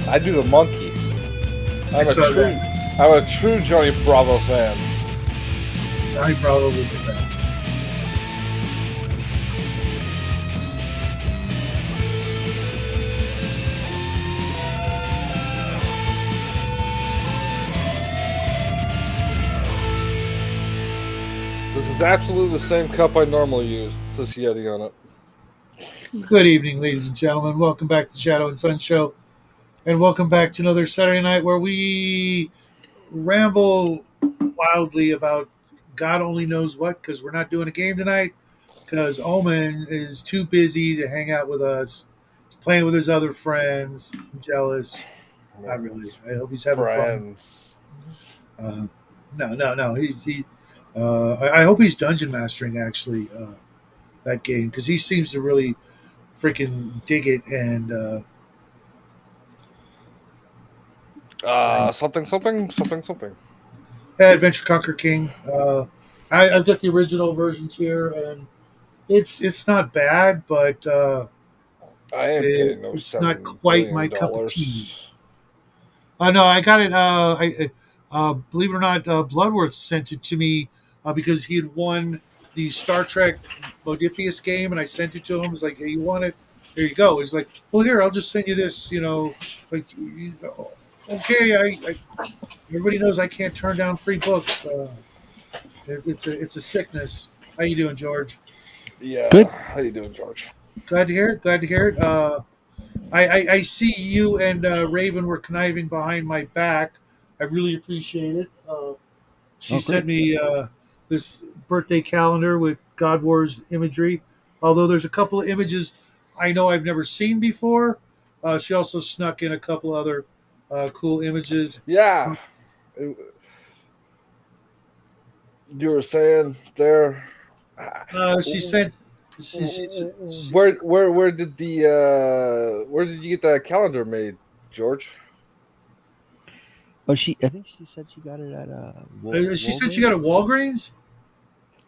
I do the monkey. I I'm a saw true, that. I'm a true Johnny Bravo fan. Johnny Bravo was the best. This is absolutely the same cup I normally use. It says Yeti on it. Good evening, ladies and gentlemen. Welcome back to the Shadow and Sun Show, and welcome back to another Saturday night where we ramble wildly about God only knows what because we're not doing a game tonight because Omen is too busy to hang out with us. He's playing with his other friends. I'm jealous. Not really. I hope he's having fun. Friends. Uh, no. I hope he's dungeon mastering actually that game because he seems to really freaking dig it and Something. yeah, Adventure Conquer King. I've got the original versions here, and it's not bad, but I ain't paying no it's not $7 quite my billion. cup of tea. No, I got it. Believe it or not, Bloodworth sent it to me because he had won the Star Trek Modifius game, and I sent it to him. He's like, "Hey, you want it? Here you go." He's like, "Well, here, I'll just send you this." Like, okay. Everybody knows I can't turn down free books. It's a sickness. How you doing, George? Yeah. Good. How you doing, George? Glad to hear it. Glad to hear it. I see you and Raven were conniving behind my back. I really appreciate it. She Oh, sent great. me this birthday calendar with God Wars imagery. Although there's a couple of images I know I've never seen before. She also snuck in a couple other cool images. Yeah. You were saying there. She sent. She, Where did you get that calendar made, George? Oh, I think she said she got it at she said she got Walgreens. a Walgreens.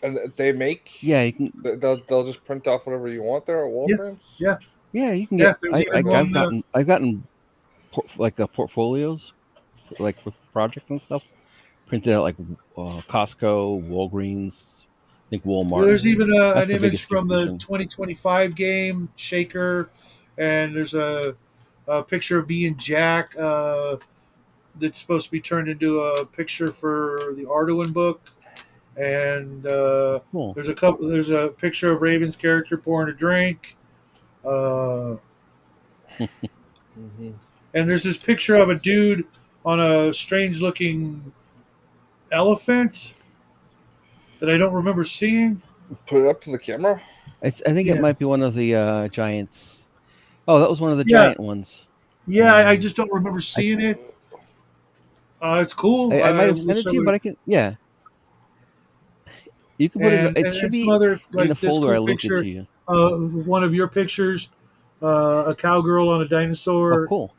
And they make. Yeah, you can. They'll just print off whatever you want there at Yeah, Walgreens. yeah, Yeah, you can yeah. get. There was even I've one. gotten portfolios, like with projects and stuff, printed out like Costco, Walgreens, I think Walmart. There's even That's an the image biggest from the distribution. 2025 game Shaker, and there's a picture of me and Jack that's supposed to be turned into a picture for the Arduin book. And Cool. There's a picture of Raven's character pouring a drink. Uh, Hmm. and there's this picture of a dude on a strange looking elephant that I don't remember seeing. Put it up to the camera. I think it Yeah, might be one of the giants. Oh, that was one of the yeah, giant ones. yeah. I Um, just don't remember I seeing it. It's cool. I might I have sent wish it I to you, would but have. I can. Yeah, you can put it. It should And some be other in the like this folder cool I linked it to picture. you. One of your pictures, a cowgirl on a Oh, dinosaur. cool.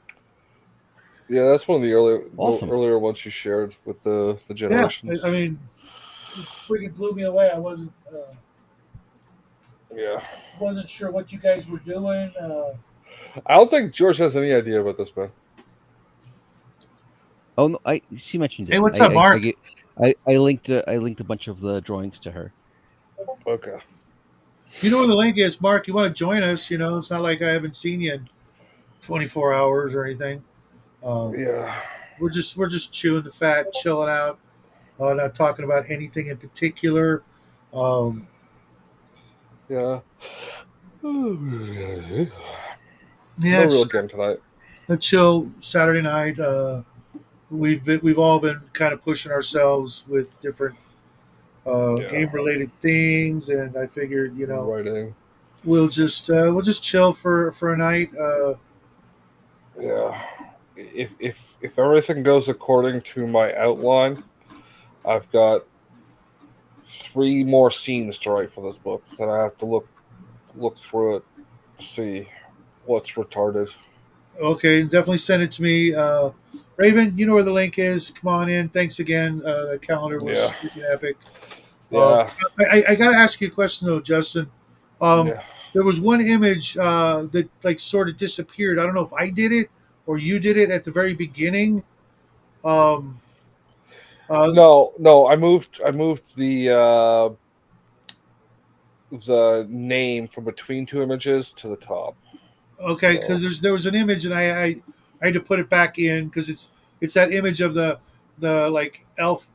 Yeah, that's one of the Awesome. earlier ones you shared with the Yeah, I generations. mean, it freaking blew me away. I Yeah, wasn't sure what you guys were doing. I don't think George has any idea about this, man. Oh no, I she mentioned Hey, it. what's up, Mark? I linked a bunch of the drawings to her. Okay. You know where the link is, Mark. You want to join us? It's not like I haven't seen you in 24 hours or anything. Um, Yeah. we're just chewing the fat, chilling out, not talking about anything in particular. Um, Yeah. No yeah, real it's game tonight. a chill Saturday night. We've all been kind of pushing ourselves with different Yeah. game related things, and I figured Writing. we'll just chill for a night. Yeah. If everything goes according to my outline, I've got 3 more scenes to write for this book. Then I have to look through it, see what's retarded. Okay, definitely send it to me. Raven, you know where the link is. Come on in. Thanks again. The calendar Yeah. was freaking epic. Uh, Yeah. I got to ask you a question though, Justin. Um, Yeah. there was one image that like sort of disappeared. I don't know if I did it or you did it at the very beginning. Um, No. I moved the name from between two images to the top. okay, So because there was an image, and I had to put it back in because it's that image of the like elf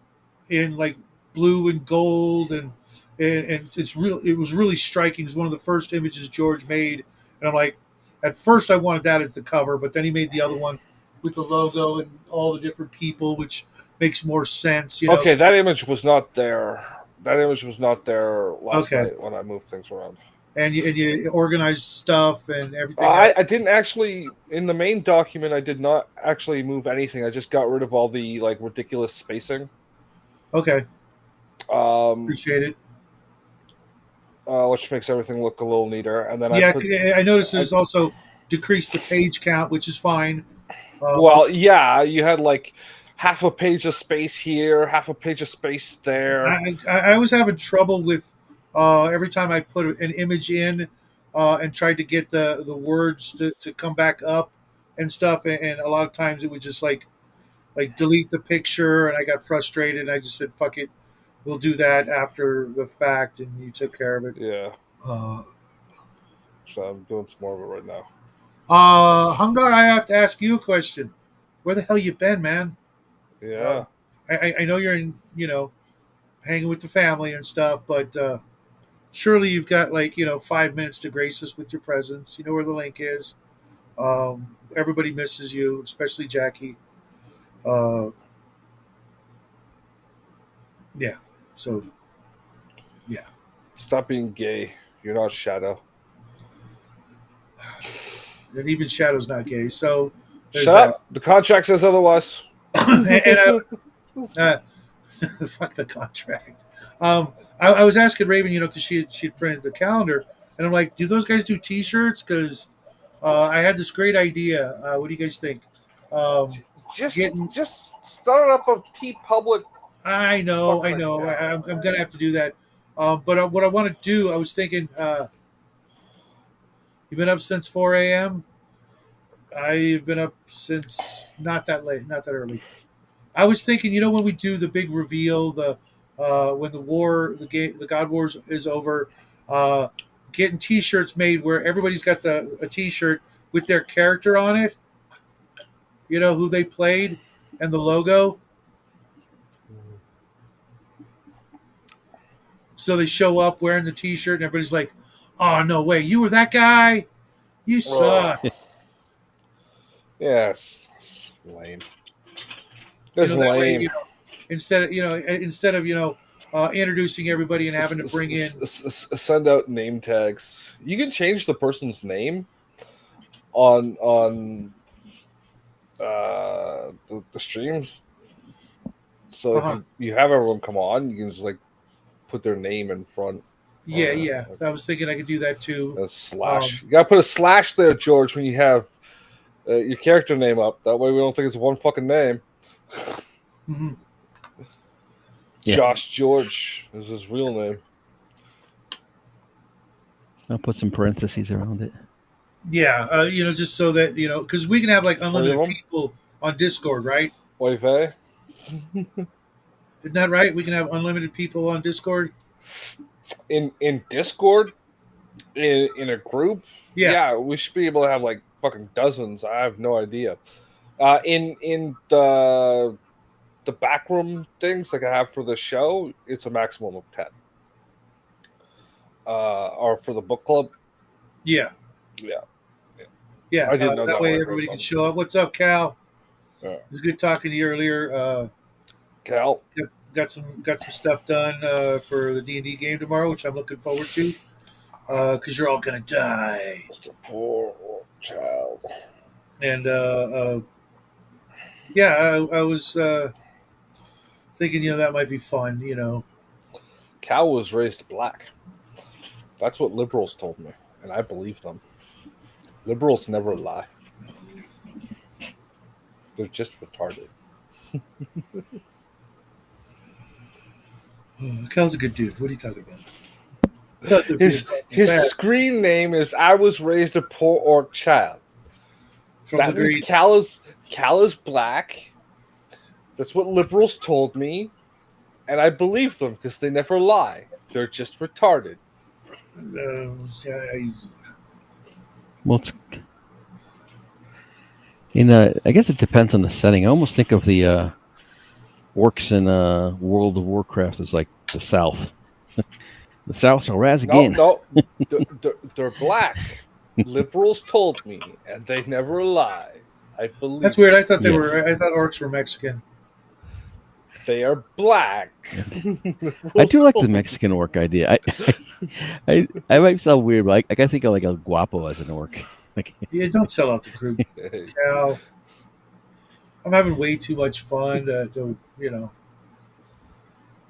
in like blue and gold, and it's real. It was really striking. It's one of the first images George made, and I'm like, at first I wanted that as the cover, but then he made the other one with the logo and all the different people, which makes more sense, you know. okay, that image was not there. That image was not there last Okay, night when I moved things around. and you organize stuff and everything I, else. I didn't actually in the main document. I did not actually move anything. I just got rid of all the like ridiculous spacing, Okay, um, appreciate it. which makes everything look a little neater. And then Yeah, I noticed I there's also decreased the page count, which is fine. well, yeah, you had like half a page of space here, half a page of space there. I was having trouble with every time I put an image in and tried to get the words to come back up and stuff, and a lot of times it would just like delete the picture, and I got frustrated. And I just said, "Fuck it, we'll do that after the fact," and you took care of it. Yeah, Uh, so I'm doing some more of it right now. Hungar, I have to ask you a question. Where the hell you been, man? Yeah. Um, I know you're in, hanging with the family and stuff, but surely you've got like 5 minutes to grace us with your presence. You know where the link is. Everybody misses you, especially Jackie. Uh, yeah. So yeah, Stop being gay. You're not Shadow. and even Shadow's not gay. So there's Shut that. up. The contract says otherwise. And fuck the contract. I was asking Raven, because she printed the calendar, and I'm like, do those guys do T-shirts? Because I had this great idea. What do you guys think? Um, getting Just start up a T Public. I Fucking know. account. I'm gonna have to do that. But what I want to do, I was thinking, you've been up since 4 a.m. I've been up since not that late, not that early. I was thinking, when we do the big reveal, the when the war, the game, the God Wars is over, uh, getting T-shirts made where everybody's got a T-shirt with their character on it. Who they played and the logo. So they show up wearing the T-shirt, and everybody's like, "Oh no way, you were that guy! You Oh, suck!" yes. Lame. That's That way, lame. instead of introducing everybody and having to bring in. Send out name tags. You can change the person's name on the streams. So if Uh-huh. you have everyone come on, you can just like put their name in front Yeah, or yeah. I was thinking I could do that too. a slash. Um, You gotta put a slash there, George, when you have your character name up. That way we don't think it's one fucking name. mhm. Yeah. Josh George is his real name. I'll put some parentheses around it. Yeah, just so that because we can have like 3 of unlimited them. people on Discord, right? Wave A. Isn't that right? We can have unlimited people on Discord. In Discord, in a group, Yeah, yeah, we should be able to have like fucking dozens. I have no idea. In the backroom things like I have for the show, it's a maximum of 10. Or for the book club, yeah, yeah, yeah. I didn't know That that when way I everybody created can them. show up. What's up, Cal? Yeah. It was good talking to you earlier. Cal, Got some stuff done for the D&D game tomorrow, which I'm looking forward to. Because you're all gonna die. Mr. Poor Child. And yeah, I was thinking, that might be fun. Cal was raised black. That's what liberals told me, and I believe them. Liberals never lie. They're just retarded. Cal's a good dude. What are you talking about? Nothing being His bad. screen name is "I was raised a poor orc child." from the That means great. Cal is black. That's what liberals told me, and I believe them because they never lie. They're just retarded. I, Well, it's, I guess it depends on the setting. I almost think of the orcs in World of Warcraft as like the South. The South shall rise No, again. no, they're black. Liberals told me, and they never lie. I that's believe weird. them. I thought they Yes. were. I thought orcs were Mexican. They are black. I Liberals do like the told Mexican orc idea. I might sound weird, but I think of like El Guapo as an orc. Like, Yeah, don't sell out the group, me. Cal. I'm having way too much fun to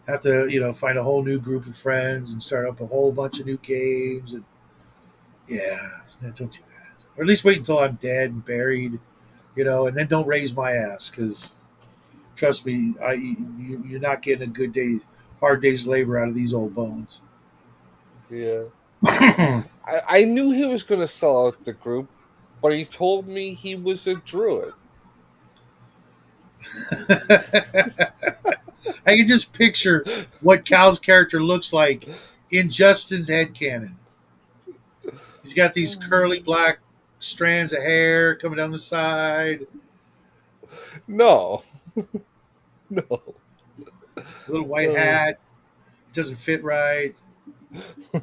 have to find a whole new group of friends and start up a whole bunch of new games and don't do that. Or at least wait until I'm dead and buried, and then don't raise my ass because trust me, you're not getting a hard day's labor out of these old bones. Yeah. I knew he was going to sell out the group, but he told me he was a druid. I can just picture what Cal's character looks like in Justin's headcanon. He's got these curly black strands of hair coming down the side, No, no. a little white hat. It doesn't fit right.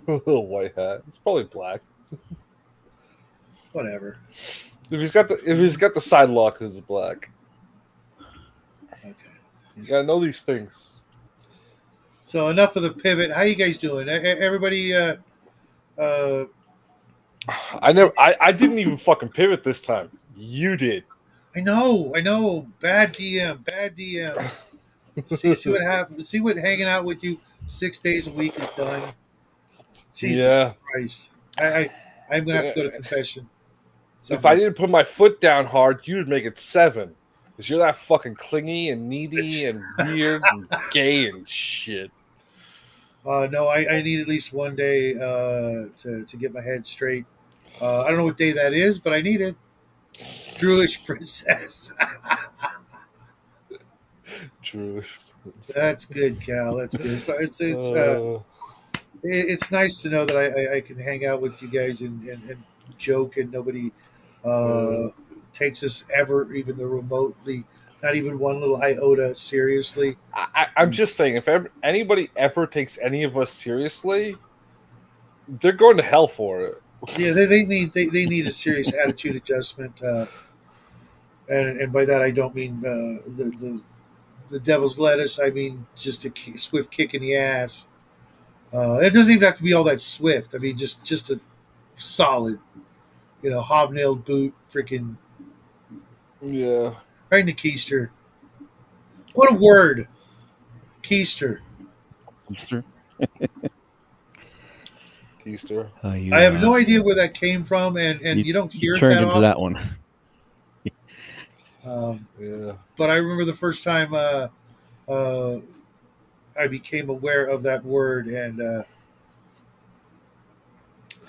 Little white hat. It's probably black. Whatever. If he's got the side lock, it's black. Okay. You gotta know these things. So enough of the pivot. How you guys doing? Everybody? Uh, I didn't even fucking pivot this time. You did. I know. Bad DM, bad DM. See what happens. See what hanging out with you 6 days a week is done. Jesus Yeah. Christ! I'm gonna have to go to confession. If I Something didn't put my foot down hard, you'd make it 7. Because you're that fucking clingy and like needy and weird and gay and shit. no, I need at least one day to get my head straight. I don't know what day that is, but I need it. Druish princess. Jewish. That's good, Cal. That's good. So Uh, it's nice to know that I can hang out with you guys and joke and nobody uh, uh, takes us ever even the remotely, not even one little iota seriously. I'm just saying, if anybody ever takes any of us seriously, they're going to hell for it. Yeah, they need a serious attitude adjustment, and by that I don't mean the devil's lettuce. I mean just a swift kick in the ass. It doesn't even have to be all that swift. I mean just a solid, hobnailed boot, freaking Yeah. right in the keister. What a word, keister. Easter. Easter. I You have no idea where that came from, and you don't you hear it turned that into often. that one. Yeah. But I remember the first time uh, I became aware of that word, and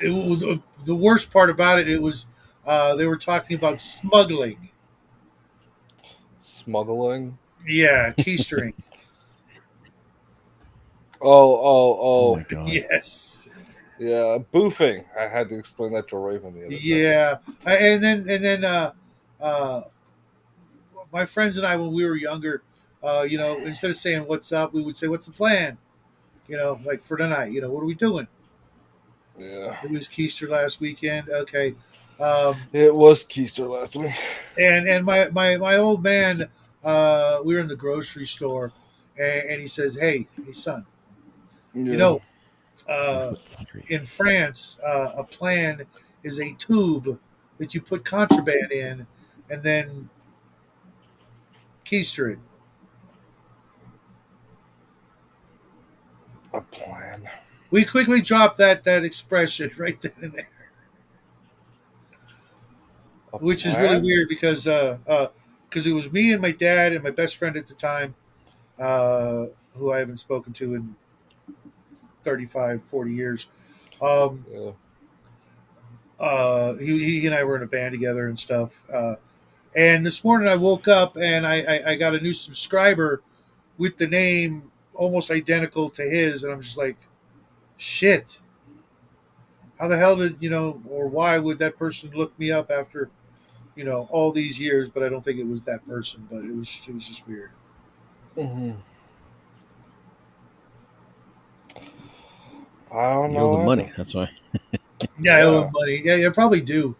it was the worst part about it. It was they were talking about smuggling. Smuggling. Yeah, keistering. Oh Oh. my god. Yes. Yeah. Boofing. I had to explain that to Raven the other day. Yeah, and then uh, my friends and I, when we were younger, instead of saying "What's up," we would say "What's the plan?" Like for tonight. What are we doing? Yeah. It was Keister last weekend. Okay, um, It was Keister last week. and my old man, we were in the grocery store, and he says, "Hey, son, you Yeah. know, uh, 3 foot 3. in France, a plan is a tube that you put contraband in, and then keister it." A plan. We quickly dropped that expression right then and there, A which is really plan? weird because it was me and my dad and my best friend at the time, who I haven't spoken to in 35, 40 years. Um, Yeah. He and I were in a band together and stuff. And this morning I woke up and I got a new subscriber with the name almost identical to his, and I'm just like, shit. How the hell did or why would that person look me up after all these years? But I don't think it was that person. But it was just weird. Mhm. I don't You owe the know money. either. That's why. Yeah, I owe Yeah, him money. Yeah, you probably do.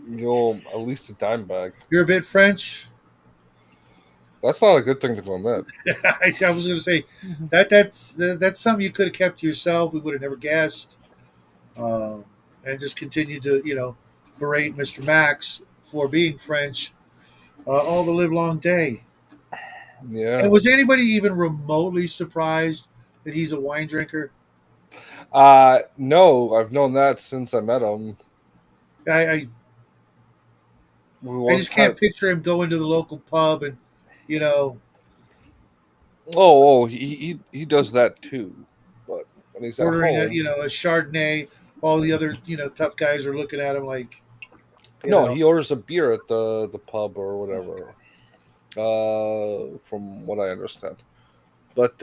you'll at least a dime bag. You're a bit French. That's not a good thing to go admit. I was going to say Mhm. that's something you could have kept to yourself. We would have never guessed, and just continue to berate Mr. Max for being French all the live long day. And Yeah. was anybody even remotely surprised that he's a wine drinker? No, I've known that since I met him. I, I, We I once just can't had. picture him going to the local pub and you know He does that too. But when he's at ordering a home, a Chardonnay while the other tough guys are looking at him like you no, know he orders a beer at the pub or whatever. From what I understand. But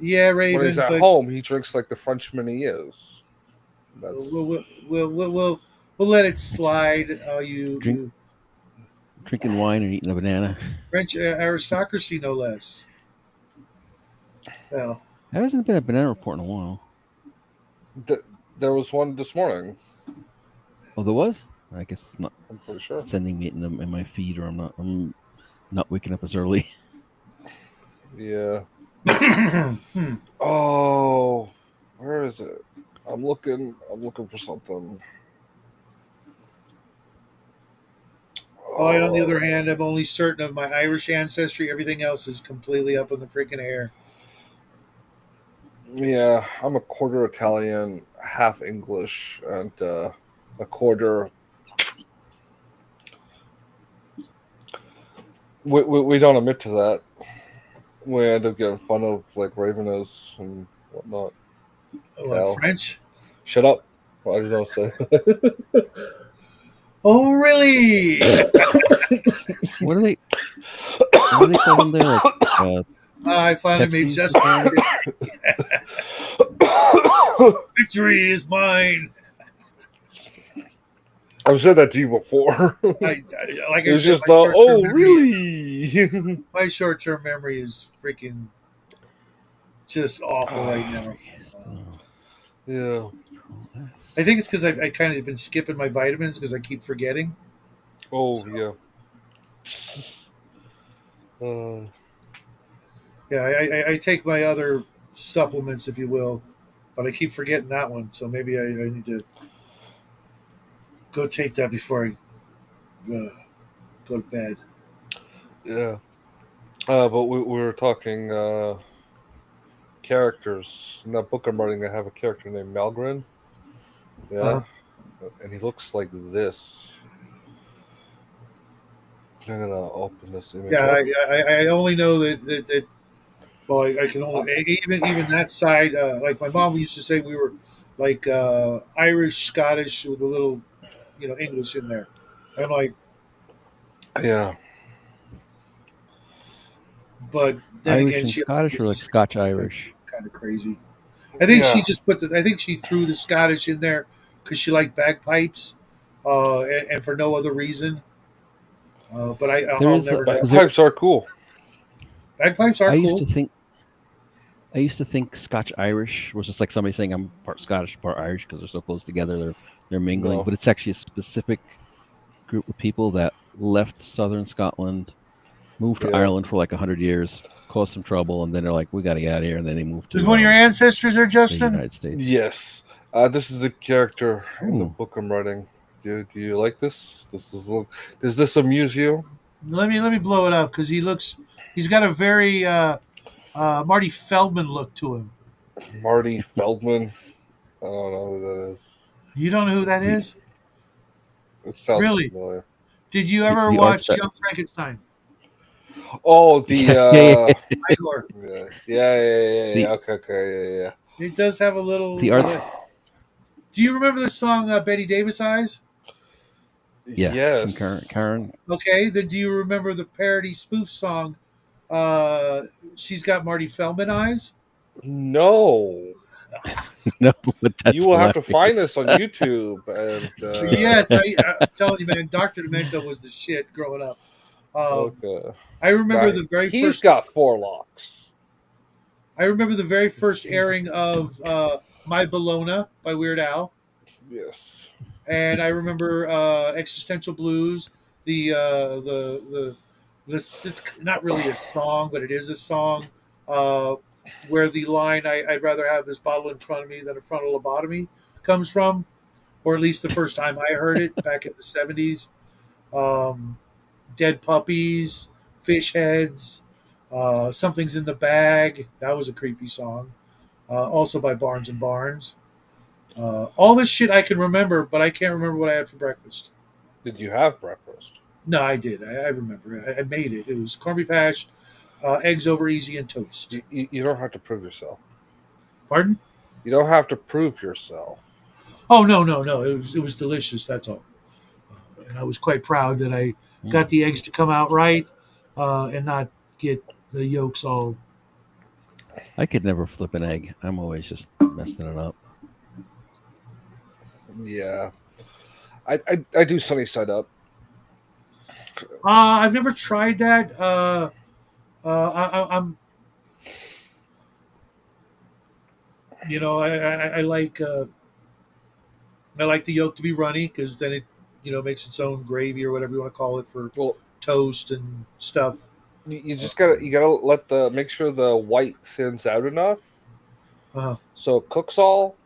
yeah, when he's Raven, at but home, he drinks like the Frenchman he is. we'll That's we'll we'll, we'll, we'll, we'll let it It's slide. You drink, drinking wine and eating a banana. French aristocracy, no less. Well, There hasn't been a banana report in a while. th- there was one this morning. Oh, there was. I guess it's not I'm pretty sure. sending me in my feed, or I'm not waking up as early. Yeah. hmm. Oh, where is it? I'm looking. I'm looking for something. I, on the other Oh, hand, I'm only certain of my Irish ancestry. Everything else is completely up in the freaking air. yeah. I'm a quarter Italian, half English, and a quarter. We don't admit to that. We end up getting fun of like Raven is and whatnot. What, Cal, French? shut up. Why did you not say? Oh, really? What do they what do they call them there? Like uh, I finally made Pepsis or justice for something? it. Victory is mine. I've said that to you before. Like It I was said, just the oh really. my short term memory is freaking just awful right now. Yeah. I think it's because I kind of been skipping my vitamins because I keep forgetting. Oh So yeah. Uh, yeah, I take my other supplements, if you will, but I keep forgetting that one. So maybe I need to go take that before I go to bed. yeah. But we were talking characters in that book I'm writing. I have a character named Malgrin. Uh, Yeah, and he looks like this. I'm gonna open this image yeah, up. I only know that well, I can Uh, only even that side. Like my mom used to say, we were like Irish, Scottish with a little English in there. And I'm like, yeah, but then Irish again, and she also Scottish, or used like to say Scotch something Irish? kind of crazy. I think she yeah. just put the. I think she threw the Scottish in there because she liked bagpipes, and for no other reason. But There I'll is never know. because there. Bagpipes are cool. Bagpipes I are used cool. to think I used to think Scotch Irish was just like somebody saying I'm part Scottish, part Irish because they're so close together. They're mingling, No, but it's actually a specific group of people that left southern Scotland, moved to yeah. Ireland for like 100 years, caused some trouble, and then they're like, we got to get out of here, and then they moved Was to one of your ancestors there, the Justin? United States. Yes. This is the character in the Ooh, book I'm writing. Do you like this? Does this amuse you? Let me blow it up because he's got a very Marty Feldman look to him. Marty Feldman. I don't know who that is. You don't know who that the is? It sounds Really? familiar. Did you the, ever the art watch style. Young Frankenstein? Oh, the Yeah, yeah. Igor. yeah. Yeah. The Okay, okay, yeah, He does have a little. the art Do you remember the song Betty Davis Eyes? Yeah, from Yes. Karen. Okay, then do you remember the parody spoof song? Uh, She's got Marty Feldman eyes. No. No, but You that's will have to find hilarious. this on YouTube, and Yes, I'm telling you, man, Doctor Demento was the shit growing up. Um, okay. I remember Now the very he's first. got four locks. I remember the very first airing of My Bologna by Weird Al, Yes. and I remember Existential Blues. The this it's not really a song, but it is a song uh, where the line I'd rather have this bottle in front of me than a frontal lobotomy" comes from, or at least the first time I heard it back in the '70s. Um, Dead Puppies, Fish Heads, Something's in the Bag. That was a creepy song. Also by Barnes and Barnes. All this shit I can remember, but I can't remember what I had for breakfast. Did you have breakfast? No, I did. I remember. I made it. It was corned beef hash, eggs over easy, and toast. You don't have to prove yourself. Pardon? You don't have to prove yourself. Oh no, no, no! It was delicious. That's all. And I was quite proud that I got Mm. the eggs to come out right, and not get the yolks all. I could never flip an egg. I'm always just messing it up. Yeah. I do sunny side up. I've never tried that. I'm I like I like the yolk to be runny because then it makes its own gravy or whatever you want to call it for Well, toast and stuff. you just gotta let the make sure the white thins out enough Uh, so it cooks all,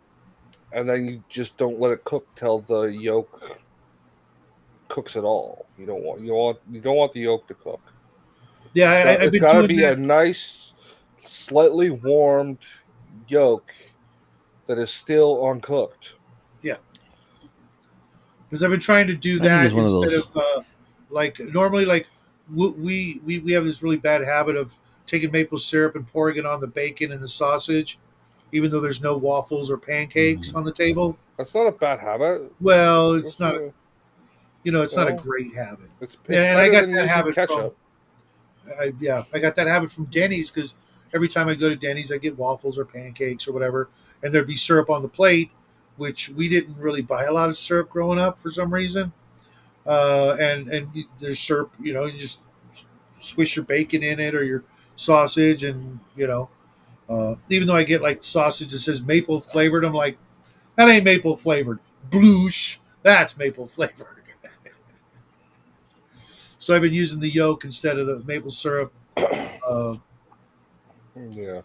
and then you just don't let it cook till the yolk cooks at all. You don't want the yolk to cook. yeah, I've It's been got to doing be that. a nice, slightly warmed yolk that is still uncooked. Yeah, because I've been trying to do I think it's that one of instead of those. like normally like we have this really bad habit of taking maple syrup and pouring it on the bacon and the sausage, even though there's no waffles or pancakes Mhm. on the table. That's not a bad habit. Well, it's It's not. a, It's not a well, great habit. it's And I better got than that using habit from ketchup. I got that habit from Denny's because every time I go to Denny's, I get waffles or pancakes or whatever, and there'd be syrup on the plate, which we didn't really buy a lot of syrup growing up for some reason. And there's syrup, you just swish your bacon in it or your sausage, and even though I get like sausage that says maple flavored, I'm like, that ain't maple flavored. Bloosh, that's maple flavored. So I've been using the yolk instead of the maple syrup. Uh, Yeah,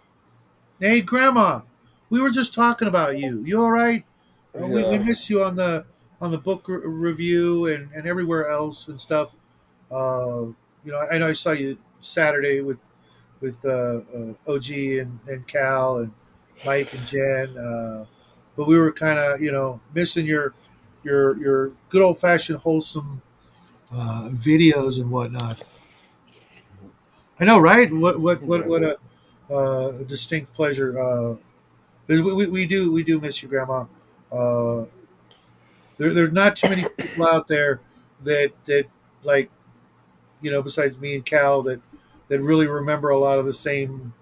Hey, Grandma, we were just talking about you. You all right? We yeah, miss you on the book review and everywhere else and stuff. I know I saw you Saturday with OG and Cal and Mike and Jen, but we were kind of missing your good old fashioned wholesome videos and whatnot. I know, right? yeah. What a distinct pleasure. 'Cause we do miss you, Grandma. Uh, there's not too many people out there that like besides me and Cal that really remember a lot of the same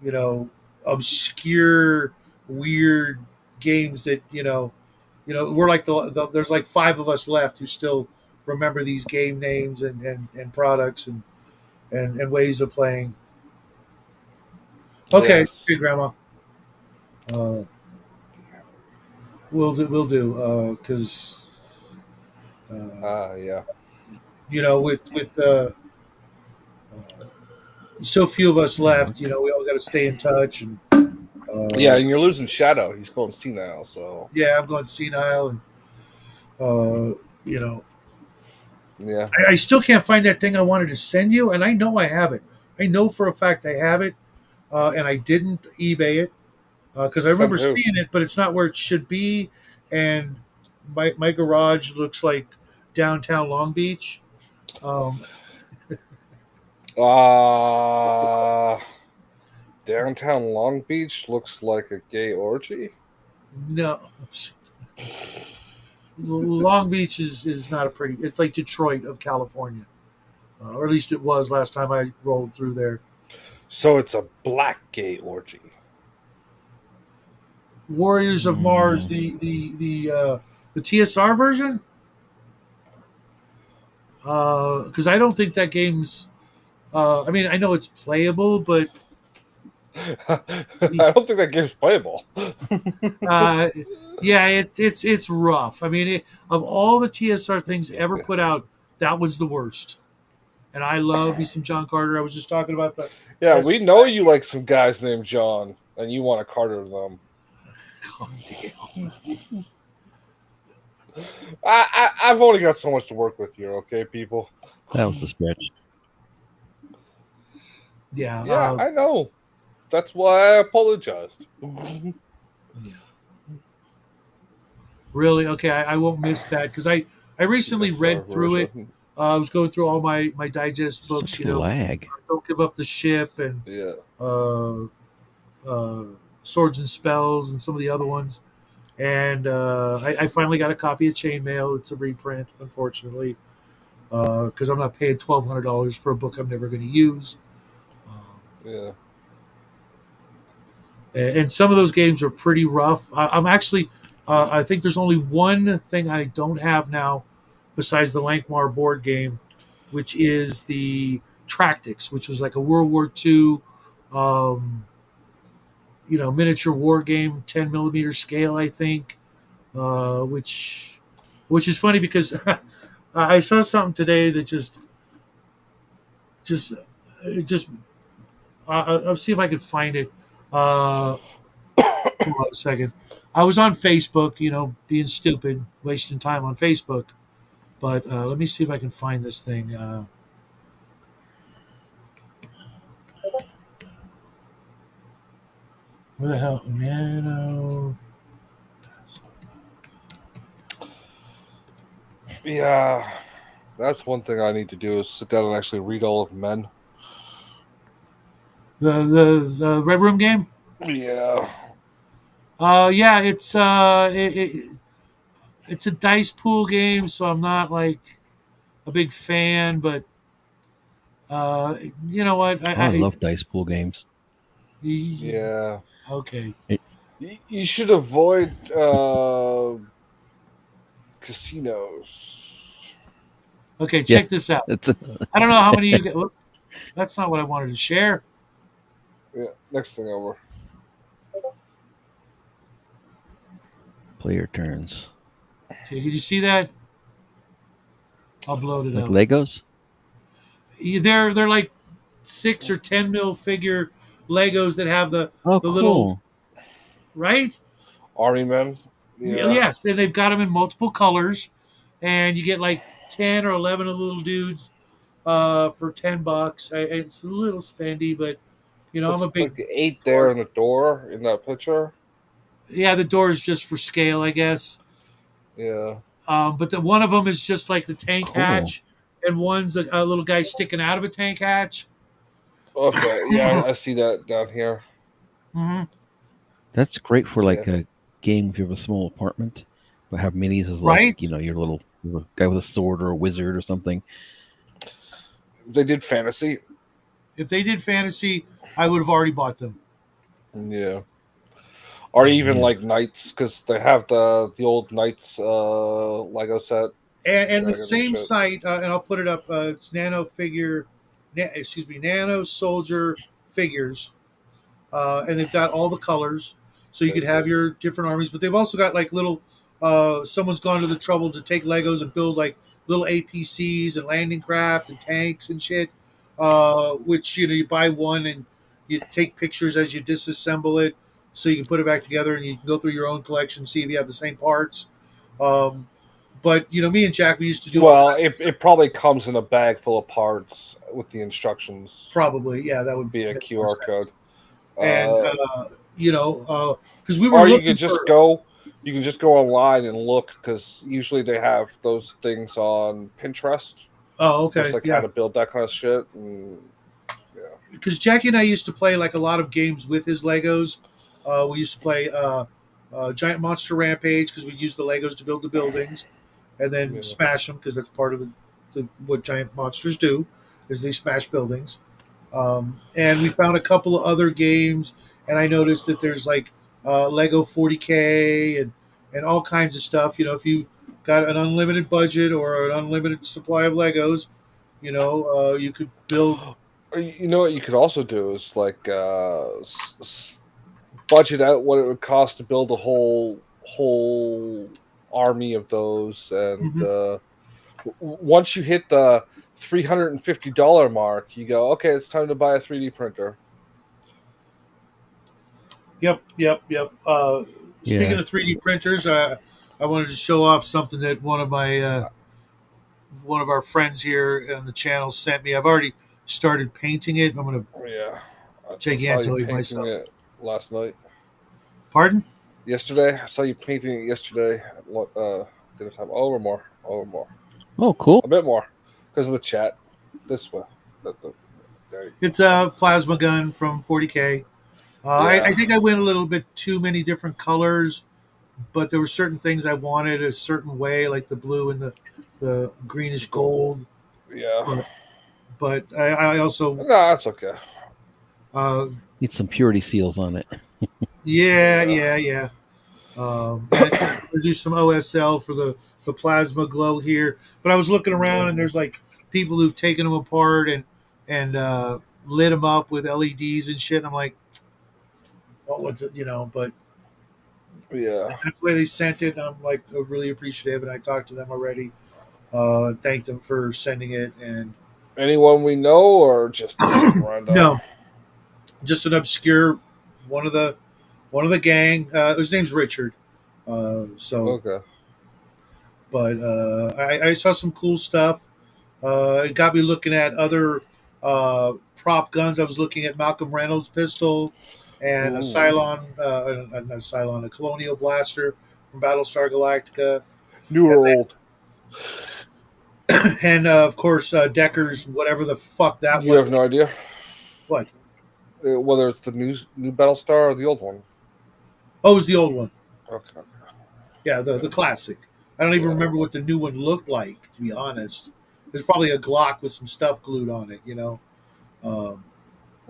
you know obscure weird games that we're like there's like five of us left who still remember these game names and products and ways of playing. Okay, Yes. okay, Grandma. Uh, we'll do because Yeah. with so few of us left. Mark. We all got to stay in touch, and Yeah, uh, and you're losing Shadow. He's going senile, so yeah, I'm going senile, and you know, yeah. I still can't find that thing I wanted to send you, and I know I have it. I know for a fact I have it, and I didn't eBay it because I Send remember who? seeing it, but it's not where it should be, and my garage looks like downtown Long Beach. Um, Uh Downtown Long Beach looks like a gay orgy. no, Long Beach is not a pretty. It's like Detroit of California, or at least it was last time I rolled through there. So it's a black gay orgy. Warriors of Mars, Mm, the TSR version, because I don't think that game's. I mean, I know it's playable, but I don't think that game's playable. uh, yeah, it's rough. I mean, of all the TSR things ever put out, that one's the worst. And I love me some John Carter. I was just talking about the Yeah, Best we know you like some guys named John, and you want to Carter them. Oh, damn. I've only got so much to work with here, okay, people? that was a stretch. Yeah, Yeah, I know. That's why I apologized. yeah. Really? Okay, I won't miss that because I recently read TSR through it. version. I was going through all my digest So books. much lag. Don't give up the ship and Yeah. uh, uh, swords and spells and some of the other ones. And I finally got a copy of Chainmail. It's a reprint, unfortunately, because I'm not paying $1,200 for a book I'm never going to use. Um, Yeah. and some of those games are pretty rough. I'm actually, I think there's only one thing I don't have now, besides the Lankmar board game, which is the Tractics, which was like a World War II, um, miniature war game, 10 millimeter scale, I think, which is funny because I saw something today that just, just, I'll see if I can find it. Uh, Hold on a second. I was on Facebook, being stupid, wasting time on Facebook. But let me see if I can find this thing. Where the hell? Nano. Yeah. That's one thing I need to do is sit down and actually read all of Men. The Red Room game? Yeah. Yeah, it's a dice pool game, so I'm not like a big fan. But uh, you know what? Oh, I love dice pool games. Yeah. Okay. It, You should avoid casinos. Okay, yeah, check this out. it's a I don't know how many you get. Whoop, that's not what I wanted to share. Yeah. Next thing over. player turns. Okay, did you see that? I'll blow it Like up. Legos? They're like 6 or 10 mil figure Legos that have Oh, the little cool. right. Army Men. Yeah. Yes, and they've got them in multiple colors, and you get like 10 or 11 of the little dudes for $10. It's a little spendy, but I'm Looks a big like the 8 there toy. in the door in that picture. Yeah, the door is just for scale, I guess. Yeah. But one of them is just like the tank Cool. hatch, and one's a little guy sticking out of a tank hatch. Okay. Yeah, I see that down here. Hmm. That's great for Yeah. like a game if you have a small apartment, but have minis as like, Right? your guy with a sword or a wizard or something. They did fantasy. If they did fantasy, I would have already bought them. Yeah. Or Oh, even man. like Knights, because they have the old Knights Lego set, And the dragon and same shit. site, and I'll put it up. It's Nano Soldier Figures, and they've got all the colors, so you could have Thanks. your different armies. But they've also got like little. Someone's gone to the trouble to take Legos and build like little APCs and landing craft and tanks and shit. Which you buy one and you take pictures as you disassemble it, so you can put it back together and you can go through your own collection, see if you have the same parts. Um, but me and Jack, we used to do all Well, that. it probably comes in a bag full of parts with the instructions Probably, yeah, that would via make more QR sense. code. And Uh, because we were or you looking could just for. go, you can just go online and look because usually they have those things on Pinterest. Oh, That's okay, like how yeah. to build that kind of shit. And yeah, Because Jackie and I used to play like a lot of games with his Legos. We used to play Giant Monster Rampage because we use the Legos to build the buildings, and then Yeah. smash them because that's part of what giant monsters do, is they smash buildings. And we found a couple of other games, and I noticed that there's like Lego 40K and all kinds of stuff. You know, if you got an unlimited budget or an unlimited supply of Legos, you could build. Or you know what you could also do is like budget out what it would cost to build a whole army of those, and Mhm. once you hit the $350 mark, you go, okay, it's time to buy a 3D printer. Yep, yep, yep. Speaking Yeah. of 3D printers, I wanted to show off something that one of our friends here on the channel sent me. I've already started painting it. I'm going to Yeah, I saw you gigantoid painting myself. it last night. Pardon? Yesterday, I saw you painting it yesterday at dinner time. Over more, Oh, cool. a bit more, because of the chat. This way, there you go. It's a plasma gun from 40K. I Yeah, think I went a little bit too many different colors, but there were certain things I wanted a certain way, like the blue and the greenish gold. gold. Yeah, But I also no, that's okay. uh, Need some purity seals on it. yeah, Yeah, yeah, yeah. And do some OSL for the plasma glow here. But I was looking yeah, around, and there's like people who've taken them apart and lit them up with LEDs and shit. And I'm like, oh, what's it, But yeah. that's the way they sent it. And I'm like really appreciative, and I talked to them already. Thanked them for sending it, and Anyone we know, or just some random? no, just an obscure one of the one of the gang. His name's Richard. So, Okay. but I saw some cool stuff. It got me looking at other prop guns. I was looking at Malcolm Reynolds' pistol and a Ooh. Cylon, not a Cylon, a Colonial Blaster from Battlestar Galactica, New or old? and of course Decker's whatever the fuck that You have was. no idea What? whether it's the new Battlestar or the old one. Oh, it was the old one. Okay. Yeah, the classic. I don't even Yeah. remember what the new one looked like, to be honest. There's probably a Glock with some stuff glued on it. Um,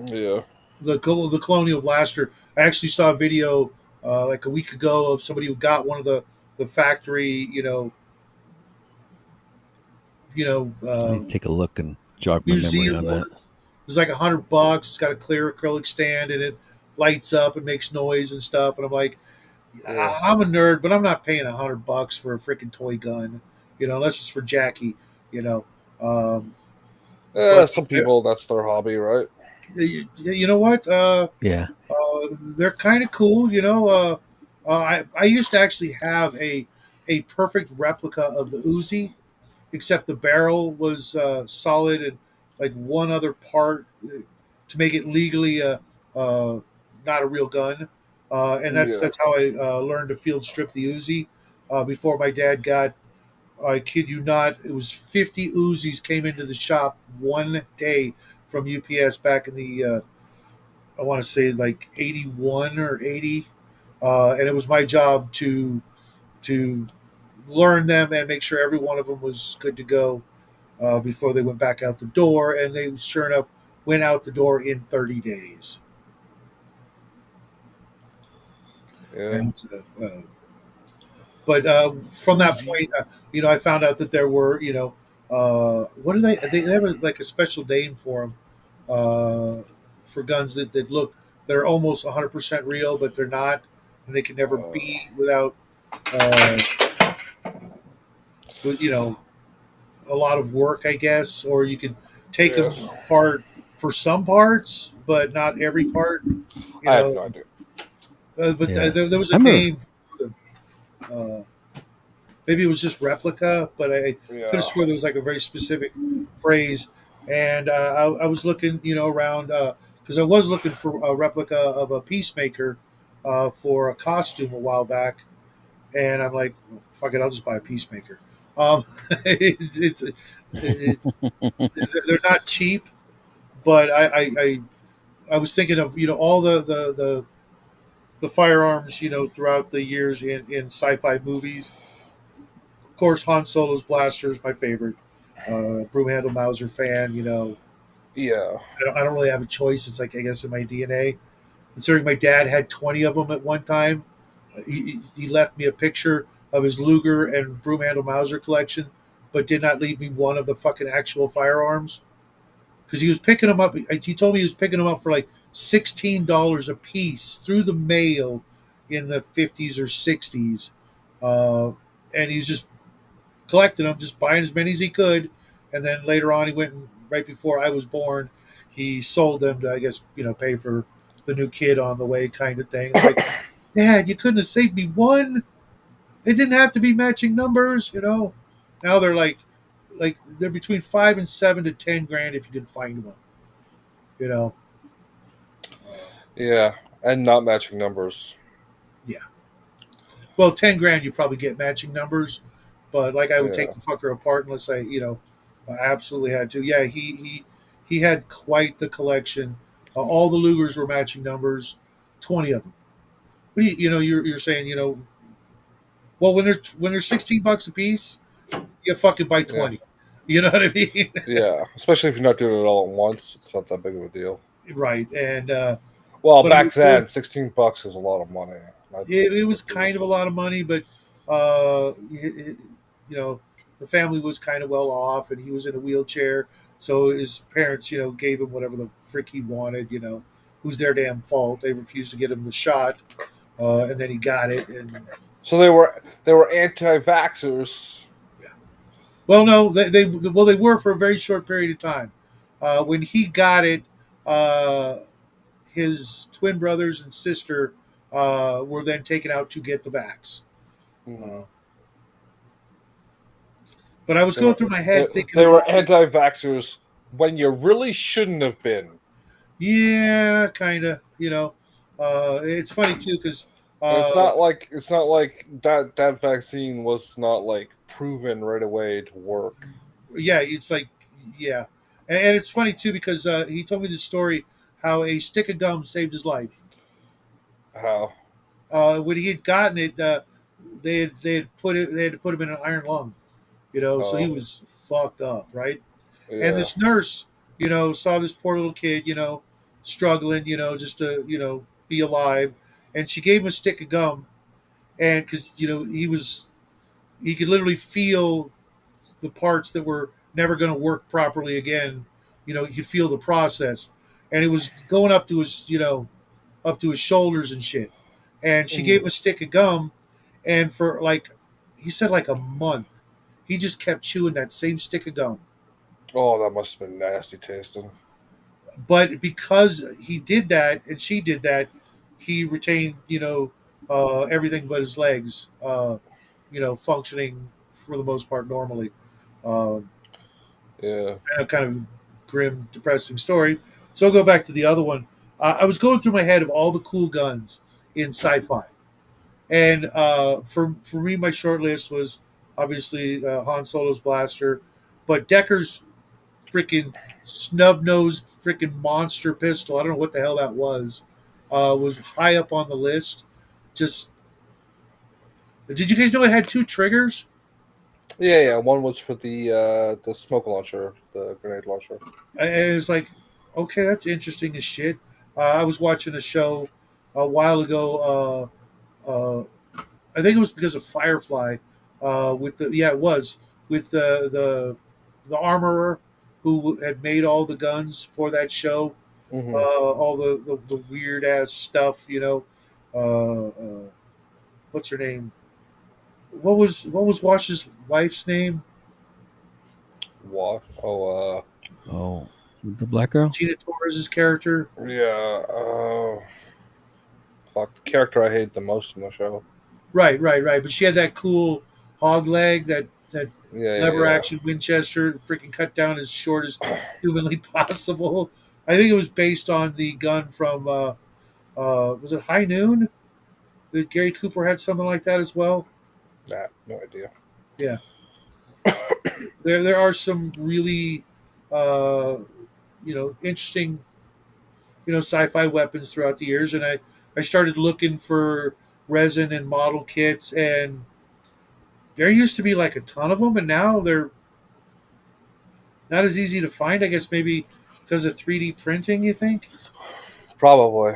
Yeah. the Colonial Blaster. I actually saw a video like a week ago of somebody who got one of the factory, I need to take a look and jog my memory museum on that. ones. It's like $100. It's got a clear acrylic stand and it lights up and makes noise and stuff. And I'm like, Yeah. I'm a nerd, but I'm not paying $100 for a freaking toy gun, unless it's for Jackie, you know. Um, Yeah. but Some people, that's their hobby, right? you know what? Yeah. They're kind of cool, I used to actually have a perfect replica of the Uzi, except the barrel was solid and like one other part to make it legally uh, not a real gun. And that's Yeah. that's how I learned to field strip the Uzi. Before my dad got, I kid you not, it was 50 Uzis came into the shop one day from UPS back in the I want to say like 81 or 80, and it was my job to learn them and make sure every one of them was good to go before they went back out the door. And they sure enough went out the door in 30 days. Yeah. And but from that Uzi. point, I found out that there were, what do they have like a special name for them, for guns that look, that are almost 100% real, but they're not, and they can never Uh, be without, uh, with, a lot of work, I guess, or you could take yes. them apart for some parts, but not every part, you I have know. no idea. But Yeah. there was I a remember. name. Uh, Maybe it was just replica, but I could have Yeah. swore there was like a very specific phrase. And I was looking, around because I was looking for a replica of a peacemaker for a costume a while back, and I'm like, fuck it, I'll just buy a peacemaker. It's, it's they're not cheap, but I was thinking of all the the firearms, throughout the years in sci-fi movies. Of course, Han Solo's blaster is my favorite. Broom handle Mauser fan. Yeah, I don't really have a choice. It's like, I guess, in my DNA. Considering my dad had 20 of them at one time, he left me a picture of his Luger and broom handle Mauser collection, but did not leave me one of the fucking actual firearms because he was picking them up. He told me he was picking them up for like $16 a piece through the mail in the 50s or 60s, and he was just collecting them, just buying as many as he could. And then later on, he went and right before I was born, he sold them to, I guess, pay for the new kid on the way, kind of thing. I'm like, Dad, you couldn't have saved me one. It didn't have to be matching numbers. Now they're like they're between 5 and 7 to 10 grand if you can find one. You know, yeah, and not matching numbers. yeah. Well, 10 grand you probably get matching numbers, but like I would take Yeah, the fucker apart unless I absolutely had to. Yeah, he had quite the collection. All the Lugers were matching numbers, 20 of them. But you're saying well when they're $16 a piece, you fucking buy yeah, 20. You know what I mean? yeah. Especially if you're not doing it all at once, it's not that big of a deal. Right. And Well, but it back was good. then, $16 is a lot of money. I'd say It was if it kind of a lot was, of money, but uh, you know, the family was kind of well off, and he was in a wheelchair, so his parents, gave him whatever the frick he wanted. Who's their damn fault? They refused to get him the shot, and then he got it, and so they were anti-vaxxers. yeah. Well, no, they were for a very short period of time. When he got it, uh, his twin brothers and sister were then taken out to get the vax. Mhm. Uh, But I was They going were through my they, head thinking they of were all the anti-vaxxers when you really shouldn't have been. yeah, kind of. It's funny too because And uh, it's not like that vaccine was not like proven right away to work. yeah, it's like yeah, and it's funny too because he told me this story how a stick of gum saved his life. How? When he had gotten it, they had to put him in an iron lung. So he Oh, was fucked up, right? And yeah. this nurse, saw this poor little kid, struggling, just to, be alive. And she gave him a stick of gum. And because, he could literally feel the parts that were never going to work properly again. You could feel the process. And it was going up to his shoulders and shit. And she gave Mm. him a stick of gum. And for like, he said like a month, he just kept chewing that same stick of gum. Oh, that must have been nasty tasting. But because he did that and she did that, he retained, everything but his legs, functioning for the most part normally. Um, Yeah. kind of grim, depressing story. So I'll go back to the other one. I was going through my head of all the cool guns in sci-fi, and for me, my short list was obviously Han Solo's blaster, but Decker's freaking snub nosed freaking monster pistol. I don't know what the hell that was. Was high up on the list. Just did you guys know it had two triggers? Yeah, yeah. One was for the smoke launcher, the grenade launcher. And it was like, okay, that's interesting as shit. I was watching a show a while ago. I think it was because of Firefly. With the yeah, it was with the armorer who had made all the guns for that show. Hmm. All the weird ass stuff. What's her name? What was Wash's wife's name? What? Oh, Oh, the black girl. Gina Torres's character. yeah. Oh, fuck. The character I hate the most in the show. Right, right, right. But she had that cool hog leg, that Yeah, lever yeah, action Winchester, freaking cut down as short as humanly possible. I think it was based on the gun from was it High Noon? That Gary Cooper had something like that as well. yeah. Nah, no idea. Yeah, there are some really interesting sci-fi weapons throughout the years, and I I started looking for resin and model kits, and there used to be like a ton of them, and now they're not as easy to find. I guess maybe because of 3D printing. You think, Probably.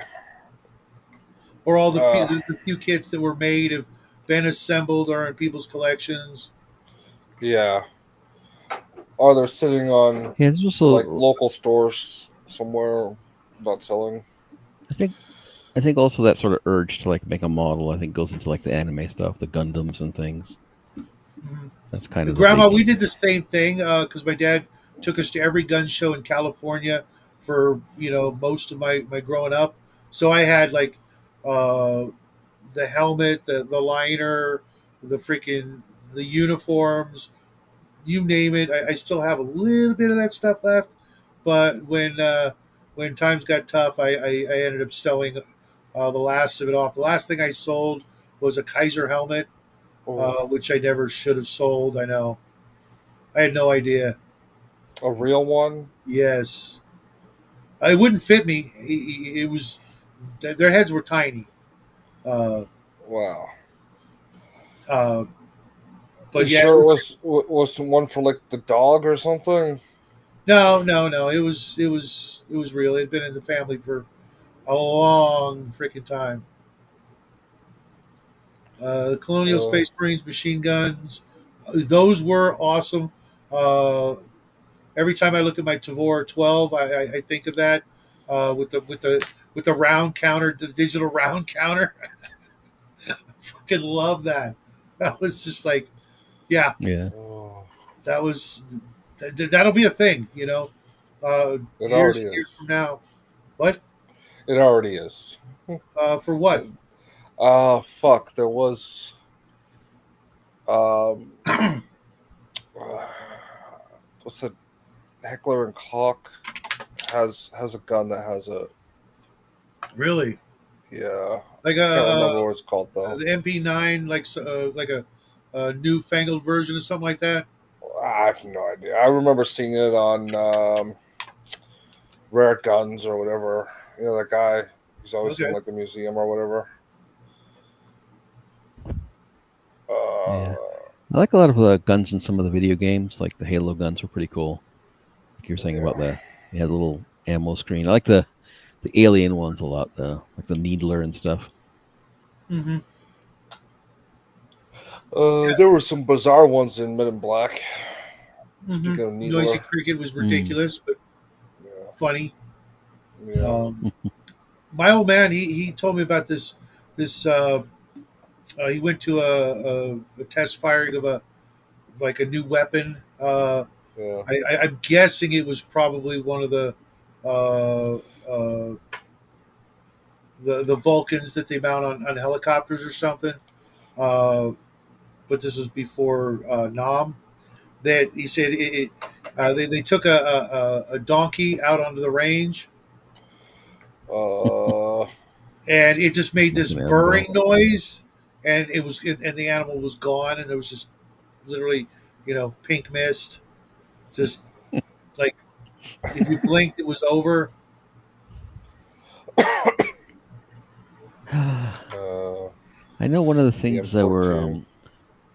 or all Uh, the few kits that were made have been assembled or in people's collections. yeah. Or they're sitting on Yeah, there's like also local stores somewhere not selling. I think I think also that sort of urge to like make a model, I think goes into like the anime stuff, the Gundams and things. Mhm. That's kind of the Grandma, we big. did the same thing because my dad took us to every gun show in California for most of my growing up. So I had like uh, the helmet, the liner, the freaking the uniforms, you name it. I still have a little bit of that stuff left, but when times got tough, I ended up selling the last of it off. The last thing I sold was a Kaiser helmet, Oh, which I never should have sold. I know. I had no idea. a real one? Yes, it wouldn't fit me. It was their heads were tiny. Uh, Wow. uh, You but yeah, it sure it was, was one for like the dog or something? no. It was real. It had been in the family for a long freaking time. Colonial Uh, Space Marines machine guns, those were awesome. Uh, every time I look at my Tavor 12, I think of that with the round counter, the digital round counter. I fucking love that. That was just like, yeah, Yeah. oh, that was that'll be a thing, it years already and years from is. now. What? It already is. For what? Fuck. There was um, uh, what's it? Heckler and Koch has a gun that has a Really? yeah. Like I can't remember what it's called though. the MP9, like a newfangled version or something like that. I have no idea. I remember seeing it on Rare Guns or whatever. You know that guy. He's always in Okay. like the museum or whatever. Yeah. Uh, I like a lot of the guns in some of the video games, like the Halo guns were pretty cool. Like you were saying about yeah. the they had a little ammo screen. I like the alien ones a lot, though, like the Needler and stuff. Mm-hmm. There were some bizarre ones in Men in Black. Mm-hmm. Speaking of Noisy Needler, Cricket was Mm. ridiculous, but yeah, funny. yeah. Um, my old man, he told me about this. He went to a test firing of a new weapon. Yeah. I'm guessing it was probably one of uh, uh, the Vulcans that they mount on helicopters or something. Uh, but this was before Nam. That he said they took a donkey out onto the range, Uh, and it just made That's this an animal. burring noise, and and the animal was gone, and it was just literally pink mist, just like if you blinked it was over. uh, I know one of the the things that were M14.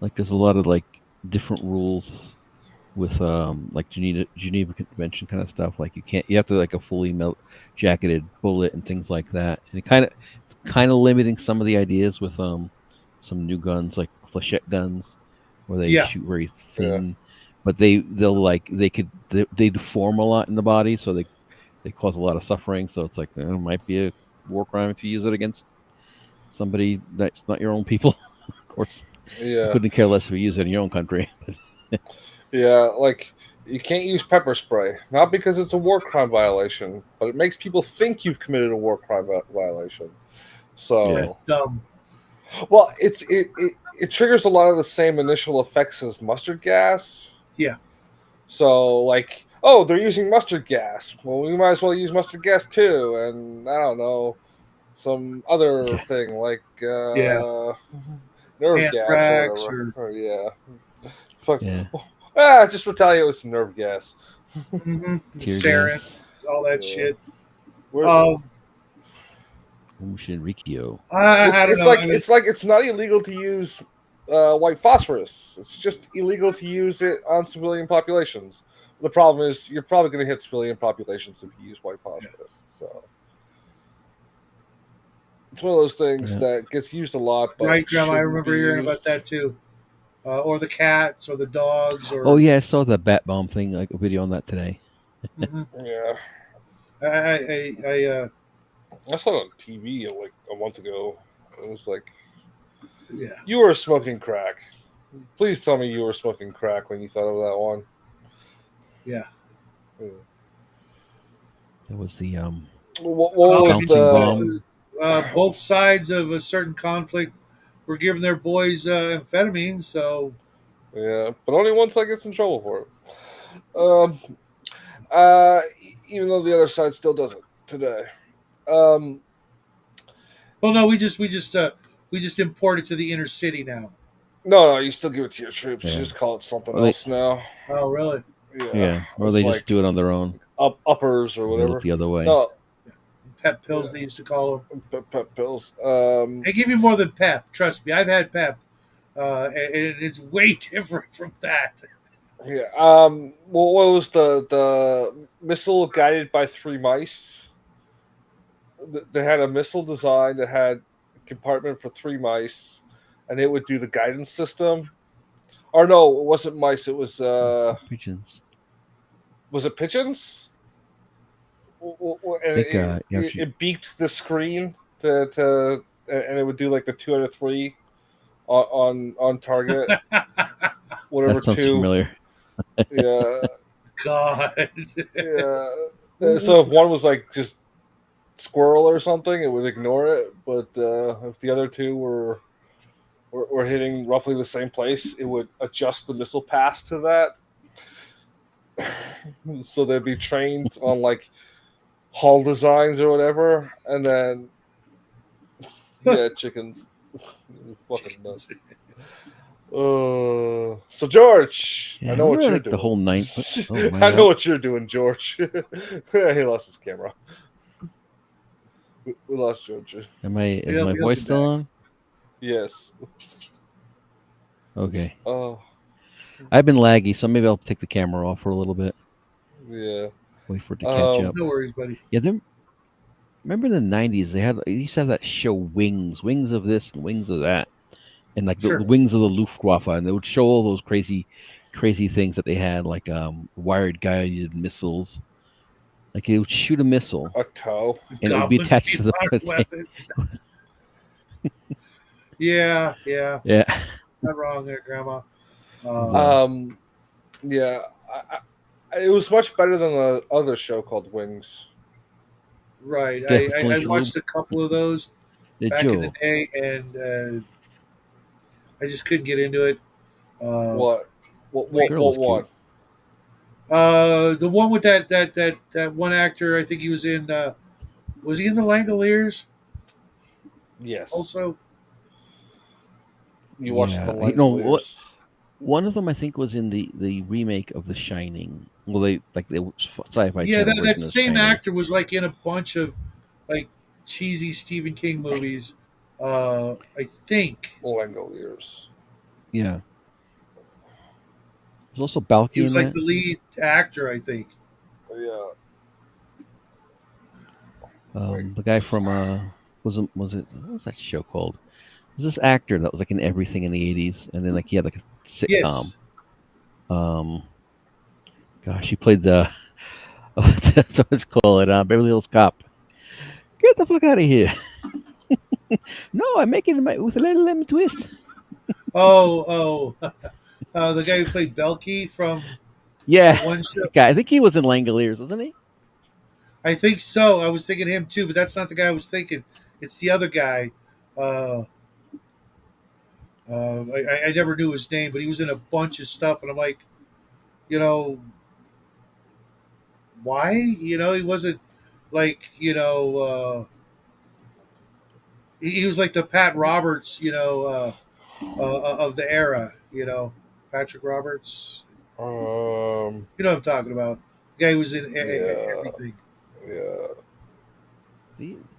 like there's a lot of like different rules with like Geneva Convention kind of stuff. Like you have to like a fully jacketed bullet and things like that. And it's kind of limiting some of the ideas with some new guns like flechette guns where they Yeah, shoot very Yeah. thin, but they'll like they deform a lot in the body, so they cause a lot of suffering. So it's like it might be a war crime if you use it against somebody that's not your own people. Of course, you Yeah. couldn't care less if you use it in your own country. Yeah. Like you can't use pepper spray, not because it's a war crime violation, but it makes people think you've committed a war crime violation. Yeah. that's So, dumb. well, it triggers a lot of the same initial effects as mustard gas. Yeah, So, like, oh, they're using mustard gas. Well, we might as well use mustard gas too. And I don't know, some other Yeah. thing like yeah, nerve gas or anthrax whatever. or Yeah. Fuck. Yeah. Just retaliate with some nerve gas. mm-hmm, Tear sarin, gas. all that Yeah. shit. Where Um, Shinrikyo. It's I don't it's know. like it's like it's not illegal to use white phosphorus. It's just illegal to use it on civilian populations. The problem is you're probably going to hit civilian populations if you use white phosphorus. So it's one of those things Yeah. that gets used a lot, but Right, Grandma. I shouldn't be remember hearing about used. that too. Or the cats, or the dogs, Oh or yeah, I saw the bat bomb thing, like a video on that today. hmm Yeah, I I saw it on TV like a month ago. It was like yeah. you were smoking crack. Please tell me you were smoking crack when you thought of that one. Yeah. Hmm. That was the What Oh, I was mean, bouncing bomb. both sides of a certain conflict were giving their boys amphetamine, so Yeah, but only one side gets in trouble for it. Even though the other side still doesn't today. Um, well, no, we just import it to the inner city now. no, you still give it to your troops. You Yeah. just call it something Or they, else now. Oh, really? Yeah, yeah, or it's they just like do it on their own. uppers or They look whatever. the other way. No, Pep pills, yeah, they used to call them. pep pills. They give you more than pep. Trust me, I've had pep, and it's way different from that. Yeah. What was the missile guided by three mice? They had a missile design that had a compartment for three mice, and it would do the guidance system. Or no, it wasn't mice. It Pigeons. was it pigeons? I And think yeah, it beeped the screen to and it would do like the 2 out of 3 on target. that Whatever sounds two. familiar. Yeah, God. yeah. So if one was like just squirrel or something, it would ignore it. But if the other two were hitting roughly the same place, it would adjust the missile path to that. So they'd be trained on like hull designs or whatever, and then yeah, chickens, fucking Chickens. nuts. So George, I Yeah, I know what remember you're like the doing. whole nine. Oh, am I I know out? what you're doing, George. He lost his camera. We lost George. Am I? Is my He'll be voice still back. on? Yes. Okay. Oh, I've been laggy, so maybe I'll take the camera off for a little bit. yeah. Wait for it to catch Um, up. No worries, buddy. Yeah, remember in the '90s they used to have that show Wings, Wings of this and Wings of that, and like the Sure. Wings of the Luftwaffe, and they would show all those crazy things that they had, like wired guided missiles. Like it would shoot a missile, a toe. and it would be Goblins attached being to the modern thing. weapons. Yeah, yeah. Yeah, Not wrong there, Grandma. yeah. Um, yeah. It was much better than the other show called Wings. Right. Que I Stonjalub watched a couple of those de back in the Joe. day, and I just couldn't get into it. Uh, What? The girl What was cute. one? the one with that one actor, I think he was he in the Langoliers Yes. also? You watched the Yeah, you know what? Langoliers. One of them I think was in the remake of The Shining. Well, they sci-fi Yeah, channel that version of The same Shining. actor was like in a bunch of like cheesy Stephen King movies. I think Langoliers. Yeah, there's also he Balky was in like that. the lead actor. I think. Yeah. The guy Wings. from was it what was that show called? There's this actor that was like in everything in the '80s, and then like he had like a sitcom. Yes. Um, Gosh, he played the that's what it's called, Beverly Hills Cop. Get the fuck out of here! No, I'm making it with a little lemon twist. Oh. The guy who played Belky from Yeah, that one show. that guy. I think he was in Langoliers, wasn't he? I think so. I was thinking him too, but that's not the guy I was thinking. It's the other guy. Uh, I never knew his name, but he was in a bunch of stuff, and I'm like, you know, why? He wasn't like, he was like the Pat Roberts, of the era, Patrick Roberts. Um. You know what I'm talking about? The guy who was in Yeah. everything. Yeah.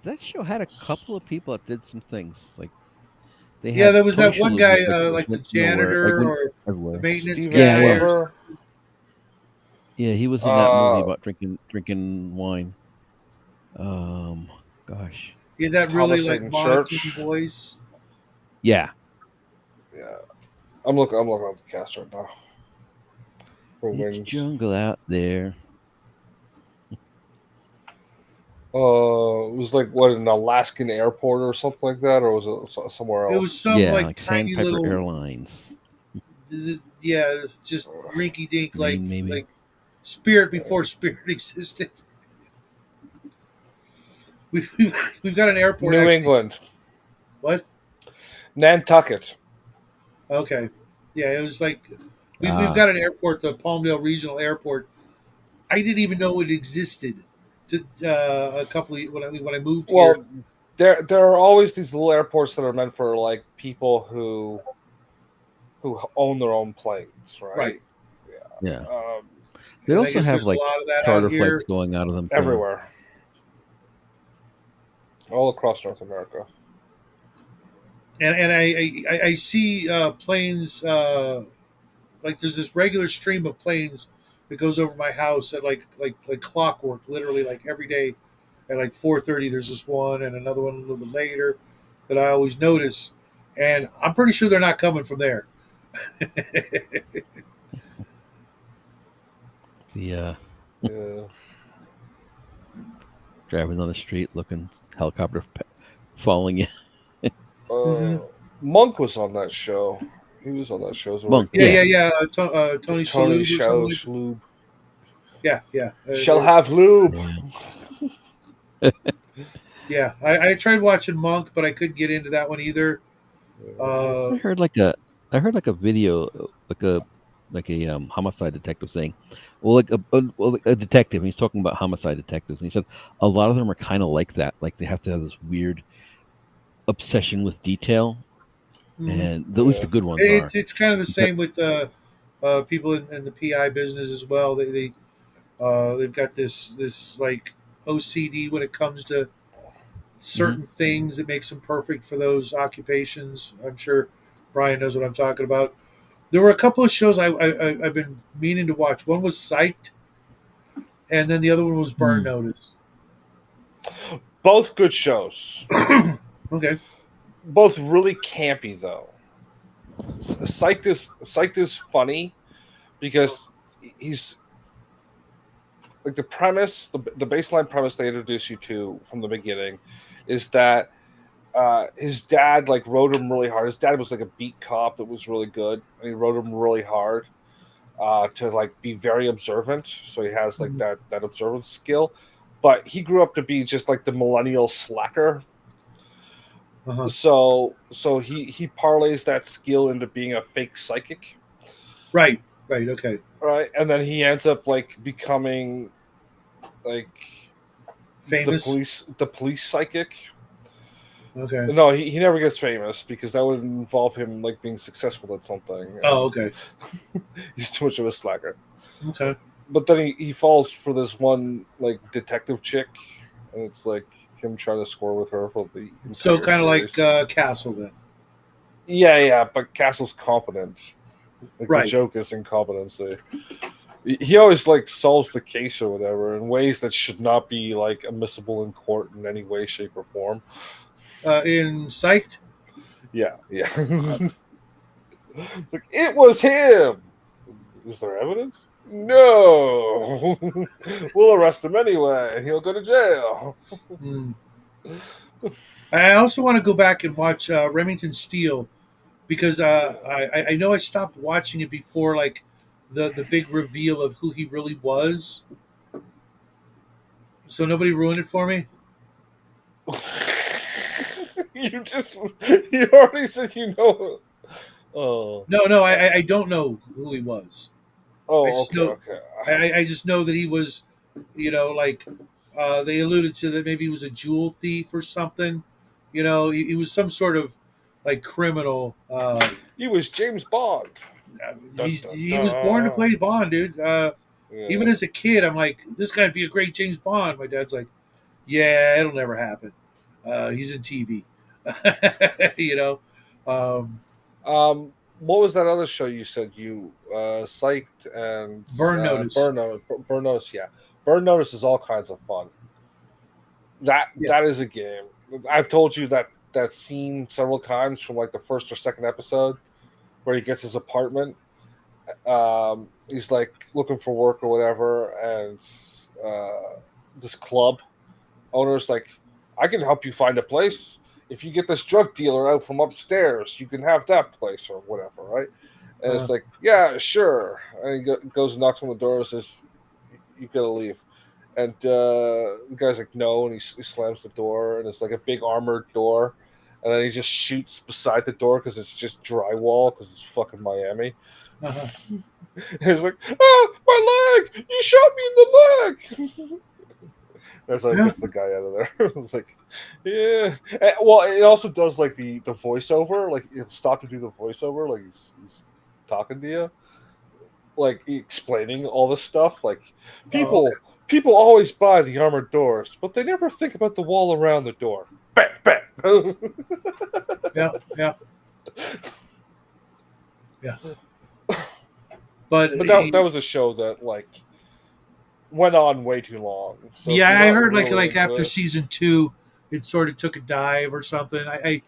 That show had a couple of people that did some things. Like they Yeah, had there was Tony that one guy, Shalhoub, like like the went nowhere, janitor went or the everywhere. maintenance Steven Yeah, guy, yeah, or Weber. yeah. He was in that movie Uh, about drinking wine. Um, gosh, he had that really Thomas like Hayden monotone Church. voice. yeah, Yeah, I'm looking at the cast right now for it's Wings. jungle out there. It was like what an Alaskan airport or something like that, or was it somewhere It was else? some Yeah, like like tiny Sandpiper little, Airlines, yeah, it's just rinky dink, Maine maybe. like Spirit before Spirit existed. We've got an airport New actually. England, What? Nantucket. Okay, yeah, it was like we've Ah, got an airport, the Palmdale Regional Airport. I didn't even know it existed. To a couple of when I moved here. Well, there are always these little airports that are meant for like people who own their own planes, right? Right. yeah. Um, They And I also guess have there's a like lot of that out charter flights here. going out of them too. everywhere, all across North America. And I see planes, like there's this regular stream of planes that goes over my house at like clockwork, literally like every day at like 4:30. There's this one and another one a little bit later that I always notice, and I'm pretty sure they're not coming from there. The Yeah. driving on the street, looking helicopter falling in. Hmm. Monk was on that show. He was on that show as a Monk, Yeah, regular. yeah, yeah, yeah. Tony Tony Shalhoub or something Show like. Lube. Yeah, yeah. Shall have lube. yeah. Yeah, I tried watching Monk, but I couldn't get into that one either. I Uh, heard like a I heard like a video like a homicide detective saying, well, like a detective. And he's talking about homicide detectives, and he said a lot of them are kind of like that. Like they have to have this weird obsession with detail, mhm. and at least Yeah. the good ones are. It's kind of the He said, same with people in the PI business as well. They've got this like OCD when it comes to hmm certain things that makes them perfect for those occupations. I'm sure Brian knows what I'm talking about. There were a couple of shows I've been meaning to watch. One was Psyched, and then the other one was Burn Notice. Both good shows. Okay. Both really campy though. Psyched is funny because he's like the premise, the baseline premise they introduce you to from the beginning is that his dad like wrote him really hard. His dad was like a beat cop that was really good, and he wrote him really hard to like be very observant. So he has like that observance skill. But he grew up to be just like the millennial slacker. Uh-huh. So he parlays that skill into being a fake psychic, Right. Right. Okay. right? And then he ends up like becoming like Famous. the police psychic. Okay. No, he never gets famous because that would involve him like being successful at something, Oh, and okay. he's too much of a slacker. Okay. But then he falls for this one like detective chick, and it's like him trying to score with her for the So entire kind of like series. Castle then. Yeah, but Castle's competent. Like the Right. joke is incompetency. He always like solves the case or whatever in ways that should not be like admissible in court in any way, shape, or form. In Psyched. Yeah. Like it was him. Is there evidence? No. We'll arrest him anyway, and he'll go to jail. Hmm. I also want to go back and watch Remington Steele because I know I stopped watching it before like the big reveal of who he really was. So nobody ruined it for me. you just you already said you know. Oh, No, no, I don't know who he was. I oh, just okay, know okay. I just know that he was, like they alluded to that maybe he was a jewel thief or something. He was some sort of like criminal. He was James Bond. Dun, dun, He was born to dun. play Bond, dude. Yeah. Even as a kid, I'm like, this guy'd be a great James Bond. My dad's like, Yeah, it'll never happen. He's in TV. you know, um, What was that other show you said you psyched and Burn Notice. Burn Notice? Yeah, Burn Notice is all kinds of fun. Yeah. That is a game. I've told you that scene several times from like the first or second episode where he gets his apartment. He's like looking for work or whatever, and this club owner's like, I can help you find a place. If you get this drug dealer out from upstairs, you can have that place or whatever, right? And Uh, it's like, yeah, sure. And he goes and knocks on the door and says, you gotta leave. And the guy's like, no. And he slams the door, and it's like a big armored door. And then he just shoots beside the door because it's just drywall because it's fucking Miami. uh-huh. And he's like, oh, my leg! You shot me in the leg! That's how he Yeah. gets the guy out of there. It's like, yeah. Well, it also does like the voiceover. Like it'll stop to do the voiceover. Like he's talking to you, like explaining all this stuff. Like Oh, okay. people always buy the armored doors, but they never think about the wall around the door. Bang bang. Yeah, yeah, yeah. But But that was a show that like went on way too long. So if you're yeah, I not heard really like into after it, season two, it sort of took a dive or something. I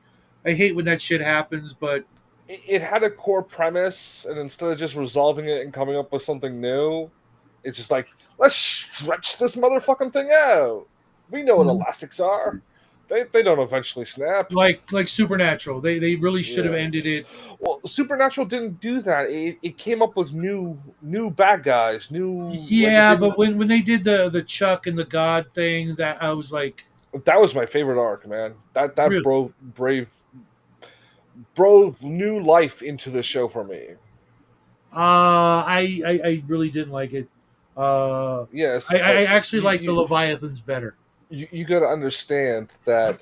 hate when that shit happens, but it had a core premise, and instead of just resolving it and coming up with something new, it's just like, let's stretch this motherfucking thing out. We know what Mhm. elastics are. They don't eventually snap. like Supernatural, they really should have Yeah. ended it. Well, Supernatural didn't do that. It came up with new bad guys, new like it Yeah, but didn't. when they did the Chuck and the God thing, that I was like, That was my favorite arc, man. That really? bro new life into the show for me. I really didn't like it. Uh, Yes, I actually you like the you Leviathans better. you got to understand that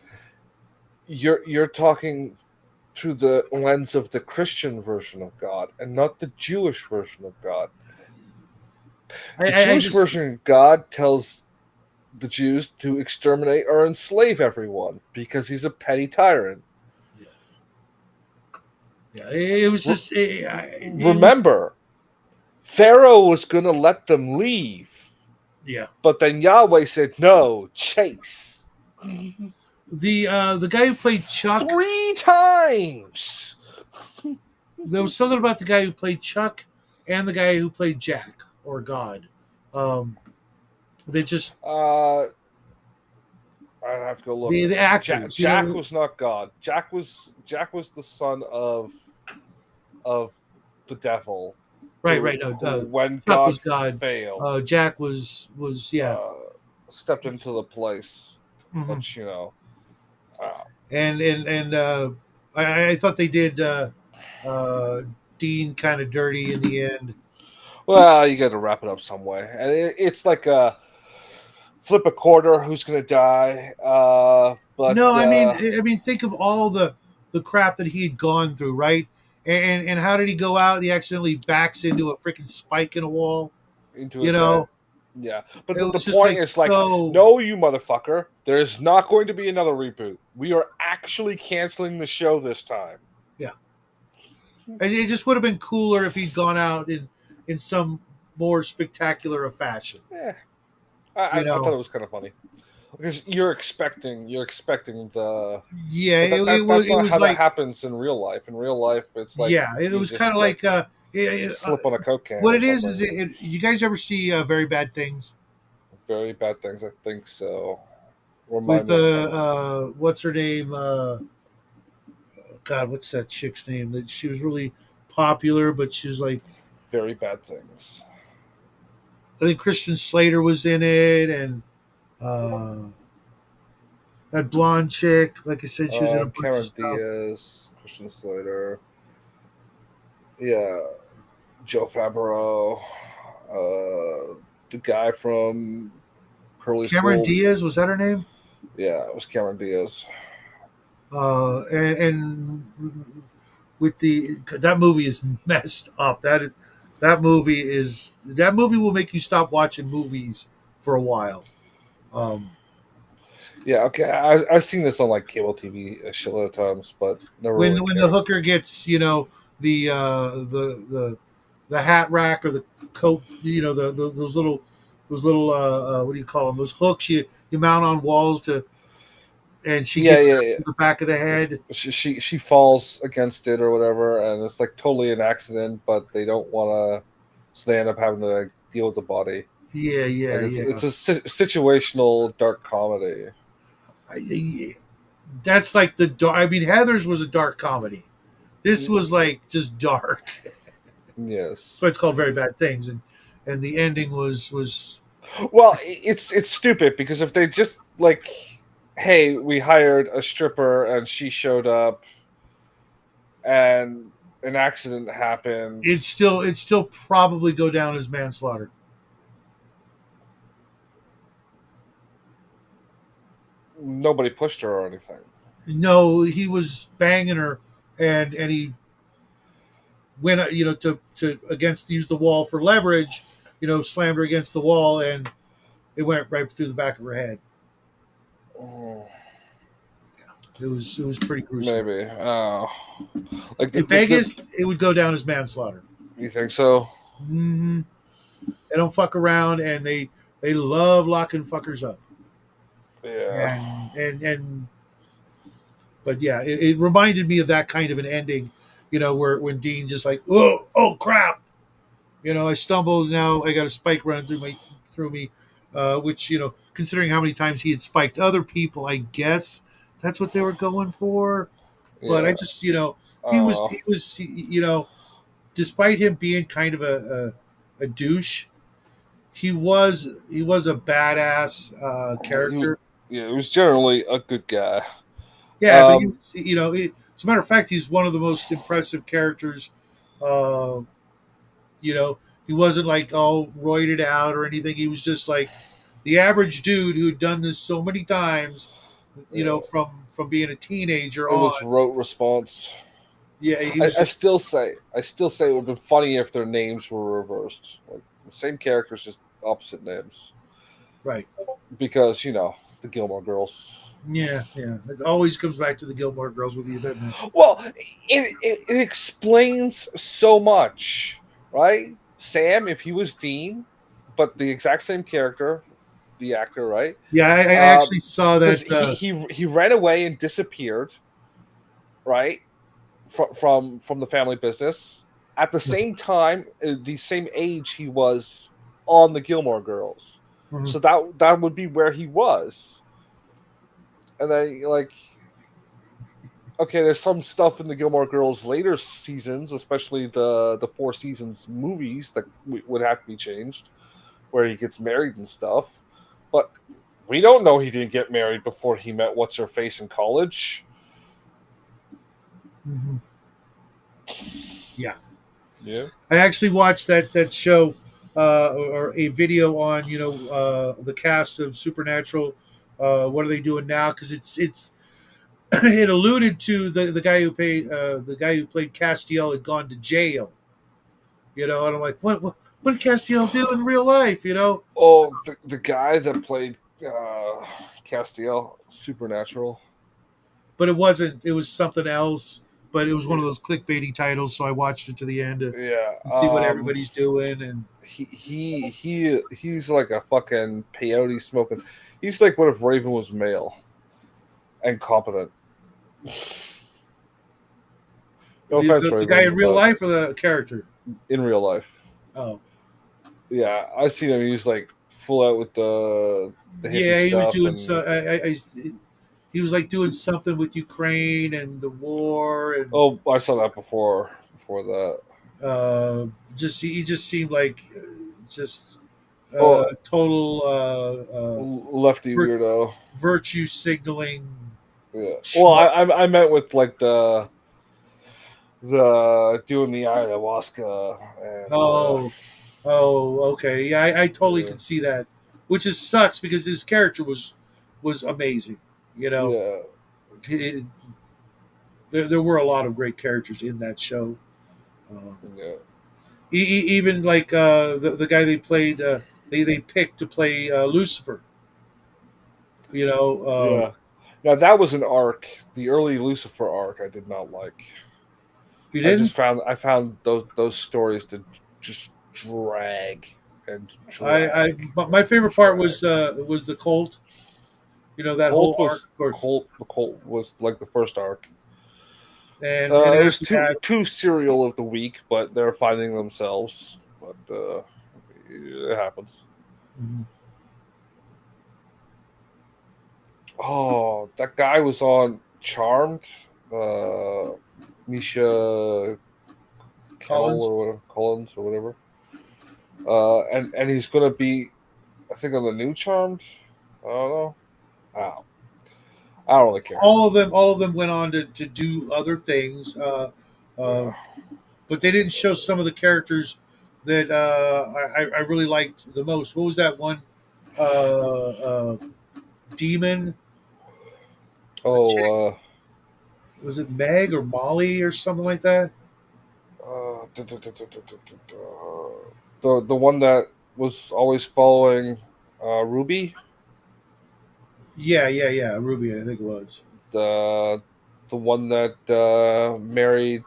you're talking through the lens of the Christian version of God and not the Jewish version of God. The I Jewish just version of God tells the Jews to exterminate or enslave everyone because he's a petty tyrant. yeah, yeah it was Re- just it was Remember, Pharaoh was going to let them leave, yeah. but then Yahweh said, no, chase. The guy who played Chuck, 3 times. there was something about the guy who played Chuck and the guy who played Jack or God. Um, they just Uh, I'd have to go look. the actors, you Jack know, was not God. Jack was the son of the devil, right. No, who when Chuck was God God. failed, Jack was yeah, uh, stepped into the place. hmm But you know, uh, and I thought they did uh, Dean kind of dirty in the end. well, you got to wrap it up some way, and it's like a flip a quarter. Who's gonna die? But No, I mean, think of all the crap that he had gone through, right? And how did he go out? He accidentally backs into a freaking spike in a wall. into You his head. know, Yeah, but it the was just point like is like, so. no, you motherfucker. There's not going to be another reboot. We are actually canceling the show this time. Yeah, and it just would have been cooler if he'd gone out in some more spectacular of fashion. Yeah, You I thought know, it was kind of funny because you're expecting the, yeah, but it that's not was how that like happens in real life. In real life, it's like yeah, it you was kind just of like like slip on a coke can what or it is something. you guys ever see Very Bad Things Very bad things. I think so. Remind with me, please. what's her name? God, what's that chick's name? That she was really popular, but she was like Very bad things. I think Christian Slater was in it, and uh, that blonde chick. Like I said, she was in a bunch of Cameron stuff. Diaz, Christian Slater. Yeah, Joe Favreau, the guy from Curly's Cameron Gold. Diaz was that her name? Yeah, it was Cameron Diaz. And with the that movie is messed up. That movie will make you stop watching movies for a while. Um, Yeah, okay. I've seen this on like cable TV a shitload of times, but never really When the cared. hooker gets, the the hat rack or the coat, those little what do you call them? Those hooks you mount on walls to, and she Yeah, gets yeah, that yeah. to the back of the head. She falls against it or whatever, and it's like totally an accident, but they don't want to, so they end up having to like, deal with the body. Yeah, Like yeah, it's yeah. a situational dark comedy. That's like the dark. I mean, Heather's was a dark comedy. This Y- was like just dark. So Yes. it's called Very Bad Things, and the ending was Well, it's stupid because if they just like, hey, we hired a stripper and she showed up and an accident happened, it still probably go down as manslaughter. nobody pushed her or anything. No, he was banging her, and he went to against use the wall for leverage, slammed her against the wall, and it went right through the back of her head. Mm, It was pretty gruesome. maybe. Like In Vegas, it would go down as manslaughter. you think so? Hmm. They don't fuck around, and they love locking fuckers up. Yeah. And but yeah, it reminded me of that kind of an ending, where when Dean just like, oh crap, I stumbled, now I got a spike running through me, which considering how many times he had spiked other people, I guess that's what they were going for. But I Yeah. just I don't know. despite him being kind of a douche, he was a badass He, character. yeah, he was generally a good guy. Yeah, but he Um, was, as a matter of fact, he's one of the most impressive characters. Uh, you know, he wasn't like all roided out or anything. He was just like the average dude who'd done this so many times. yeah, From being a teenager it was on. rote response. Yeah, he was just I still say it would have been funny if their names were reversed, like the same characters, just opposite names, right. because the Gilmore Girls. Yeah, yeah. It always comes back to the Gilmore Girls with you, doesn't it? Well, it explains so much, right? Sam, if he was Dean, but the exact same character, the actor, right? Yeah, I actually saw Because that. he ran away and disappeared, right? From the family business. At the same time, the same age he was on the Gilmore Girls, Mhm. so that would be where he was. And then like, okay, there's some stuff in the Gilmore Girls later seasons, especially the four seasons movies that would have to be changed, where he gets married and stuff. But we don't know he didn't get married before he met what's her face in college. Mhm. Yeah. Yeah, I actually watched that show, or a video on the cast of Supernatural. What are they doing now? Because it's it alluded to the guy who played Castiel had gone to jail. And I'm like, what did Castiel do in real life? oh, the guy that played Castiel, Supernatural. But it wasn't. It was something else. But it was one Yeah, of those clickbaity titles, so I watched it to the end to yeah. see what everybody's doing. And He's like a fucking peyote smoking. He's like what if Raven was male and competent. No offense, the guy in Raven, real but life or the character? in real life, Oh, yeah, I seen him. He's like full out with the hippie yeah, he was stuff, doing so. and He was like doing something with Ukraine and the war, and oh, I saw that before that. just he just seemed like just Oh, total lefty vir- weirdo. virtue signaling Yeah. Well, schmuck. I meant with like the doing the ayahuasca and Oh, oh, okay, yeah, I totally yeah, could see that, which is sucks because his character was amazing. You know, yeah, It- there were a lot of great characters in that show. Uh, yeah. even like the guy they played, they picked to play Lucifer. You know, Yeah. Now that was an arc. The early Lucifer arc, I did not like. you didn't. I found those stories to just drag and I drag my and favorite part drag. was the cult. You know that whole arc, or, Colt was like the first arc. and It it was actually had. too serial of the week, but they're finding themselves. But it happens. Mhm. Oh, that guy was on Charmed. Uh, Misha Kettle Collins. or whatever, Collins or whatever. And he's gonna be, I think, on the new Charmed. I don't know. Wow, I don't really care. All of them went on to do other things, uh, Yeah. but they didn't show some of the characters that I really liked the most. What was that one? Demon, the chick. Oh, Was it Meg or Molly or something like that? the one that was always following Ruby, Yeah. Ruby, I think it was the the one that married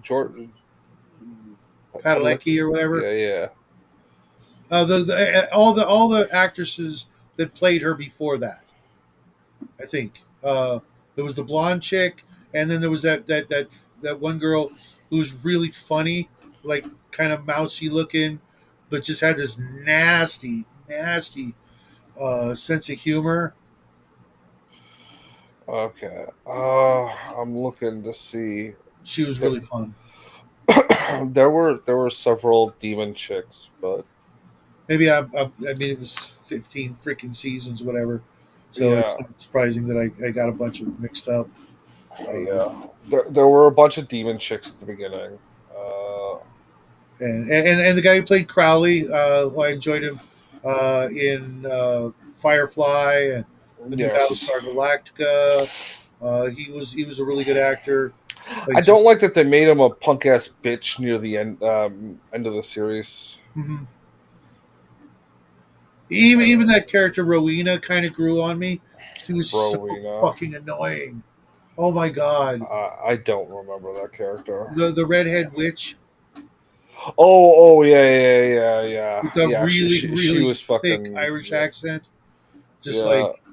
Jordan Padalecki Padalecki. or whatever. Yeah, yeah, All the actresses that played her before that. I think there was the blonde chick, and then there was that one girl who was really funny, like kind of mousy looking, but just had this nasty sense of humor. okay. I'm looking to see. She was There, really fun. there were several demon chicks, but Maybe I mean it was 15 freaking seasons, whatever. So yeah, it's not surprising that I got a bunch of mixed up. Uh, yeah. There were a bunch of demon chicks at the beginning. and the guy who played Crowley, I enjoyed him in Firefly and the new Yes. Battlestar Galactica. He was a really good actor. I Played some. don't like that they made him a punk ass bitch near the end of the series. Mhm. Even Uh, that character Rowena kind of grew on me. She was so Rowena. fucking annoying. Oh my god, I don't remember that character. the redhead witch Yeah, yeah. with the Yeah, she really was thick fucking, Irish accent, just yeah, like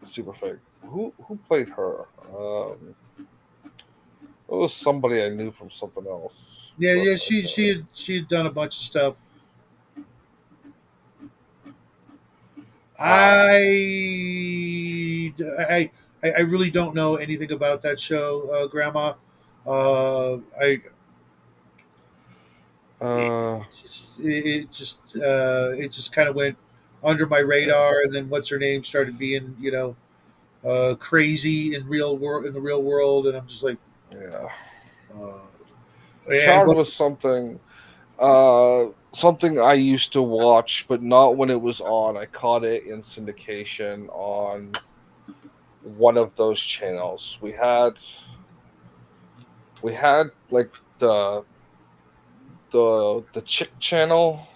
super fake. Who played her? It was somebody I knew from something else. But yeah. She had done a bunch of stuff. wow. I I really don't know anything about that show, Grandma. I it Uh, it just kind of went under my yeah, radar, and then what's her name started being crazy in the real world, and I'm just like, yeah. uh, and Charmed what was something I used to watch, but not when it was on. I caught it in syndication on one of those channels. We had like the the chick channel,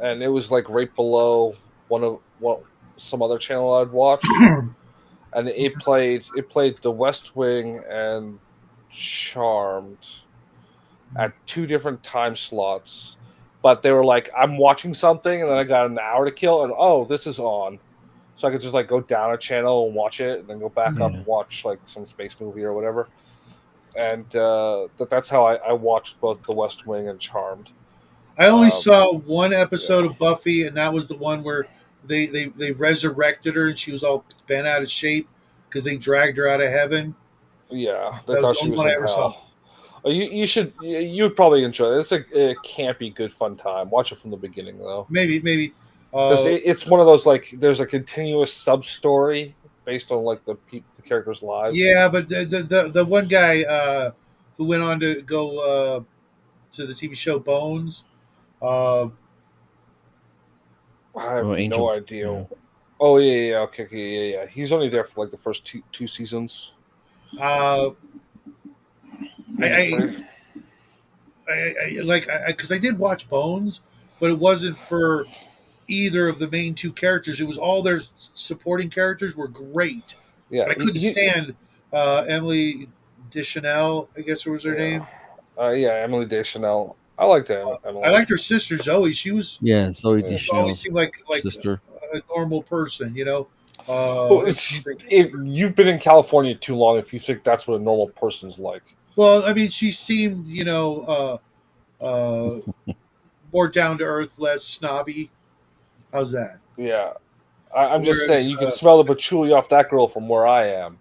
and it was like right below one of what some other channel I'd watch, and it played The West Wing and Charmed at two different time slots. But they were like, I'm watching something, and then I got an hour to kill, and oh, this is on. So I could just like go down a channel and watch it, and then go back up Yeah. and watch like some space movie or whatever. And that's how I watched both The West Wing and Charmed. I only Um, saw one episode yeah, of Buffy, and that was the one where they resurrected her, and she was all bent out of shape because they dragged her out of heaven. yeah, they That was thought the she only was one I in ever saw. hell. You would probably enjoy it. It's a campy, good fun time. Watch it from the beginning though, Maybe. because Uh, it's one of those like there's a continuous sub story based on like the characters' lives. yeah, but the one guy who went on to go to the TV show Bones, uh, I have Oh, no Angel. idea. Yeah. Oh yeah. Okay. He's only there for like the first two seasons, uh, maybe I, three. I like because I did watch Bones, but it wasn't for. either of the main two characters. It was all their supporting characters were great, Yeah, but I couldn't stand Emily Deschanel. I guess was her yeah, name. yeah. Emily Deschanel. I liked I Emily. liked her sister Zoe. She was Yeah, Zoe Yeah. always Deschanel's seemed like sister. a normal person, you know. Well, Interesting. if you've been in California too long, if you think that's what a normal person's like, Well, I mean, she seemed, more down to earth, less snobby. How's that? yeah. I'm just saying, Whereas, you can smell the patchouli off that girl from where I am.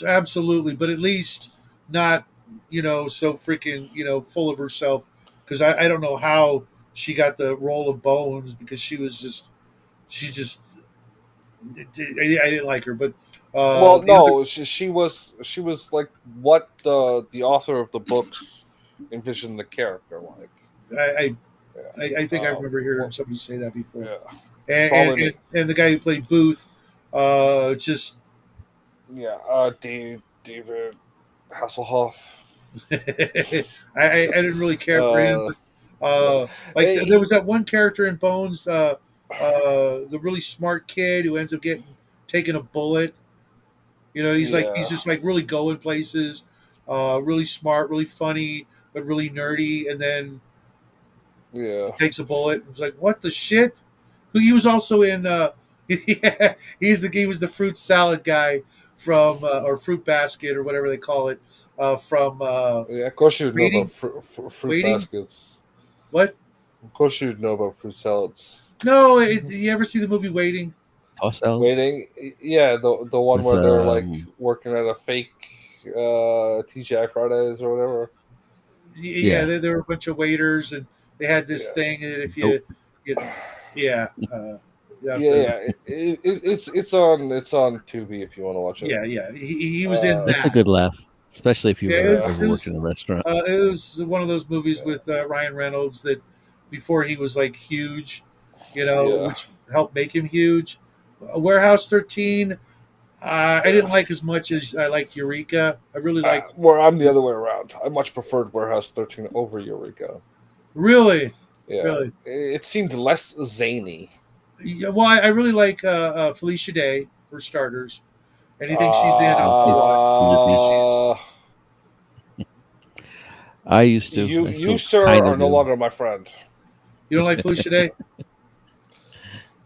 absolutely, but at least not, so freaking, full of herself. Because I don't know how she got the role of Bones because she just, I didn't like her. But Well, the other, no, she was like what the author of the books envisioned the character like. I, Yeah. I think I remember hearing Well, somebody say that before. yeah. And, Probably and, me. and the guy who played Booth, just Yeah. David Hasselhoff. I didn't really care for him, Uh. but Yeah. like there was that one character in Bones, the really smart kid who ends up getting taking a bullet. He's Yeah. just like really going places, really smart, really funny, but really nerdy, and then he Yeah. takes a bullet. It's like what the shit? Who he was also in? Yeah, he was the fruit salad guy from or fruit basket or whatever they call it from Yeah. Of course, you'd know about waiting fruit waiting baskets. what Of course, you'd know about fruit salads. no you ever see the movie Waiting? Toss salad Waiting, yeah, the one with where they're like working at a fake TGI Fridays or whatever. Yeah, yeah, there were a bunch of waiters and they had this Yeah, thing that if dope. you yeah you have yeah, to yeah. It's on Tubi if you want to watch it. yeah he was in Uh, It's a that. good laugh, especially if you've Yeah, yeah, ever worked in a restaurant. it was one of those movies yeah, with Ryan Reynolds that before he was like huge, yeah. which helped make him huge. Warehouse 13, I Yeah. didn't like as much as I liked Eureka. I really liked, Where I'm the other way around. I much preferred Warehouse 13 over Eureka. really, Yeah, really. it seemed less zany. Yeah, well, I really like Felicia Day for starters. Anything she's in, Oh, I'll watch. She's Uh, I used to. you I you still sir kind are of no do. longer my friend. you don't like Felicia Day?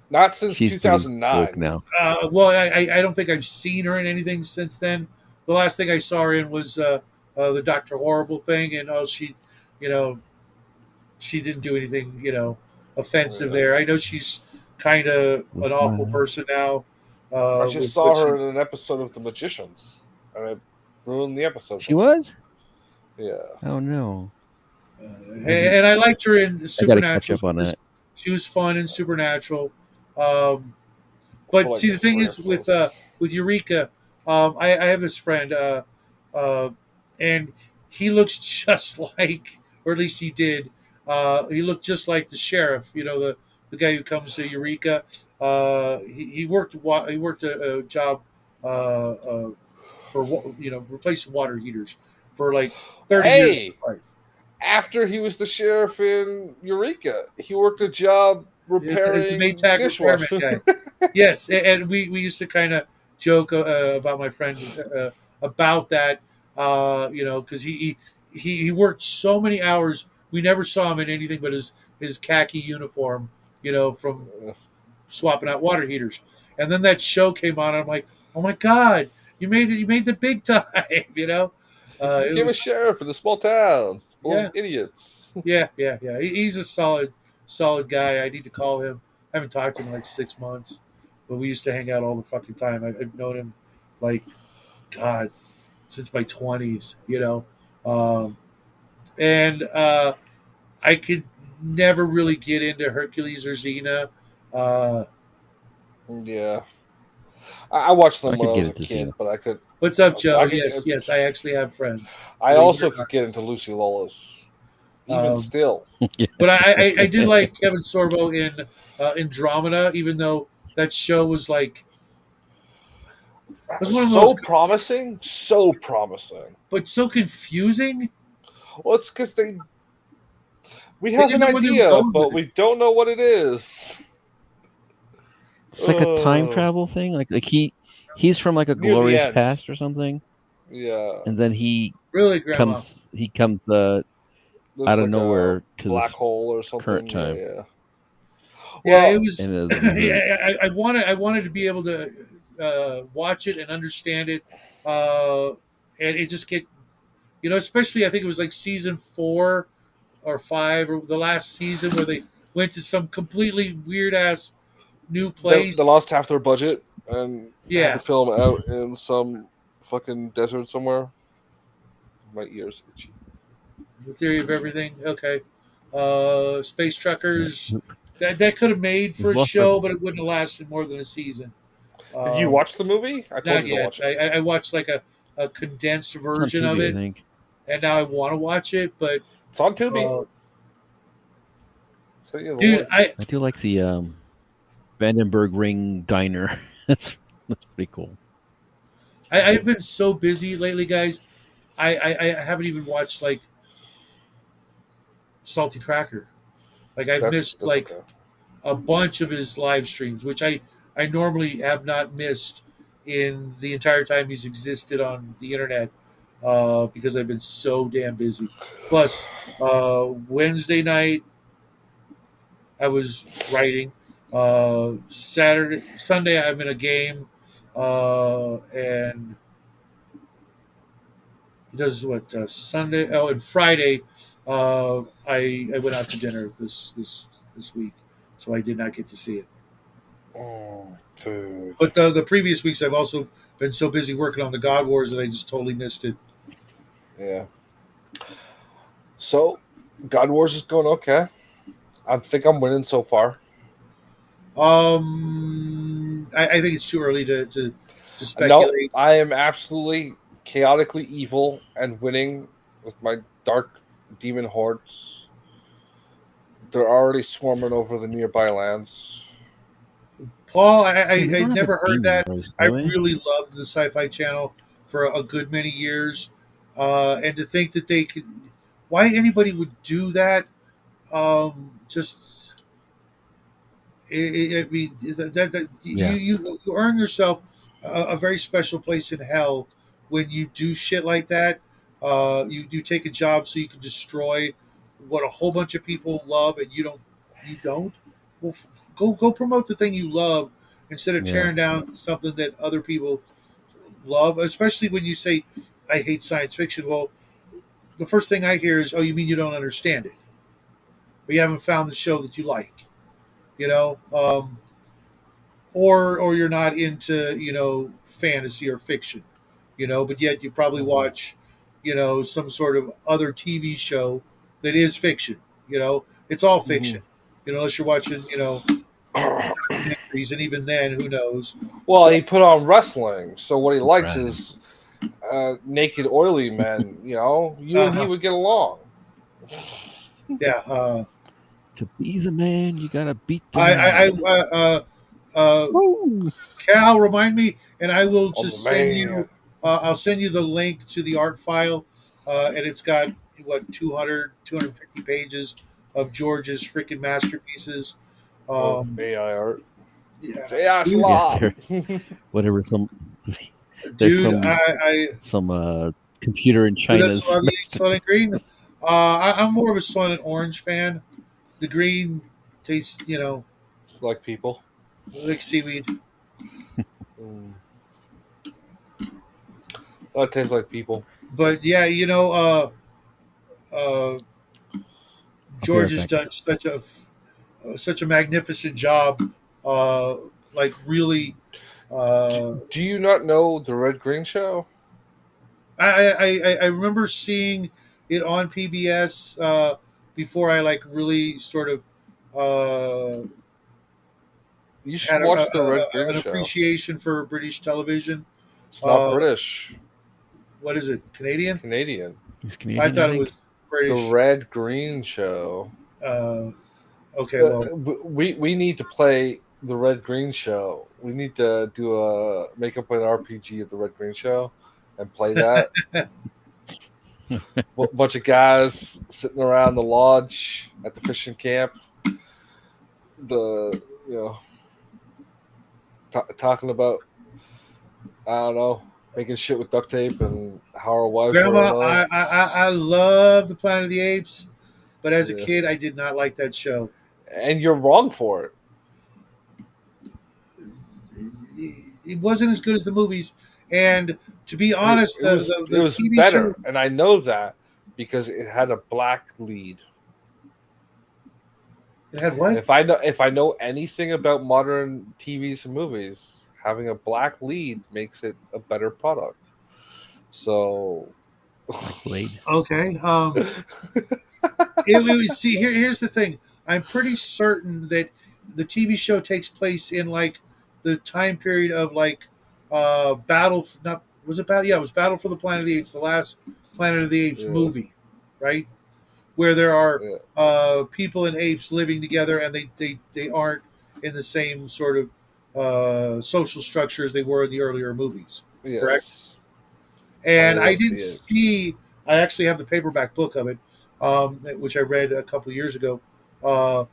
Not since She's pretty woke 2009. now. Well, I don't think I've seen her in anything since then. The last thing I saw her in was the Doctor Horrible thing, and you know, she didn't do anything, offensive Yeah. there. I know she's kind of an awful person now I just with saw what she. her in an episode of The Magicians, and it ruined the episode She for me. was? Yeah, Oh no. I didn't. And I liked her in I got to catch Supernatural. up on that. She was fun in Supernatural. Um, for But like see, the thing three is episodes. with Eureka, I have this friend, uh, and he looks just like, or at least he did. He looked just like the sheriff. The guy who comes to Eureka. He worked a job for replacing water heaters for like 30 years of Hey, his life. after he was the sheriff in Eureka, he worked a job It's the repairing Maytag repairman dishwasher. guy. Yes, and we used to kind of joke about my friend about that, because he worked so many hours. We never saw him in anything but his khaki uniform, from swapping out water heaters. And then that show came on, and I'm like, oh my god, you made the big time, He it became a was sheriff in a small town full yeah of idiots. yeah. He's a solid guy. I need to call him. I haven't talked to him in like 6 months, but we used to hang out all the fucking time. I've known him like God since my 20s, and I could never really get into Hercules or Xena. Uh, Yeah, I watched I them when could I get was a into kid, Xena. but I could. what's up, Joe? I could get. Yes, I actually have friends. I Believe it also or could get into Lucy Lawless, not. even still. Yeah. But I did like Kevin Sorbo in Andromeda, even though that show was like it was one of those, So promising, so promising. but so confusing. Well, it's because We They have didn't an know where they were idea, going but with it. we don't know what it is. It's like a time Oh, travel thing. Like he's from like a near the glorious end. past or something, Yeah, and then he Really, Grandma? comes there's out of like a nowhere to black this hole or current something. Yeah, time, yeah. Yeah, it Well, was. and it doesn't really. I wanted to be able to watch it and understand it, uh, and it just get especially I think it was like season 4 or 5 or the last season where they went to some completely weird ass new they place. lost half their budget and had to Yeah, film out in some fucking desert somewhere. My ears itchy. the theory of everything. Okay, space Yeah. truckers. That could have made for We've a lost our show, but it wouldn't have lasted more than a season. Did you Um, watch the movie? I told Not you to yet. watch it. I watched like a condensed it's on version of Tubi, I it, think. and now I want to watch it. But It's on Tubi. uh, Send you the dude, link. I do like the Vandenberg Ring Diner. That's pretty cool. I've been so busy lately, guys. I haven't even watched like Salty Cracker. Like I've missed That's like okay. a bunch of his live streams, which I normally have not missed in the entire time he's existed on the internet, because I've been so damn busy. Plus, Wednesday night I was writing. Sunday I'm in a game, and he does what Sunday. Oh, and Friday, I went out to dinner this week, so I did not get to see it. Food. But the previous weeks I've also been so busy working on the God Wars that I just totally missed it. Yeah. So, God Wars is going okay. I think I'm winning so far. I think it's too early to No, speculate. I am absolutely chaotically evil and winning with my dark demon hordes. They're already swarming over the nearby lands. Paul, Hey, we I don't have a never heard demon that. race, I do we? really loved the Sci-Fi Channel for a good many years, and to think that they could, why anybody would do that, just I mean that Yeah, you earn yourself a very special place in hell when you do shit like that. You take a job so you can destroy what a whole bunch of people love, and you don't. Well, go promote the thing you love instead of yeah, tearing down something that other people love. Especially when you say, "I hate science fiction." Well, the first thing I hear is, "Oh, you mean you don't understand it? Or you haven't found the show that you like?" You know. Or you're not into fantasy or fiction, but yet you probably Hmm. watch some sort of other TV show that is fiction. It's all Hmm. fiction, unless you're watching documentaries, and even then, who knows? Well, So he put on wrestling, so what he likes right. is naked, oily men. You and he uh would get along. yeah, To be the man, you gotta beat the I man. Woo! Cal, remind me, and I will I'm the just send man. you. I'll send you the link to the art file, and it's got what 250 pages of George's freaking masterpieces. Of Um, AI art. yeah, Say I dude, Yeah, slop. there. Whatever. There's dude, some computer in who China's doesn't love eating Soylent masterpiece. Green? I'm more of a Soylent Orange fan. The green tastes, Like people. like seaweed. Mm. That tastes like people. But yeah, uh, I'll be George right has back. done such a magnificent job. Uh, like really, uh, Do you not know the Red Green Show? I remember seeing it on PBS before I like really sort of uh, You should had watch the Red Green an Show. appreciation for British television. It's not Uh, British, what is it? Canadian? Canadian. He's I Canadian, I thought it was think. The British. Red Green Show. Uh, okay, well, We need to play the Red Green Show. We need to do a make up an RPG of the Red Green Show and play that. Bunch of guys sitting around the lodge at the fishing camp. The you know talking about I don't know making shit with duct tape and how our wives are Grandma, annoying. I love the Planet of the Apes, but as a Yeah, kid, I did not like that show. and you're wrong for it. It wasn't as good as the movies, and to be honest, It the was TV show better, and I know that because it had a black lead. it had And what? if I know anything about modern TVs and movies, having a black lead makes it a better product. So Like Blade. Okay, see here's the thing. I'm pretty certain that the TV show takes place in like the time period of like Battle. Not was it Battle? Yeah, it was Battle for the Planet of the Apes, the last Planet of the Apes yeah, movie, right? Where there are yeah, people and apes living together, and they aren't in the same sort of social structure as they were in the earlier movies. Correct. yes. And Planet I of didn't the Apes. see. I actually have the paperback book of it, which I read a couple of years ago. Uh,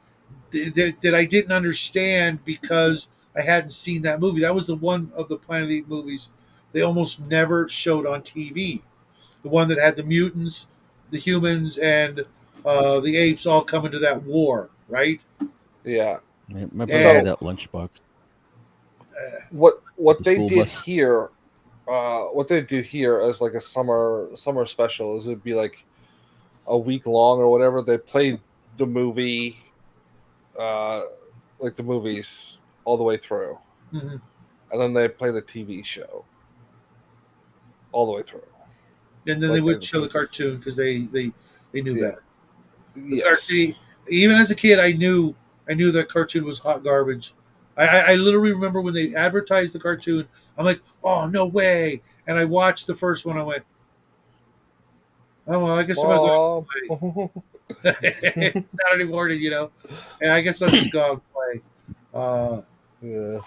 that I didn't understand because I hadn't seen that movie. That was the one of the Planet of the Apes movies they almost never showed on TV. The one that had the mutants, the humans, and the apes all come into that war, right? Yeah. My brother had And So that lunchbox with what the they school did bus. here, what they do here as like a summer special is it'd be like a week long or whatever. They played the movie, uh, like the movies all the way through, mhm. and then they play the TV show all the way through. And then they Like would the show the pieces. cartoon because they knew Yeah. better. The Yes. cartoon, even as a kid, I knew that cartoon was hot garbage. I literally remember when they advertised the cartoon. I'm like, oh no way! And I watched the first one. I went, oh well, I guess I'm gonna go Mom. out and play. Saturday morning, and I guess I'll just go out and play. Uh, Yeah.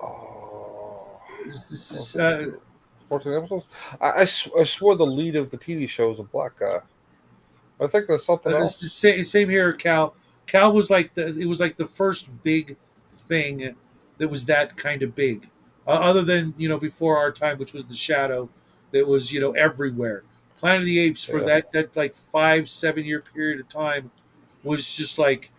Oh. this is, 14, 14 episodes. I swore the lead of the TV show was a black guy. I was thinking of something It's the else. same here, Cal. Cal was like it was like the first big thing that was that kind of big, other than before our time, which was the Shadow, that was everywhere. Planet of the Apes for Yeah. that like 5 7 year period of time was just like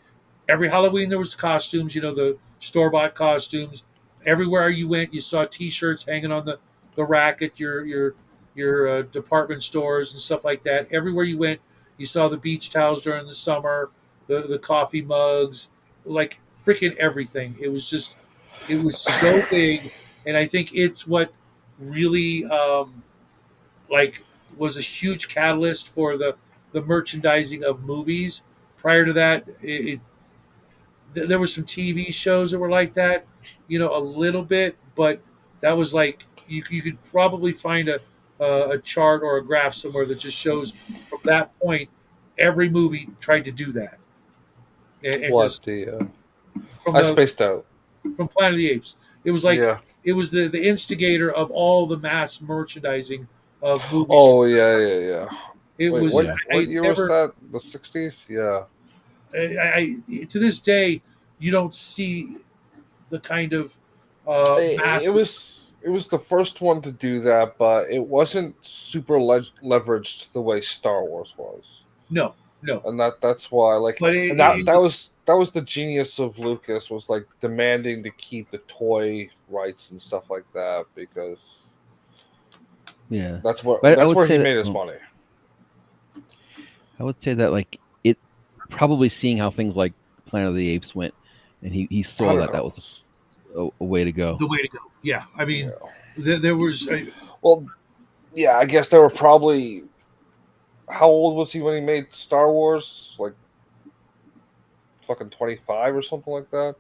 every Halloween there was costumes, the store bought costumes. Everywhere you went, you saw T-shirts hanging on the rack at your department stores and stuff like that. Everywhere you went, you saw the beach towels during the summer, the coffee mugs, like freaking everything. It was so big, and I think it's what really like was a huge catalyst for the merchandising of movies. Prior to that, there were some TV shows that were like that, a little bit, but that was like you could probably find a chart or a graph somewhere that just shows from that point every movie tried to do that, and What just the? from I the spaced out. from Planet of the Apes, it was like Yeah. it was the instigator of all the mass merchandising of movies. Oh yeah, yeah, yeah. It Wait, was Yeah. what I year was never that? The 60s? Yeah. to this day you don't see the kind of It massive. it was the first one to do that, but it wasn't super leveraged the way Star Wars was, No, no. and that's why But and that was the genius of Lucas was like demanding to keep the toy rights and stuff like that because Yeah, but that's where he made his money. I would say that like it probably seeing how things like Planet of the Apes went, and he saw Hundred that that was Crowns. a way to go. the way to go. Yeah, I mean, Yeah. there was Well, yeah, I guess they were probably how old was he when he made Star Wars? Like fucking 25 or something like that.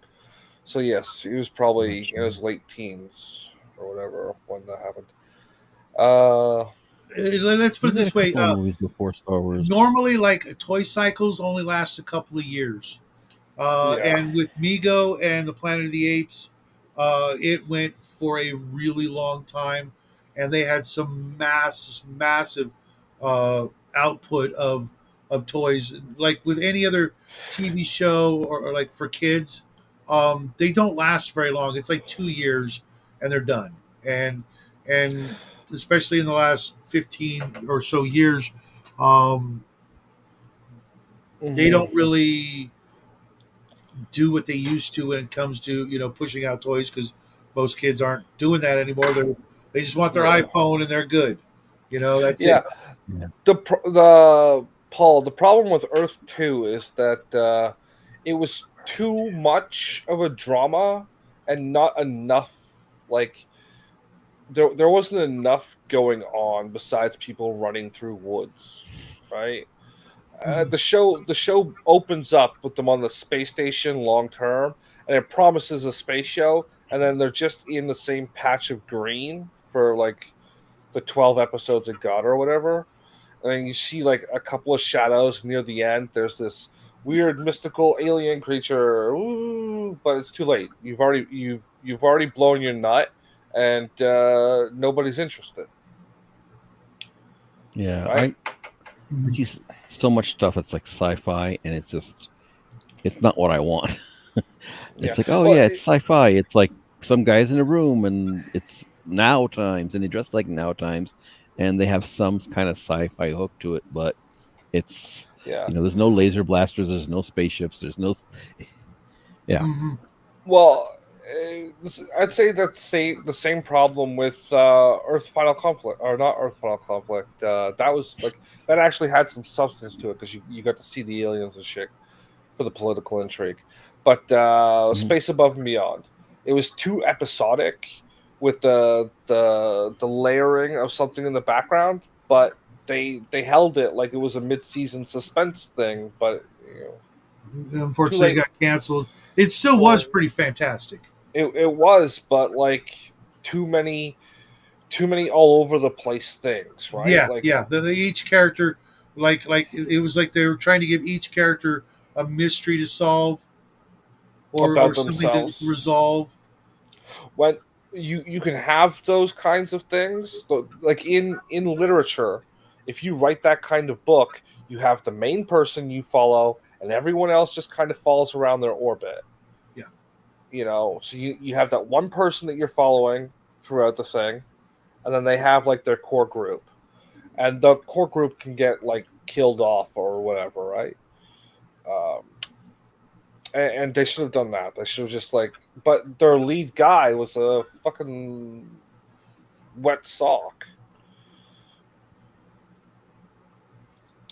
So yes, he was I'm not probably in sure. his late teens or whatever when that happened. Uh, let's put He it made a this way. couple of movies before Star Wars. Normally, like toy cycles only last a couple of years, yeah, and with Mego and the Planet of the Apes, it went for a really long time, and they had some massive output of toys. Like with any other TV show or like for kids, they don't last very long. It's like 2 years and they're done. And especially in the last 15 or so years, um, they Hmm. don't really do what they used to when it comes to pushing out toys because most kids aren't doing that anymore. They just want their Yeah, iPhone and they're good. That's yeah. it. Yeah. The Paul. The problem with Earth Two is that it was too much of a drama and not enough. Like there wasn't enough going on besides people running through woods, right? The show opens up with them on the space station long term, and it promises a space show, and then they're just in the same patch of green for like the 12 episodes it got or whatever. And then you see like a couple of shadows near the end. There's this weird mystical alien creature, ooh, but it's too late. You've already blown your nut, and nobody's interested, Yeah, right? I Mhm. see so much stuff that's like sci-fi, and it's not what I want. Yeah. It's like, oh Well, yeah, it's sci-fi. It's like some guys in a room, and it's now times, and they dress like now times, and they have some kind of sci-fi hook to it, but it's yeah. there's no laser blasters, there's no spaceships, there's no yeah, Mhm. Well, I'd say that's the same problem with Earth Final Conflict, or not Earth Final Conflict. That was like that actually had some substance to it because you got to see the aliens and shit for the political intrigue. But mhm. Space Above and Beyond, it was too episodic with the layering of something in the background, but they held it like it was a mid season suspense thing, but too Unfortunately, it late. got canceled. It still was Well, pretty fantastic. it was, but like too many too many all over the place things, right? Yeah, Like yeah. Each character, like it was like they were trying to give each character a mystery to solve or about something to themselves. resolve. When you can have those kinds of things, like in literature, if you write that kind of book, you have the main person you follow, and everyone else just kind of falls around their orbit. Yeah. So you have that one person that you're following throughout the thing, and then they have like their core group, and the core group can get like killed off or whatever, right? Um, and they should have done that. They should have just like, but their lead guy was a fucking wet sock.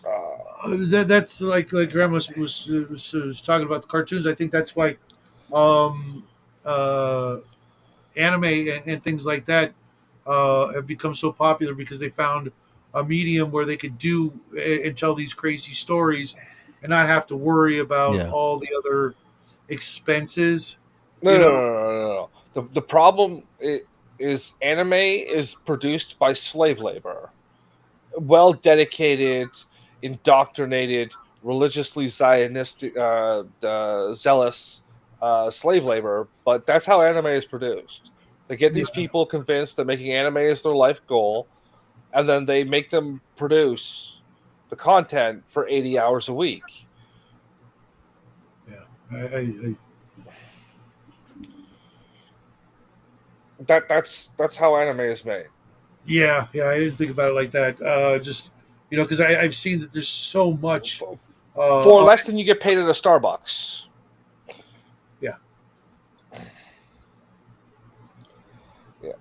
Uh, That's like Grandma was talking about the cartoons. I think that's why um, uh, anime and things like that have become so popular because they found a medium where they could do and tell these crazy stories and not have to worry about Yeah. all the other expenses. no, You no, no, know, no, no, no. The problem is anime is produced by slave labor, well dedicated, indoctrinated, religiously Zionistic, zealous slave labor. But that's how anime is produced. They get these yeah, people convinced that making anime is their life goal, and then they make them produce the content for 80 hours a week. yeah, I That's how anime is made yeah, yeah. I didn't think about it like that. Just because I've seen that there's so much. for, for On, less than you get paid at a Starbucks. yeah, Yeah,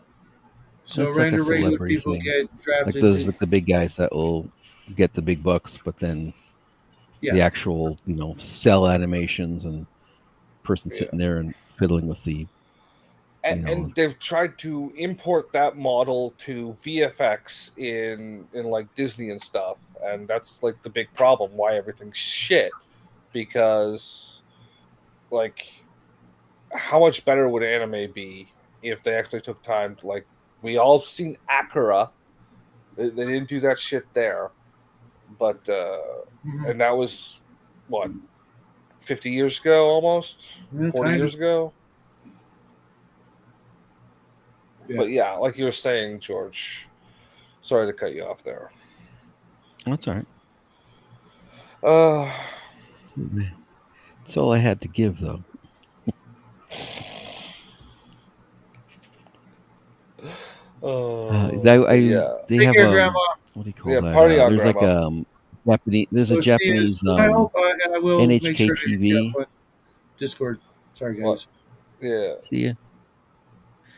so It's like a regular celebrity people thing. get Like drafted. there's like the big guys that will get the big bucks, but then Yeah, the actual, cell animations and person yeah. sitting there and fiddling with the, And, you know, and they've tried to import that model to VFX in like Disney and stuff, and that's like the big problem why everything's shit because like how much better would anime be if they actually took time to like we all seen Akira. They didn't do that shit there, but hmm and that was what 50 years ago, almost yeah, 40 kind of. years ago. Yeah. But yeah, like you were saying, George. Sorry to cut you off there. That's all right. Uh, That's all I had to give, though. but yeah, They Take have care, Grandma. what do you call yeah. that? Party on, There's like Grandma. Japanese. There's a We'll see you Japanese soon, I hope, and I will make NHK sure to hit you up TV. on Discord. Sorry, What? guys. Yeah, See ya.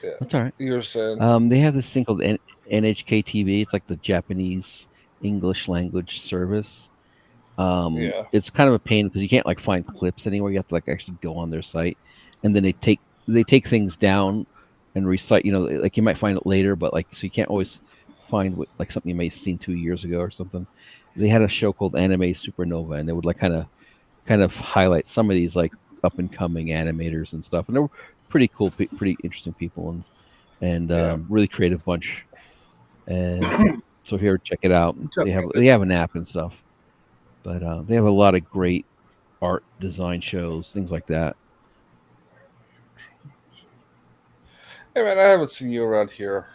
yeah. That's all right. You were saying, They have this thing called NHK TV. It's like the Japanese English language service. yeah. It's kind of a pain because you can't like find clips anywhere. You have to like actually go on their site, and then they take things down and recite. Like you might find it later, but like so you can't always find like something you may have seen 2 years ago or something. They had a show called Anime Supernova, and they would like kind of highlight some of these like up and coming animators and stuff, and they were pretty cool, pretty interesting people, and Yeah. really creative bunch. And so here, check it out. What's They up, have Kevin? they have an app and stuff, but they have a lot of great art design shows, things like that. Hey man, I haven't seen you around here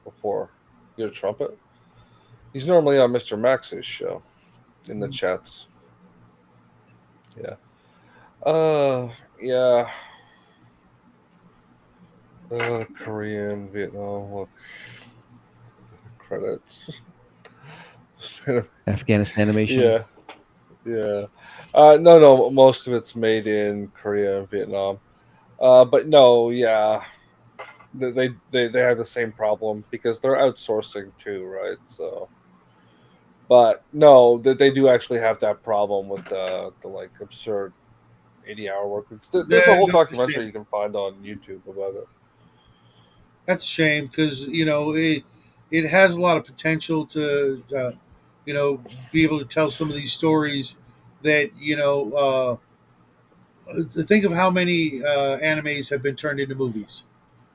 before. You're a trumpet. He's normally on Mr. Max's show in the chats. Yeah. Yeah. Korean, Vietnam. Look, credits. Afghanistan animation. Yeah. Yeah. No. Most of it's made in Korea and Vietnam. But no, yeah. They have the same problem because they're outsourcing too, right? So, but no, they do actually have that problem with the like absurd 80-hour work weeks. There's a Yeah, whole that's a shame. documentary you can find on YouTube about it. That's a shame because it has a lot of potential to be able to tell some of these stories that to think of how many animes have been turned into movies.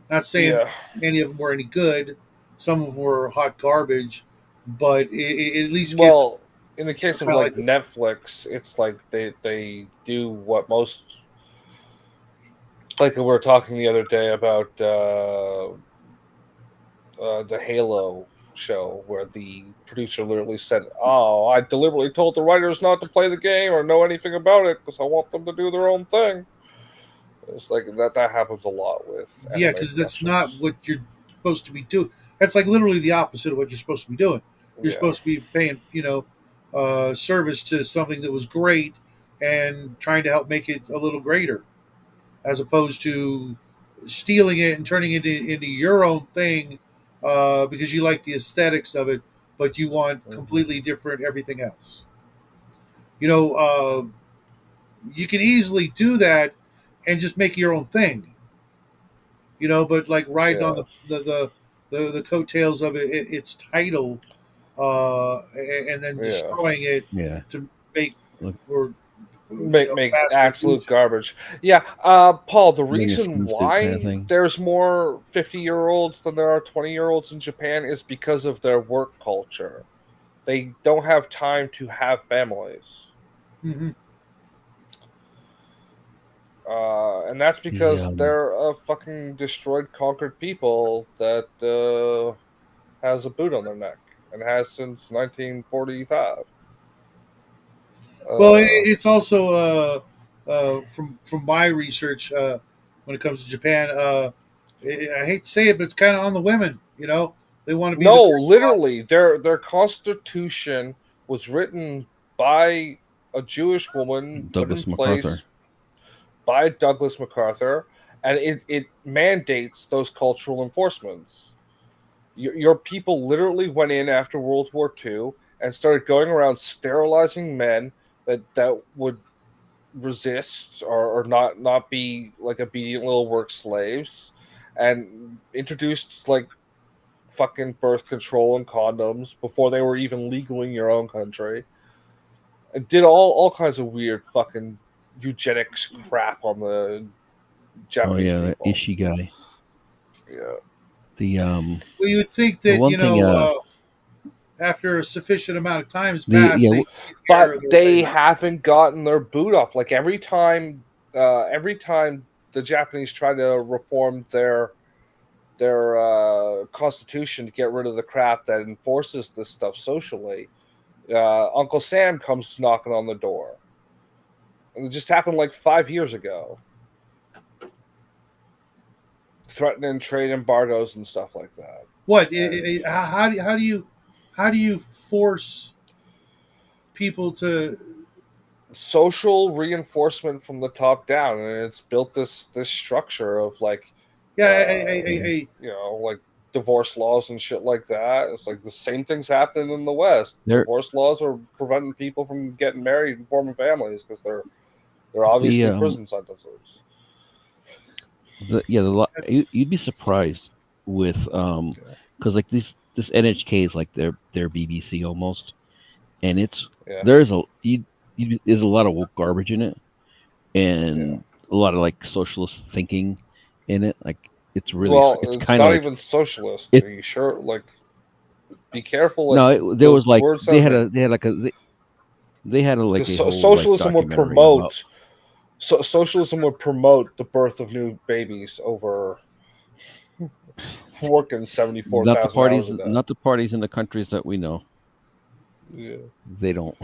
Not saying Yeah. any of them were any good. Some of them were hot garbage, but it at least gives Well, in the case of kind of like like the Netflix, it's like they do what most, like we were talking the other day about the Halo show, where the producer literally said, "Oh, I deliberately told the writers not to play the game or know anything about it because I want them to do their own thing." It's like that happens a lot with yeah, anime because that's not productions. what you're supposed to be doing. That's like literally the opposite of what you're supposed to be doing. You're Yeah. supposed to be paying service to something that was great and trying to help make it a little greater, as opposed to stealing it and turning it into your own thing because you like the aesthetics of it, but you want Hmm. completely different everything else. You know, you can easily do that and just make your own thing. But like riding on Yeah. the coattails of its title, and then Yeah. destroying it Yeah. to make Look, or Make mass absolute produce. garbage. Yeah, Paul, the getting your reason skin suit kind of why thing. there's more 50-year-olds than there are 20-year-olds in Japan is because of their work culture. They don't have time to have families. Hmm. And that's The because they're a fucking destroyed, conquered people that has a boot on their neck and has since 1945. Well, Uh, it's also from my research when it comes to Japan. I hate to say it, but it's kind of on the women. They want to be the no, girl boss. literally, their constitution was written by a Jewish woman, put in Douglas MacArthur. place by Douglas MacArthur, and it mandates those cultural enforcements. Your people literally went in after World War II and started going around sterilizing men that would resist or not be like obedient little work slaves, and introduced like fucking birth control and condoms before they were even legal in your own country, and did all kinds of weird fucking eugenics crap on the Oh Japanese yeah, that people. Ishi guy. Yeah. The Well, you would think the that one thing after a sufficient amount of time has the passed, yeah they take care of But their they ways. haven't gotten their boot up. Like every time the Japanese try to reform their constitution to get rid of the crap that enforces this stuff socially, Uncle Sam comes knocking on the door. And it just happened like 5 years ago, threatening trade embargoes and stuff like that. What? And How do you force people to? social reinforcement from the top down, and it's built this structure of like, Yeah, Mhm. like divorce laws and shit like that. It's like the same things happening in the West. There, Divorce laws are preventing people from getting married and forming families because they're the obviously prison sentences. you'd be surprised with Yeah, because like this NHK is like their BBC almost, and it's yeah, there's there's a lot of woke garbage in it, yeah. and a lot of like socialist thinking in it. Like it's Well, it's kind of not like even socialist. it. Are you sure? Like, be careful. Like, No, there was those like words have been, they had like because a whole like socialism would documentary about promote socialism would promote the birth of new babies over working 74,000 hours a day. not the parties in the countries that we know. Yeah, They don't.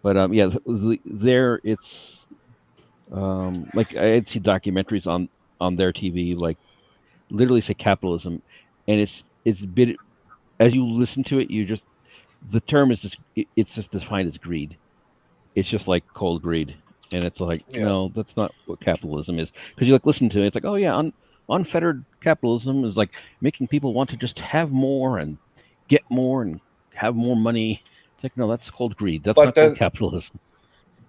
But yeah, there it's like I'd see documentaries on their TV like literally say capitalism, and it's a bit as you listen to it, you just the term is just it's just defined as greed. It's just like cold greed, and it's like yeah. no, that's not what capitalism is. Because you like listen to it, it's like oh yeah, unfettered capitalism is like making people want to just have more and get more and have more money. It's like no, that's called greed. That's But not called then, capitalism.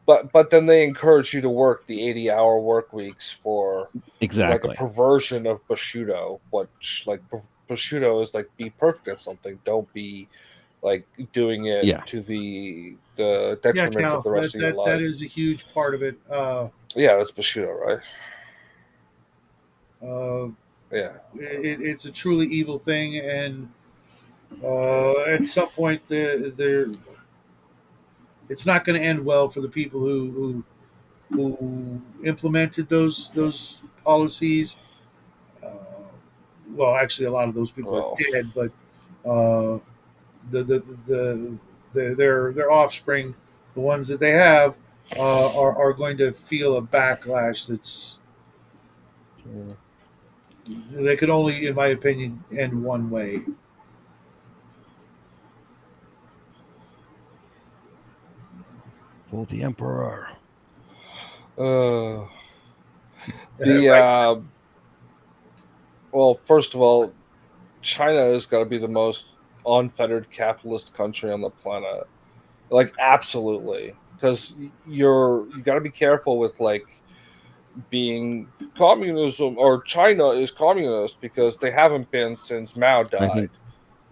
but then they encourage you to work the 80-hour work weeks for like a Exactly. perversion of Bushido. Like Bushido is like, be perfect at something. Don't be like doing it Yeah. to the Yeah, detriment of Cal. the rest of your That life. is a huge part of it. Yeah, that's Bushido, right? Uh, Yeah. it's a truly evil thing, and at some point, it's not going to end well for the people who implemented those policies. Uh, well, actually, a lot of those people are Well, dead, but uh, their offspring, the ones that they have, are going to feel a backlash that's mm, they could only, in my opinion, end one way. For the emperor. uh, the Right? well, first of all, China has got to be the most unfettered capitalist country on the planet. Like, absolutely, because you got to be careful with like being communism, or China is communist, because they haven't been since Mao I think died.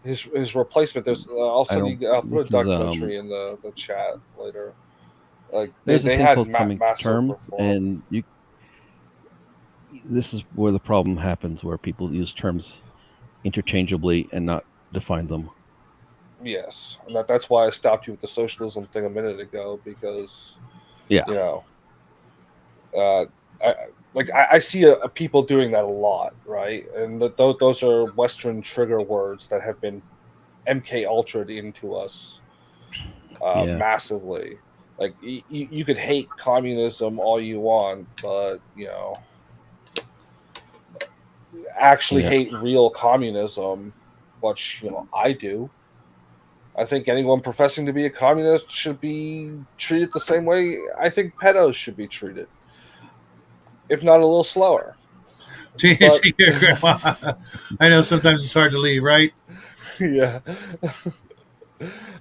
His replacement. There's I'll I send don't. you. I'll put a This is documentary in the chat later. Like, there's a they thing had called coming to massive terms, reform. and you this is where the problem happens, where people use terms interchangeably and not define them. Yes, and that's why I stopped you with the socialism thing a minute ago, because Yeah, you know, uh, I I see people doing that a lot, right? And those are Western trigger words that have been MK ultra'd into us yeah, massively. Like, you could hate communism all you want, but actually yeah, hate real communism, which I do. I think anyone professing to be a communist should be treated the same way I think pedos should be treated, if not a little slower. But To your grandma. I know sometimes it's hard to leave, right? yeah,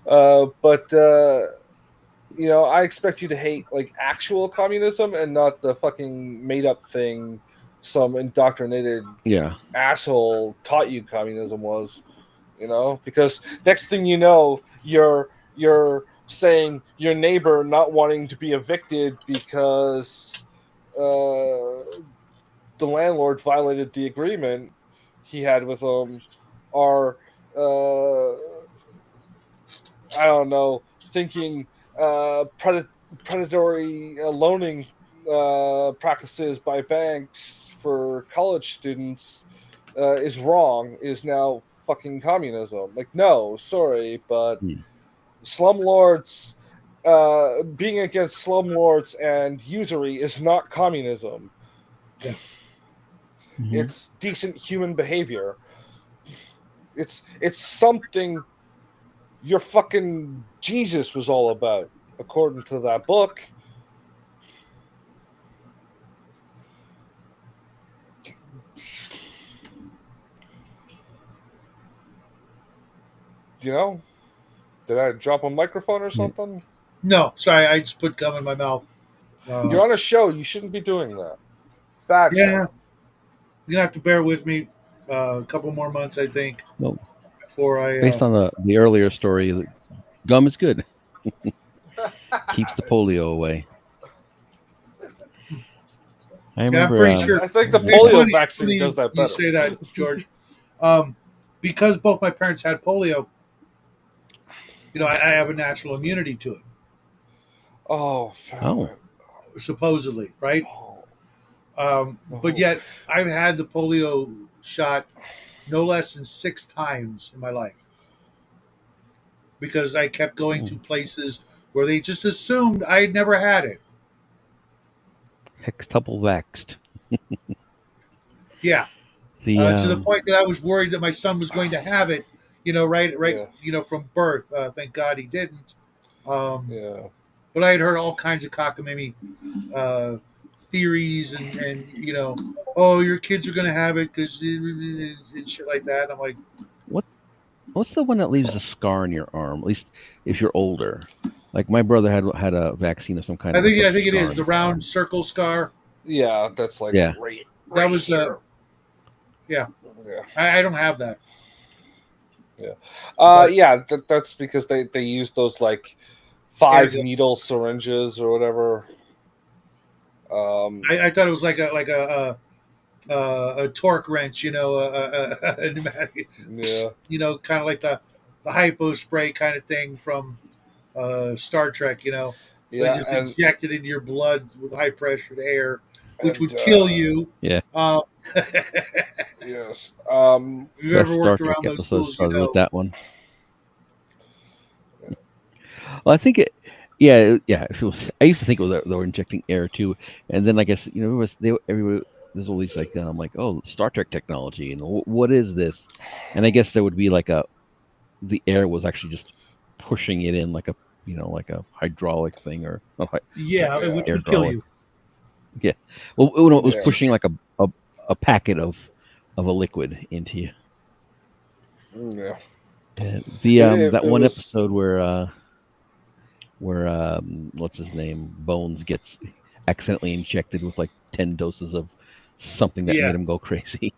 but I expect you to hate like actual communism and not the fucking made up thing some indoctrinated yeah, asshole taught you communism was. Because next thing you know, you're saying your neighbor not wanting to be evicted because the landlord violated the agreement he had with them, are I don't know, thinking predatory loaning practices by banks for college students is wrong is now fucking communism. Like, no, sorry, but Hmm. slumlords, being against slumlords and usury is not communism. Yeah. Mm-hmm. It's decent human behavior. It's something your fucking Jesus was all about, according to that book. You know? Did I drop a microphone or Yeah. something? No, sorry, I just put gum in my mouth. You're on a show. You shouldn't be doing that. Bad Yeah, show. you're gonna have to bear with me a couple more months, I think, Well, before I. based on the earlier story, gum is good. Keeps the polio away. I Yeah, I'm remember. pretty sure. I think the It's polio vaccine funny does that you better. say that, George. Um, because both my parents had polio, I have a natural immunity to it, Oh, Oh, supposedly, right? oh, But oh. yet, I've had the polio shot no less than 6 times in my life because I kept going to hmm. places where they just assumed I'd never had it. Hextuple vaxxed. Yeah, The to the point that I was worried that my son was going to have it. Right, Yeah, from birth. Thank God he didn't. Um, yeah. but I had heard all kinds of cockamamie uh, theories and oh, your kids are going to have it because and shit like that. And I'm like, what? What's the one that leaves a scar on your arm? At least if you're older. Like my brother had a vaccine of some kind I that left think a I think it scar is on the his round arm. circle scar. Yeah, that's like Yeah. That right was here. yeah. Yeah, I don't have that, yeah. but Yeah, that's because they use those like five antidotes. needle syringes or whatever. I thought it was like a torque wrench, a pneumatic, Yeah, kind of like the hypo spray kind of thing from Star Trek. They yeah, just inject it into your blood with high pressured air, which and would kill you. Yeah. If yes. you've Best ever Star worked Trek around those episode tools, you started with know. that one. Well, I think it. Yeah, yeah. If it was, I used to think it was they were injecting air too, and then I guess it was they everybody. There's all these like I'm like, oh, Star Trek technology, and what is this? And I guess there would be like the air was actually just pushing it in like a like a hydraulic thing or not Yeah, Yeah, which would kill hydraulic. you. Yeah. Well, it was yeah, pushing like a packet of a liquid into you. yeah. The that It one was. episode where what's his name Bones gets accidentally injected with like 10 doses of something that Yeah, made him go crazy,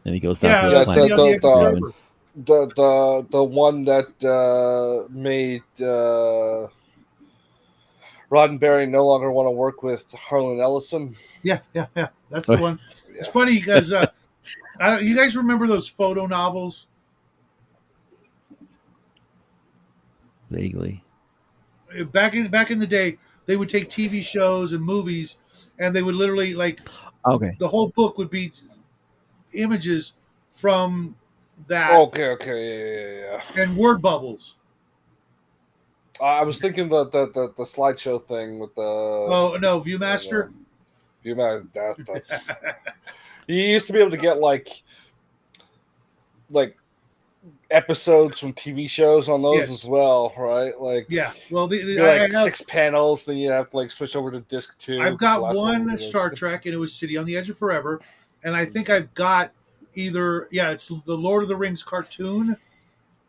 and he goes down to the yeah. Yeah, planet City on the to edge of scream. And forever. the one that made Roddenberry no longer want to work with Harlan Ellison. Yeah, yeah, yeah. That's the one. It's Yeah, funny because you guys remember those photo novels? Vaguely. Back in the day, they would take TV shows and movies, and they would literally like Okay. the whole book would be images from that okay, okay, yeah. and word bubbles. I was thinking about the slideshow thing with the Oh no, and, ViewMaster. you might that's you used to be able to get like episodes from TV shows on those as Yes, well, right? Like yeah. Well, be I like have. 6 panels, then you have to like switch over to disc two I've because the got last one one was Star like Trek, and it was City on the Edge of Forever, and I think I've got either it's the Lord of the Rings cartoon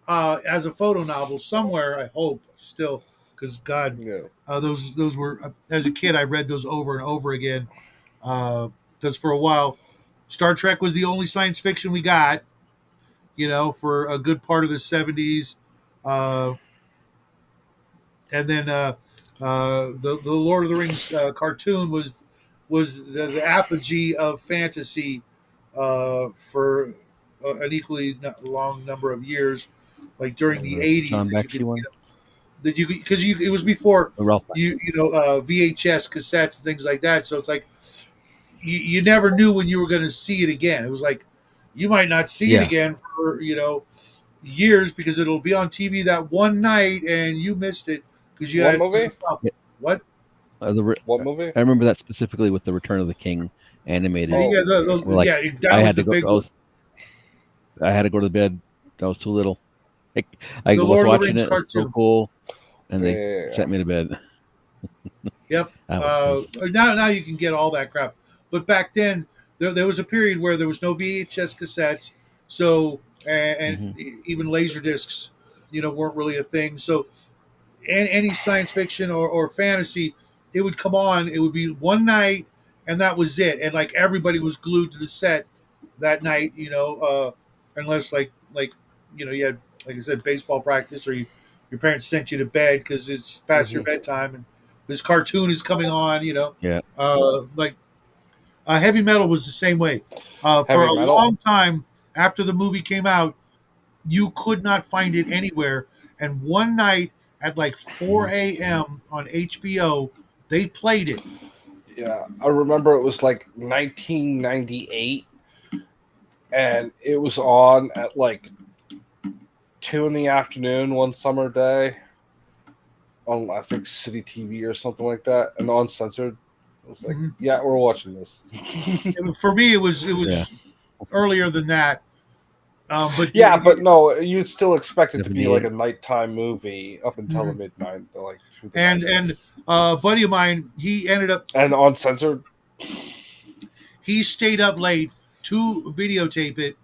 as a photo novel somewhere. I hope still, because God, yeah. those were as a kid I read those over and over again. Because for a while, Star Trek was the only science fiction we got. For a good part of the '70s, uh, and then the Lord of the Rings cartoon was the apogee of fantasy for an equally long number of years, like during the The '80s John that you could Bakshi one. that you because you it was before Ralph. VHS cassettes and things like that. So it's like you never knew when you were going to see it again. It was like you might not see it Yeah. again for years because it'll be on TV that one night and you missed it because you What had movie? Yeah. what? The re- What movie? I remember that specifically with the Return of the King animated. Oh, Yeah, okay. Where like that I was had the to go. big one. I had to go to bed. I was too little. Like, I The was Lord of the watching Rings it. It was so cartoon. cool, and Yeah, they yeah, yeah. sent me to bed. Yep. I was pissed. Now you can get all that crap, but back then there was a period where there was no VHS cassettes, so and Hmm. even laser discs, weren't really a thing. So any science fiction or fantasy, it would come on. It would be one night, and that was it. And like everybody was glued to the set that night. Unless you had, like I said, baseball practice, or your parents sent you to bed because it's past your Hmm. bedtime, and this cartoon is coming on. Yeah. Like heavy metal was the same way. For Heavy a metal. long time after the movie came out, you could not find it anywhere. And one night at like Hmm. 4 a.m. on HBO, they played it. Yeah, I remember it was like 1998, and it was on at like 2 in the afternoon one summer day on, I think, City TV or something like that, and uncensored. I was like, Mhm. yeah, we're watching this. And for me, it Yeah. was earlier than that. But Yeah, but no, you'd still expect it to be like 78. a nighttime movie up until the Mhm. midnight, like through the and 90s. a buddy of mine, he ended up And uncensored. he stayed up late to videotape it,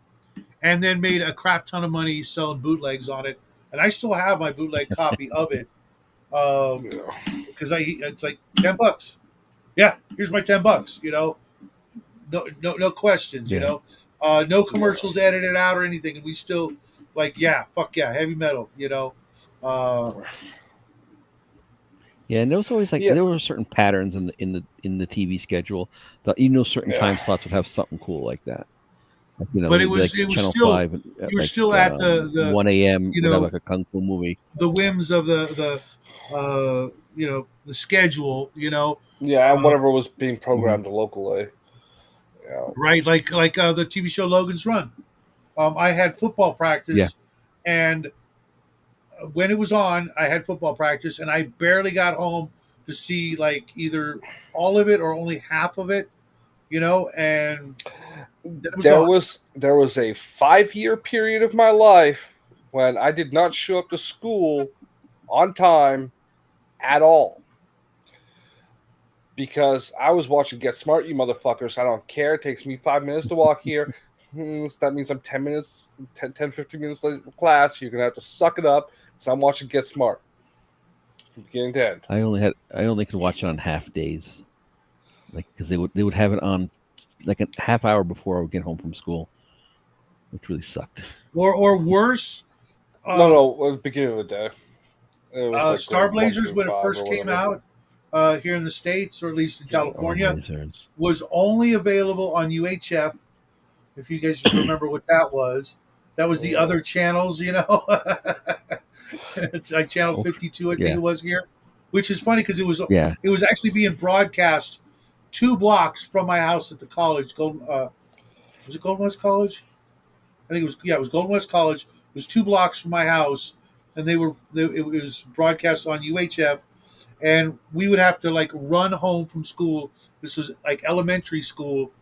and then made a crap ton of money selling bootlegs on it. And I still have my bootleg copy of it Yeah. because it's like $10. Yeah, here's my $10. No questions. Yeah. No Yeah. commercials edited out or anything, and we still like, yeah, fuck yeah, heavy metal. Uh, Yeah, and there was always like Yeah. there were certain patterns in the TV schedule that certain Yeah. time slots would have something cool like that. Like, but it'd be like it was Channel still, 5 at you were like still at the 1 a.m. you would have know like a kung fu movie. the whims of the schedule. Yeah, and Uh, whatever was being Hmm. programmed locally. Yeah. right, like the TV show Logan's Run. I had football Yeah. practice, and when it was on, I had football practice, and I barely got home to see like either all of it or only half of it, and then it was gone. There was a 5 year period of my life when I did not show up to school on time at all because I was watching Get Smart, you motherfuckers. I don't care. It takes me 5 minutes to walk here. So that means I'm 10 minutes, 15 minutes late for class. You're going to have to suck it up because I'm watching Get Smart from beginning to end. I only could watch it on half days, like because they would have it on like a half hour before I would get home from school, which really sucked. Or worse, No, um, no, at the beginning of the day. It was like Star grade one Blazers through when it five or first came whatever. out here in the states, or at least in Star California, Blazers. was only available on UHF. If you guys remember what that was the other channels, It's like channel Oh, 52, I think yeah, it was here, which is funny because yeah. it was actually being broadcast 2 blocks from my house at the college. Was it Golden West College? I think it was Golden West College. It was 2 blocks from my house, and it was broadcast on UHF, and we would have to like run home from school. This was like elementary school.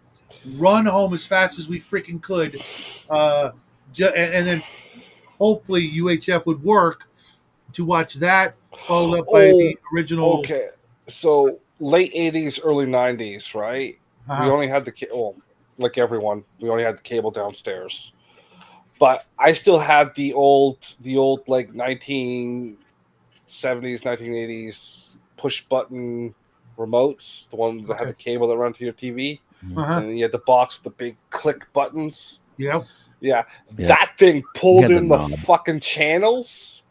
Run home as fast as we freaking could, uh, and then hopefully UHF would work to watch that, followed up by Oh, the original. okay. So late 80s, early 90s, right? We Uh, only had well, like everyone, we only had the cable downstairs. But I still had the old like 1970s, 1980s push button remotes, the one that had okay. the cable that ran to your TV, Mhm. Uh-huh. and then you had the box with the big click buttons. Yep. Yeah, Yeah, that thing you pulled had the in the knob. fucking channels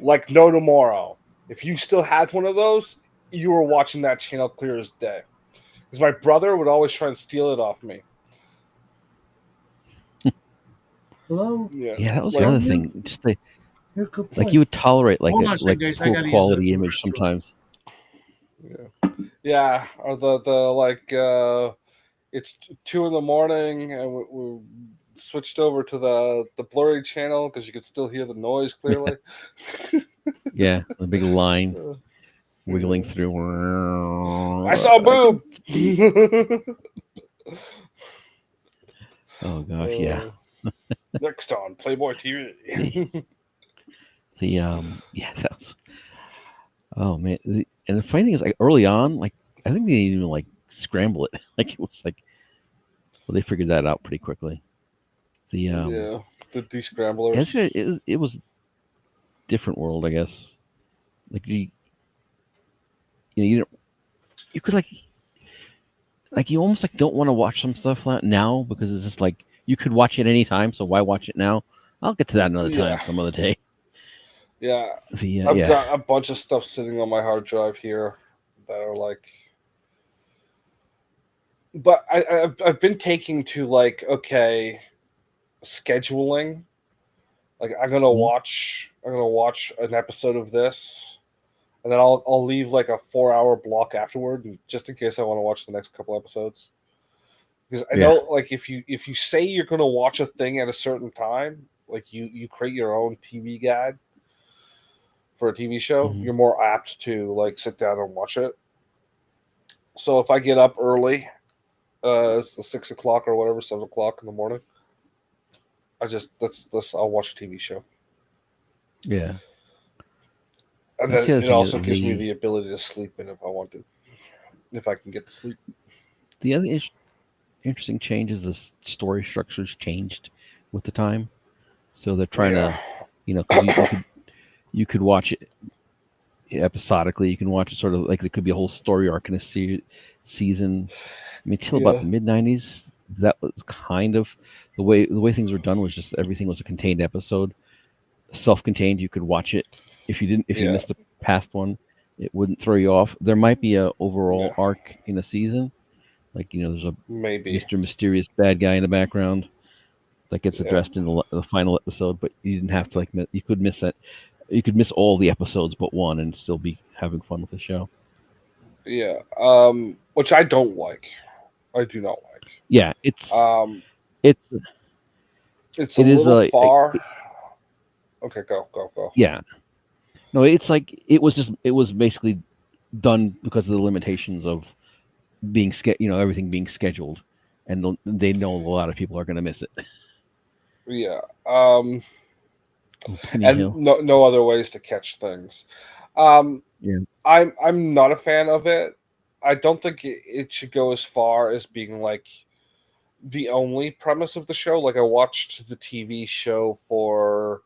like no tomorrow. If you still had one of those, you were watching that channel clear as day. Because my brother would always try and steal it off me. Hello. Yeah, Yeah, that was the like other You. thing. Just the You're good like point. you would tolerate like Hold a on a second, guys. I poor got to use the quality image restroom. sometimes. yeah, yeah, or the like it's 2 in the morning, and we switched over to the blurry channel because you could still hear the noise clearly. Yeah, a big line wiggling Yeah. through. I saw a I can. boob. Oh gosh, yeah. uh, Next on Playboy The TV. yeah, that's. Oh man, and the funny thing is, like early on, like I think they didn't even like scramble it. Like it was like, well, they figured that out pretty quickly. The Yeah, the it descramblers. was, it was different world, I guess. Like you know, you could like you almost like don't want to watch some stuff now because it's just like you could watch it any time. So why watch it now? I'll get to that another time, Yeah, some other day. yeah. The I've yeah. got a bunch of stuff sitting on my hard drive here that are like, but I've been taking to like, okay, scheduling. Like Mhm. I'm gonna watch an episode of this, and then I'll leave like a 4 hour block afterward, just in case I want to watch the next couple episodes. Because I Yeah. know, like, if you say you're gonna watch a thing at a certain time, like you create your own TV guide for a TV show, Hmm. you're more apt to like sit down and watch it. So if I get up early, it's the 6 o'clock or whatever, 7 o'clock in the morning. I just that's I'll watch a TV show, Yeah. and That's then the other it thing. also gives me the ability to sleep in if I want to, if I can get to sleep. The other interesting change is the story structures changed with the time. So they're trying Yeah, to, because you could watch it episodically. You can watch it sort of like there could be a whole story arc in a season. I mean, till about yeah, the mid '90s, that was kind of the way things were done was just everything was a contained episode, self-contained. You could watch it if you yeah, missed the past one, it wouldn't throw you off. There might be a overall yeah. arc in a season, like there's a Maybe. Mr. Mysterious bad guy in the background that gets Yeah, addressed in the final episode, but you didn't have to you could miss that. You could miss all the episodes but one and still be having fun with the show. yeah. Which I don't like. I do not Yeah, like. it's It's a it is little a far. Okay, go. yeah. No, it's like it was basically done because of the limitations of everything being scheduled, and they know a lot of people are going to miss it. Yeah. Penny And Hill. no other ways to catch things. Um, Yeah. I'm not a fan of it. I don't think it should go as far as being like the only premise of the show. Like I watched the TV show for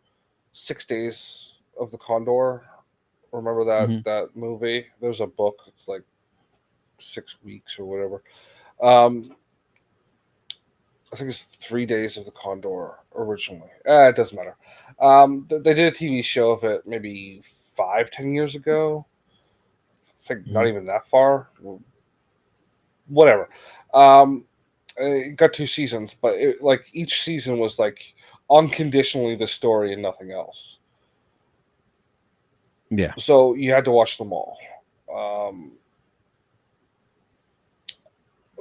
6 Days of the Condor. Remember Hmm. that movie? There's a book. It's like 6 weeks or whatever. Um, I think it's 3 Days of the Condor originally. It doesn't matter. They did a TV show of it maybe 5, 10 years ago. I think Hmm. not even that far. Whatever. Um, it got 2 seasons, but like each season was like unconditionally the story and nothing else. Yeah. So you had to watch them all. Um,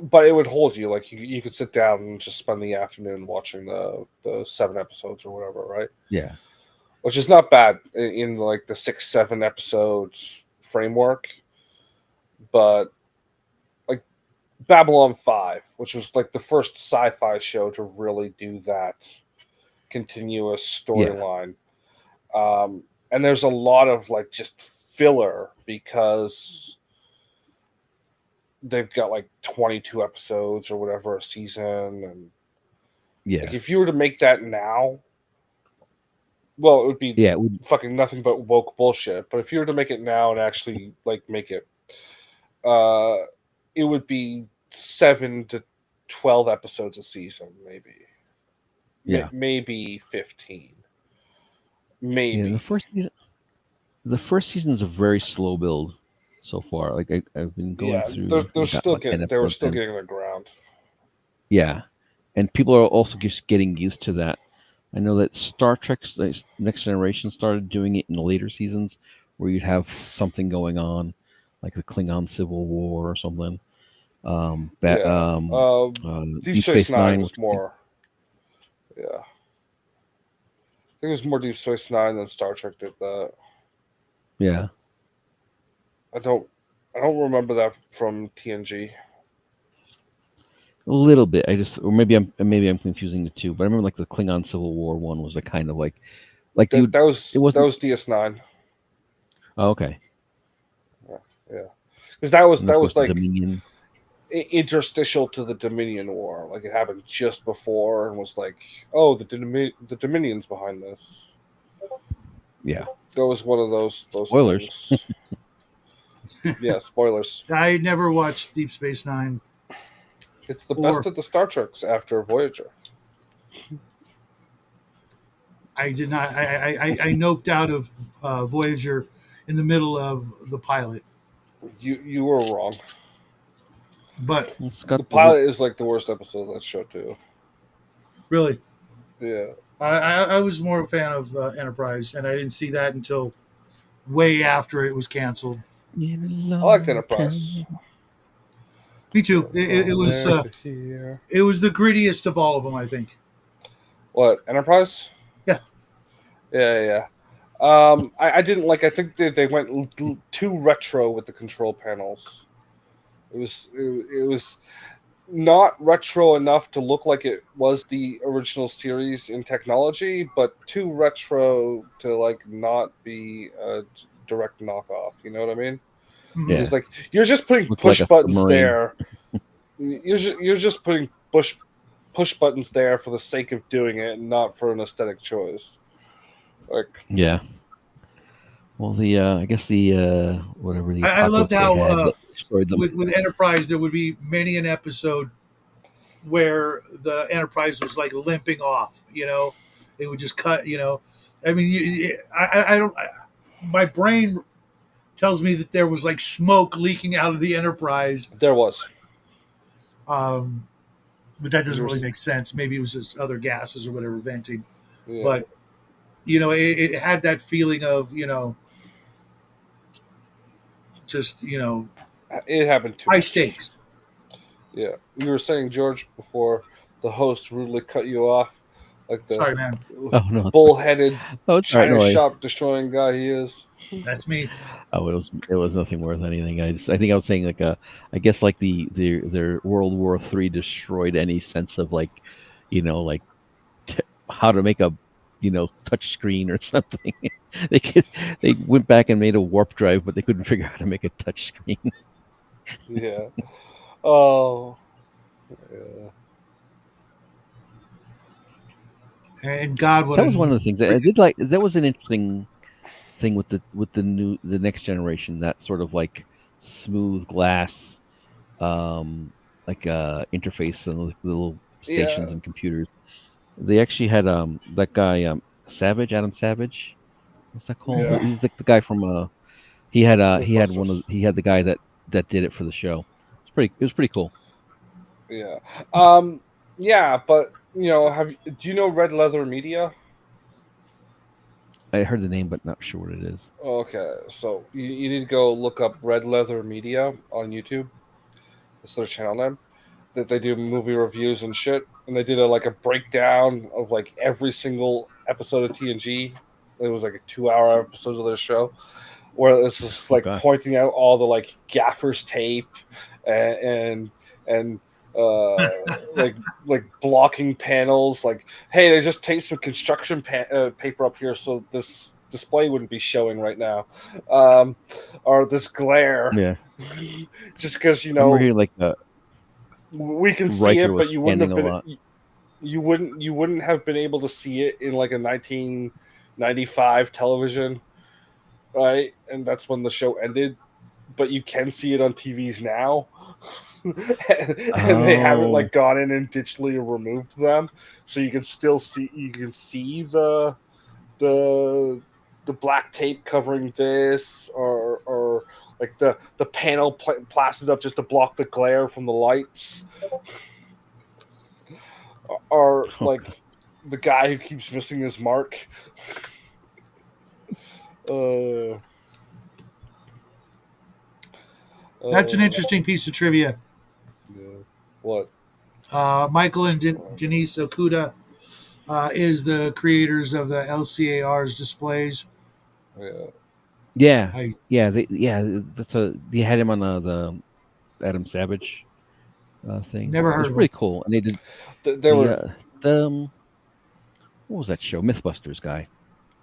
but it would hold you. Like you could sit down and just spend the afternoon watching the 7 episodes or whatever, right? Yeah. Which is not bad in like the 6, 7 episode framework, but like Babylon 5, which was like the first sci-fi show to really do that continuous Yeah. storyline. And there's a lot of like just filler because they've got like 22 episodes or whatever a season, and like Yeah. if you were to make that now, well, it would be Yeah. It would, fucking nothing but woke bullshit. But if you were to make it now and actually like make it, uh, it would be 7 to 12 episodes a season, maybe, yeah. maybe 15, Yeah. maybe. The first season is a very slow build so far. Like I've been going Yeah, through. they're We got still about ten getting they were episodes still in. getting the ground. Yeah, and people are also just getting used to that. I know that Star Trek Next Generation started doing it in the later seasons, where you'd have something going on, like the Klingon Civil War or something, Yeah. Deep Deep Space Space Nine Nine, was which I think, more. Yeah, I think it was more Deep Space Nine than Star Trek did that. yeah, I don't. I don't remember that from TNG. a little bit. I just, or maybe I'm confusing the two, but I remember like the Klingon Civil War one was a kind of like That you. that It was that wasn't. was DS9. Oh, okay, Yeah, yeah. Because that was and of that course was the like Dominion. interstitial to the Dominion War. Like it happened just before, and was like, oh, the Dominion's behind this. Yeah, That was one of those spoilers. things. Yeah, spoilers. I never watched Deep Space Nine It's the best or of the Star Treks after Voyager. I did not. I noped out of Voyager in the middle of the pilot, You were wrong. but It's The got the pilot is like the worst episode of that show too. really, Yeah, I was more a fan of Enterprise, and I didn't see that until way after it was canceled. in a I liked long Enterprise. time. Me too. From there to here. It was the grittiest of all of them, I think. What Enterprise? Yeah. Yeah, yeah. I didn't like. I think they went too retro with the control panels. It was not retro enough to look like it was the original series in technology, but too retro to like not be a direct knockoff. You know what I mean? Hmm. Yeah, It's like you're just putting looked like push a buttons submarine. there. You're just putting push buttons there for the sake of doing it, and not for an aesthetic choice. Like, Yeah. Well, the I guess the whatever the I loved apocalypse they how had that destroyed them. with Enterprise there would be many an episode where the Enterprise was like limping off. They would just cut. I mean, I don't. My brain tells me that there was like smoke leaking out of the Enterprise, there was. um, but that doesn't really There's, make sense. Maybe it was just other gases or whatever venting. yeah, But it had that feeling of just it happened too high much. stakes. Yeah, you were saying George before the host rudely cut you off, like the Sorry, man. Oh no, bullheaded oh it's all right. China No, shop destroying guy he is. That's me. it was nothing worth anything. I think I was saying like I guess like their World War III destroyed any sense of like like how to make a touch screen or something. they could they went back and made a warp drive, but they couldn't figure out how to make a touch screen. Yeah. Oh. Yeah. And God, what That a was one of the things that I freaking did like. That was an interesting thing with the next generation. That sort of like smooth glass, like interface and the little stations Yeah. and computers. They actually had that guy Savage, Adam Savage. What's that called? Yeah. He's like the guy from he had Mythbusters. he had the guy that did it for the show. It was pretty cool. Yeah. Yeah, but do you know Red Leather Media? I heard the name, but not sure what it is. Okay, so you need to go look up Red Leather Media on YouTube. That's their channel name. That they do movie reviews and shit, and they did like a breakdown of like every single episode of TNG. It was like a 2 hour episode of their show, where it's just Oh like gosh. pointing out all the like gaffers tape and like blocking panels. Like, hey, they just taped some construction paper up here, so this display wouldn't be showing right now, or this glare, Yeah, just because I remember hearing like we can see Riker it, was but you wouldn't standing have a been lot. you wouldn't have been able to see it in like a 1995 television, right? And that's when the show ended. But you can see it on TVs now, and they haven't Oh, like gone in and digitally removed them, so you can see the the black tape covering this, or like the panel plastered up just to block the glare from the lights, or oh like the guy who keeps missing his mark. Uh, That's an uh, interesting piece of trivia. What? Michael and Denise Okuda is the creators of the LCAR's displays. Yeah. Yeah, I That's a they had him on the Adam Savage thing. never It was heard of them. pretty cool, and they did They the were. what was that show? MythBusters guy.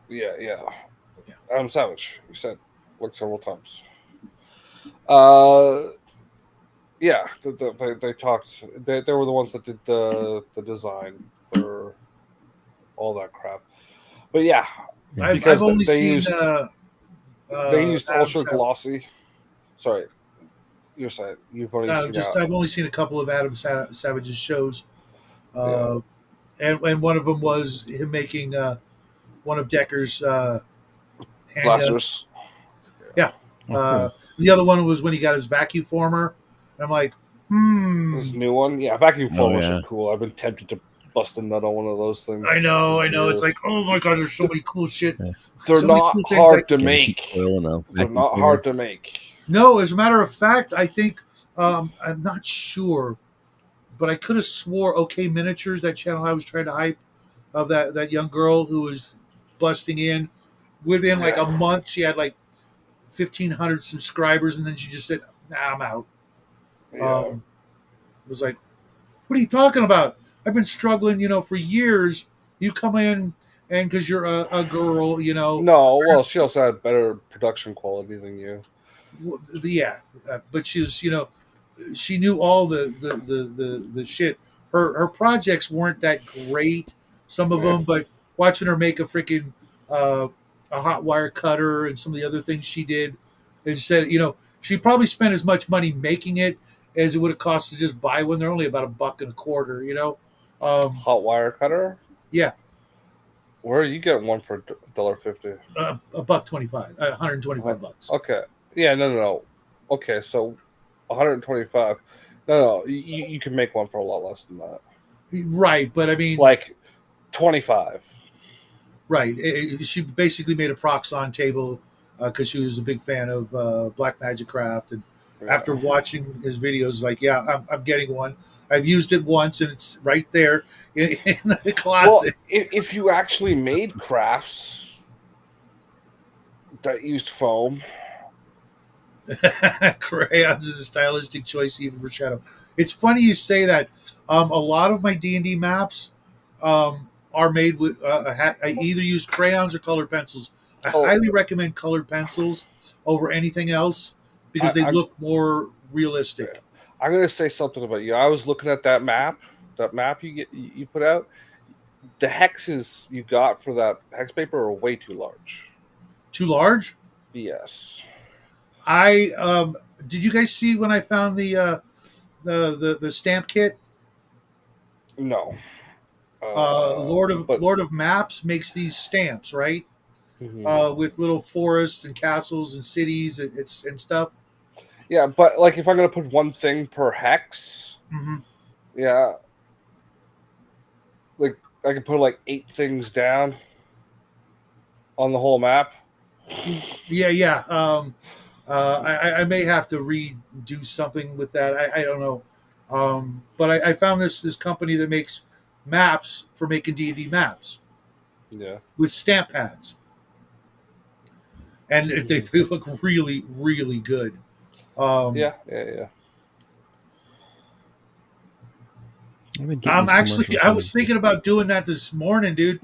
Yeah, yeah. Yeah. Adam Savage. You said like several times. Uh, yeah. They talked. They were the ones that did the design for all that crap. But yeah, Yeah, I've because only seen they used Adam ultra Savage. glossy. Sorry, you're saying you've only seen Just out. I've only seen a couple of Savage's shows, Yeah, uh, and one of them was him making one of Decker's handguns. blasters. Yeah. oh, cool. The other one was when he got his vacuum former. And I'm like, This hmm. new one, yeah, vacuum Oh formers are yeah, cool. I've been tempted to bust a nut on one of those things for I know. It's like, years. oh my god, there's so many cool shit, yeah. They're so many not cool things. hard to Get a heat make. coil and a They're vacuum not cleaner. hard to make. No, as a matter of fact, I think I'm not sure, but I could have swore OK Miniatures, that channel I was trying to hype, of that young girl who was busting in. Within like Yeah, a month, she had like 1,500 subscribers, and then she just said, "Nah, I'm out." yeah. It was like, what are you talking about? I've been struggling, for years. You come in and because you're a girl, No, well, she also had better production quality than you. yeah. But she was, she knew all the shit. Her projects weren't that great, some of Yeah, them, but watching her make a freaking uh, a hot wire cutter and some of the other things she did, and said, she probably spent as much money making it as it would have cost to just buy one. They're only about $1.25. hot wire cutter. Yeah, Where are you getting one for $1.50? $1.25, 125 bucks. Okay, yeah, no. Okay, so 125. No, you can make one for a lot less than that. Right, but I mean, Like 25. right. She basically made a Proxon table because she was a big fan of Black Magic Craft, and Yeah. after watching his videos, like, yeah, I'm getting one. I've used it once, and it's right there in the Well, closet. if you actually made crafts that used foam, Crayons is a stylistic choice even for Shadow. It's funny you say that. A lot of my D&D maps are made with. I either use crayons or colored pencils. I oh, highly recommend colored pencils over anything else because they I, look more realistic. I'm gonna say something about you. I was looking at that map you put out. The hexes you got for that hex paper are way too large. Too large. Yes. I did you guys see when I found the stamp kit? No. But Lord of Maps makes these stamps, right? mhm. With little forests and castles and cities and stuff. Yeah, but like if I'm gonna put one thing per hex, Hmm. yeah, like I can put like 8 things down on the whole map. Yeah, yeah. I may have to redo something with that. I don't know. But I found this company that makes maps for making D&D maps Yeah. with stamp pads, and they, Mhm. they look really, really good. Um, Yeah. I've been getting these commercials I on was thinking about doing that this morning, dude.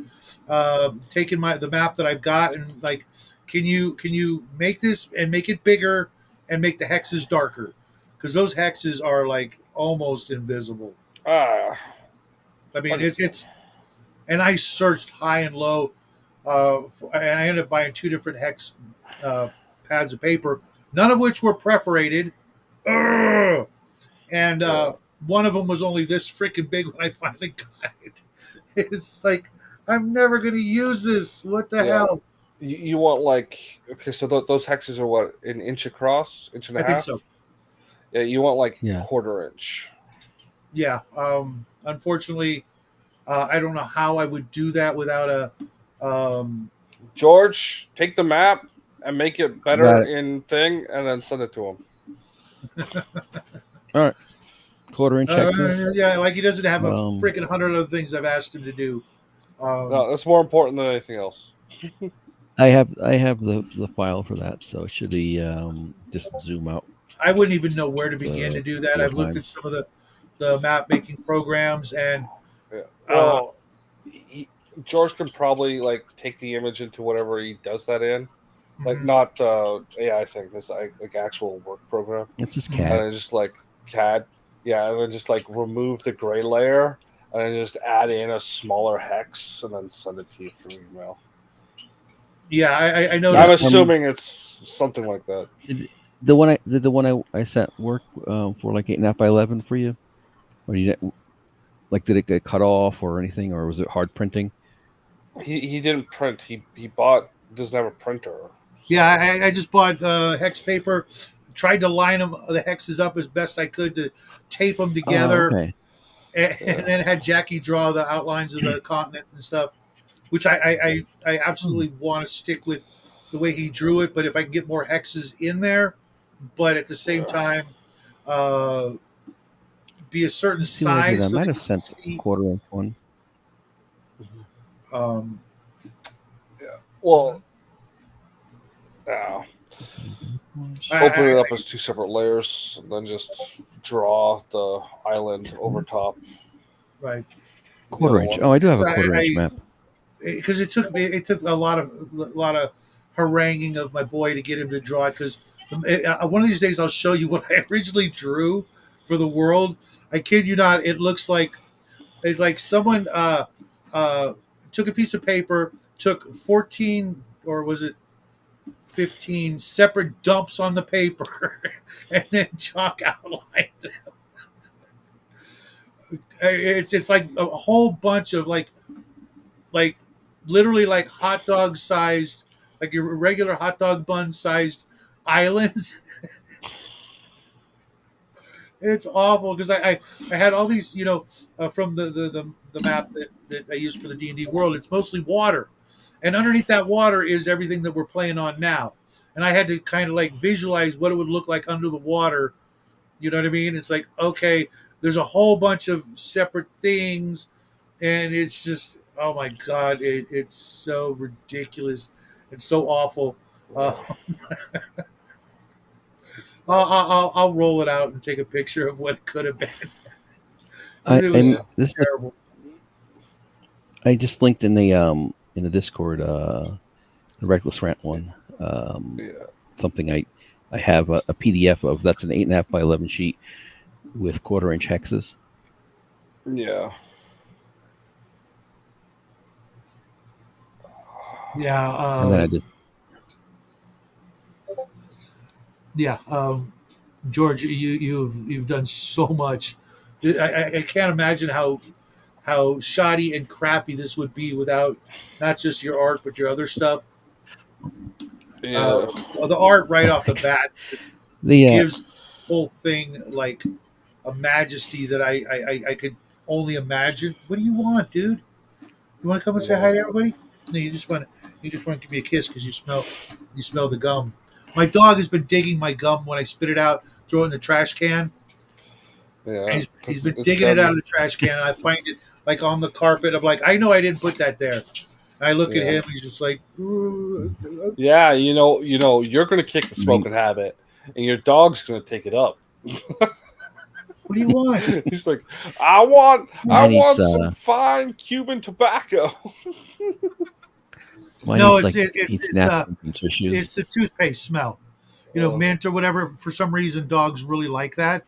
Taking the map that I've got and like, can you make this and make it bigger and make the hexes darker? Because those hexes are like almost invisible. Ah, I mean, I can see. it's and I searched high and low, and I ended up buying two different hex uh, pads of paper, none of which were perforated. Ugh! And Yeah. one of them was only this freaking big when I finally got it. It's like I'm never going to use this. What the Yeah. hell? You want like okay, so those hexes are what, an inch across, inch and I a think half? so. Yeah, you want like Yeah, quarter inch. Yeah. Unfortunately, I don't know how I would do that without a. George, take the map and make it got better it. in thing, and then send it to him. All right, quarter-inch hexes. Yeah, like he doesn't have a Um, freaking hundred other things I've asked him to do. No, that's more important than anything else. I have the file for that, so it should be just zoom out I wouldn't even know where to begin the to do that. real I've looked time. at some of the map making programs, and Yeah. uh, Well, George can probably like take the image into whatever he does that in, like mhm, not AI thing. This like actual work program, It's just mhm. and CAD. then just like CAD, yeah, and then just like remove the gray layer, and then just add in a smaller hex, and then send it to you through email. Yeah, I I'm noticed. assuming it's something like that. Did the one I sent work for like 8.5 by 11 for you, or you didn't- like did it get cut off or anything, or was it hard printing? He didn't print. He bought doesn't have a printer. Yeah, So I just bought hex paper. Tried to line them the hexes up as best I could to tape them Oh, together, okay. and yeah, then had Jackie draw the outlines of the continents and stuff. Which I Hmm. absolutely want to stick with the way he drew it. But if I can get more hexes in there, but at the same yeah. time, uh, be a certain Let's see what I did. size I so might that have you can sent a see. quarter-inch one. Um, Yeah. Well, yeah. Open it I up as two separate layers, and then just draw the island over top right the other Quarter-inch. one. Oh, I do have a I quarter-inch map. because it took a lot of haranguing of my boy to get him to draw it because one of these days I'll show you what I originally drew for the world. I kid you not, it looks like it's like someone uh, took a piece of paper, took 14 or was it 15 separate dumps on the paper, and then chalk outlined. It's like a whole bunch of like literally like hot dog sized, like your regular hot dog bun sized islands. It's awful because I had all these from the map that I used for the D&D world. It's mostly water, and underneath that water is everything that we're playing on now. And I had to kind of like visualize what it would look like under the water. You know what I mean? It's like, okay, there's a whole bunch of separate things, and it's just, oh my god, it's so ridiculous. It's so awful. Uh, I'll roll it out and take a picture of what could have been. I It was am Yeah, just this is terrible. I just linked in the Discord the Reckless Rant one. yeah, Something I have a PDF of. That's an 8.5 by 11 sheet with quarter-inch hexes, yeah. Yeah, and then I did. yeah. George, you've done so much. I can't imagine how shoddy and crappy this would be without not just your art but your other stuff. Uh, Yeah. the art right Oh, off the thanks. bat The gives the whole thing like a majesty that I could only imagine. What do you want, dude? You want to come and say hi to everybody? No, you just want to give me a kiss because you smell the gum. My dog has been digging my gum when I spit it out, throw it in the trash can. Yeah, He's because been it's digging it out of gotten the trash can, and I find it like on the carpet. I'm like, I know I didn't put that there. And I look at yeah, him, and he's just like, "Ooh, what yeah. You're gonna kick the main smoking habit, and your dog's gonna take it up. do you want? He's like, I mine eats want some fine Cuban tobacco. mine No, eats it's like it, it's eats it's napkins and tissues. it's the toothpaste smell. Oh, Mint or whatever. For some reason, dogs really like that.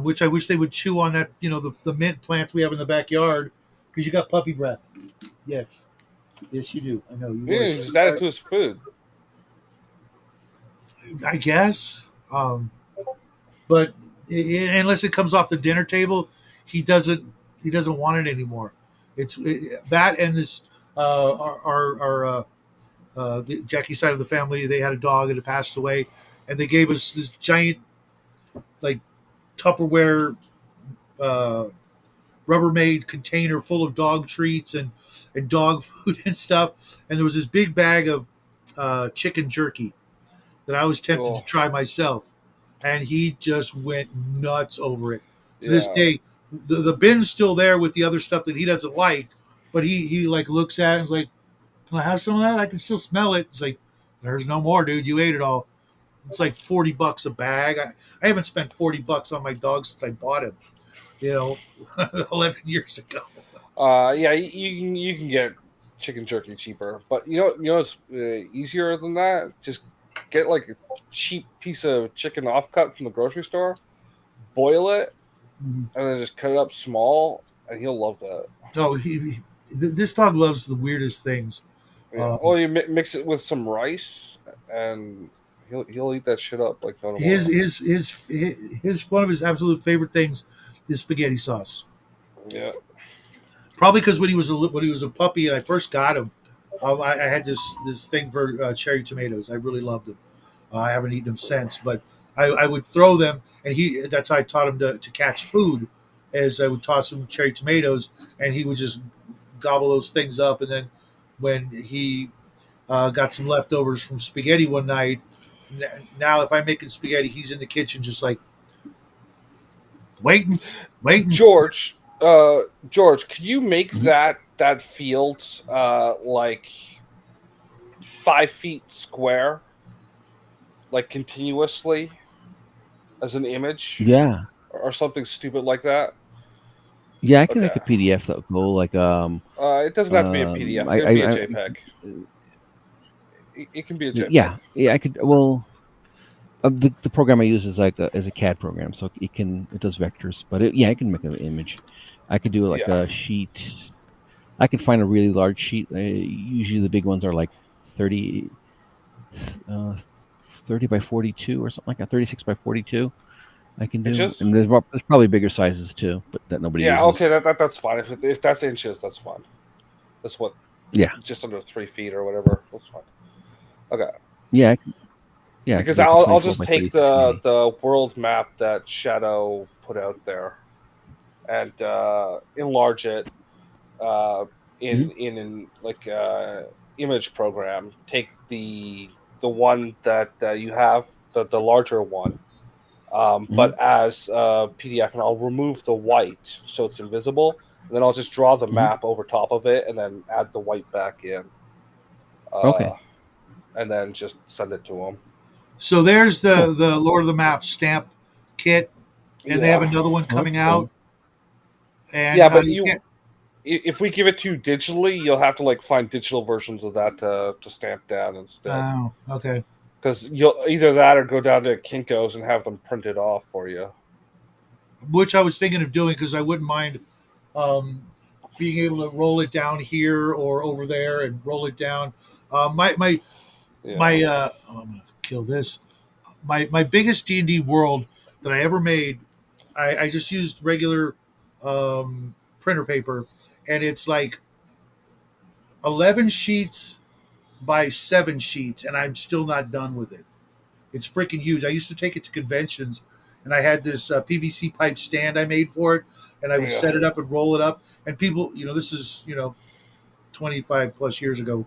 Which I wish they would chew on that. The mint plants we have in the backyard because you got puppy breath. Yes, yes, you do. I know you are. yeah, just add it to his food. I guess. But unless it comes off the dinner table, he doesn't. He doesn't want it anymore. That and this. Jackie's side of the family. They had a dog and it passed away, and they gave us this giant like Tupperware uh, Rubbermaid container full of dog treats and dog food and stuff. And there was this big bag of chicken jerky that I was tempted to Oh, try myself, and he just went nuts over it. To this Yeah. day, the bin's still there with the other stuff that he doesn't like, but he like looks at it and is like, "Can I have some of that? I can still smell it." It's like, "There's no more, dude. You ate it all." It's like $40 a bag. I haven't spent $40 on my dog since I bought him. You know, 11 years ago. Yeah, you can get chicken jerky cheaper, but you know it's easier than that. Just get like a cheap piece of chicken offcut from the grocery store, boil it, Mhm. and then just cut it up small, and he'll love that. No, this dog loves the weirdest things. Yeah, Um, or you mix it with some rice, and he'll eat that shit up like no his tomorrow. his his his one of his absolute favorite things is spaghetti sauce. Yeah, Probably because when he was a puppy and I first got him, I had this thing for cherry tomatoes. I really loved them. I haven't eaten them since, but I would throw them, and that's how I taught him to catch food. As I would toss him cherry tomatoes, and he would just gobble those things up. And then when he got some leftovers from spaghetti one night, now if I'm making spaghetti, he's in the kitchen just like waiting, waiting. George, George, could you make Mhm. that field like 5 feet square, like continuously as an image Yeah, or something stupid like that? yeah, I can Okay. make a PDF that will go like It doesn't have to be a PDF. It can be a I JPEG. It can be a JPEG. yeah, yeah, I could. Well, the program I use is like is a CAD program, so it does vectors, but yeah, I can make an image. I could do like Yeah. a sheet. I could find a really large sheet. Usually the big ones are like 30, uh, 30 by 42 or something like that. 36 by 42. I can do, Inches? and there's probably bigger sizes too, but that nobody Yeah. uses. Okay. That's fine. If that's inches, that's fine. That's what Yeah, just under 3 feet or whatever. That's fine. Okay. yeah, I could Because make a I'll 24 just by take 36 maybe. the world map that Shadow put out there and enlarge it uh, Hmm. in like image program. Take the one that you have, the larger one, Hmm. but as PDF, and I'll remove the white so it's invisible. And then I'll just draw the Hmm. map over top of it, and then add the white back in, uh, Okay. and then just send it to them. So there's Cool. the Lord of the Map stamp kit, and they have Yeah, another one Well, that's coming out, cool. and yeah, but you can't. if we give it to you digitally, you'll have to like find digital versions of that to stamp down instead. Oh, okay. Because you'll either that or go down to Kinkos and have them printed off for you. Which I was thinking of doing because I wouldn't mind um, being able to roll it down here or over there and roll it down. Yeah, I'm gonna kill this. My biggest D&D world that I ever made, I just used regular printer paper, and it's like 11 sheets by 7 sheets, and I'm still not done with it. It's freaking huge. I used to take it to conventions, and I had this PVC pipe stand I made for it, and I would yeah, set it up and roll it up. And people, this is 25 plus years ago,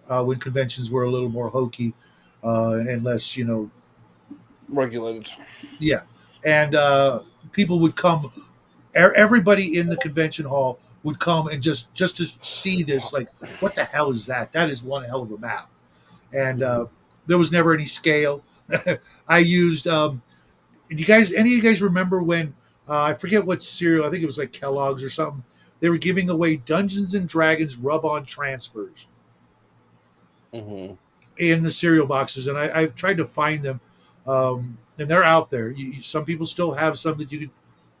when conventions were a little more hokey and less, regulated. yeah. And people would come. Everybody in the convention hall would come and just to see this. Like, what the hell is that? That is one hell of a map. And there was never any scale. I used. Do you guys? Any of you guys remember when? I forget what cereal. I think it was like Kellogg's or something. They were giving away Dungeons and Dragons rub-on transfers Hmm. in the cereal boxes, and I've tried to find them, and they're out there. Some people still have some that you could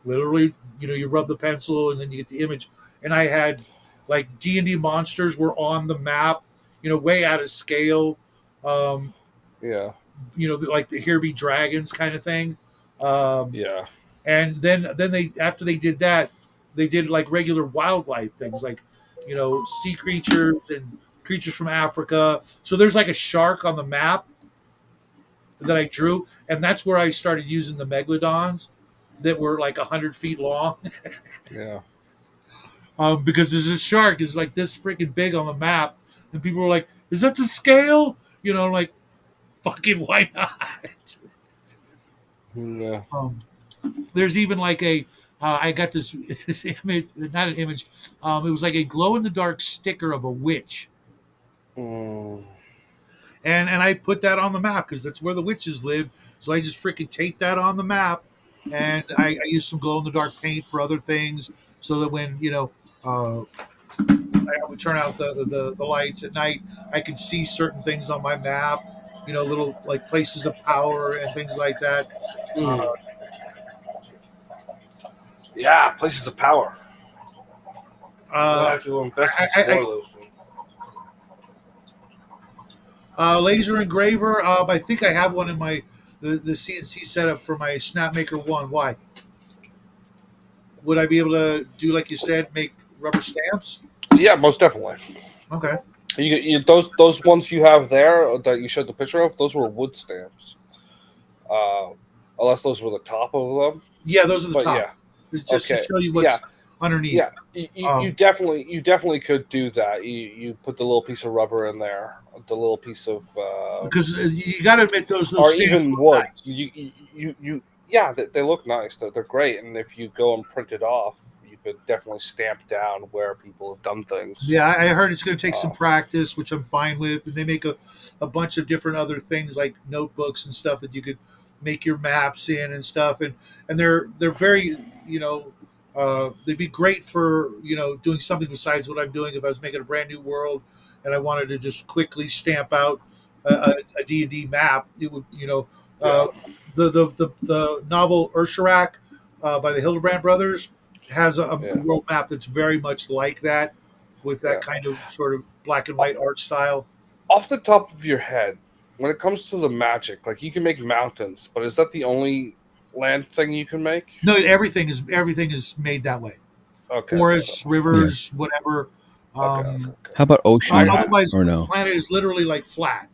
literally, you rub the pencil and then you get the image. And I had like D&D monsters were on the map, way out of scale. Um, Yeah, like the Here Be Dragons kind of thing. Um, yeah, and then they after they did that, they did like regular wildlife things like sea creatures and creatures from Africa. So there's like a shark on the map that I drew, and that's where I started using the megalodons that were like 100 feet long. yeah. Because there's this shark is like this freaking big on the map, and people were like, "Is that to scale?" Like, fucking why not? Yeah. Um, There's even like a I got this, this image, not an image. It was like a glow in the dark sticker of a witch, Mm. and I put that on the map because that's where the witches live. So I just freaking taped that on the map, and I used some glow in the dark paint for other things, so that when I would turn out the lights at night, I could see certain things on my map. Little like places of power and things like that. Uh, Mm. Yeah, places of power. We'll uh, have to invest in some I, more of those. Laser engraver. I think I have one in my the CNC setup for my Snapmaker One. Why would I be able to do like you said, make rubber stamps? Yeah, most definitely. Okay. Those ones you have there that you showed the picture of, those were wood stamps. Uh, Unless those were the top of them. Yeah, those are the But top. yeah, It's just to okay, show you yeah, what's underneath. yeah. Um, You definitely could do that. You put the little piece of rubber in there, the little piece of because you got to admit those or stamps even look wood. nice. Yeah, they look nice. They're great, and if you go and print it off, you could definitely stamp down where people have done things. Yeah, I heard it's going to take some Uh, practice, which I'm fine with. And they make a bunch of different other things like notebooks and stuff that you could make your maps in and stuff. And they're very they'd be great for doing something besides what I'm doing. If I was making a brand new world and I wanted to just quickly stamp out a D&D map, it would yeah, the novel Ursharak by the Hildebrand brothers has a yeah, world map that's very much like that, with that yeah. kind of sort of black and white art style. Off the top of your head, when it comes to the magic, like you can make mountains, but is that the only land thing you can make? No, everything is made that way. Okay, so Forests, Yeah. rivers, whatever. okay, okay, Um, okay. How about I, ocean I Otherwise, or the no? planet is literally like flat.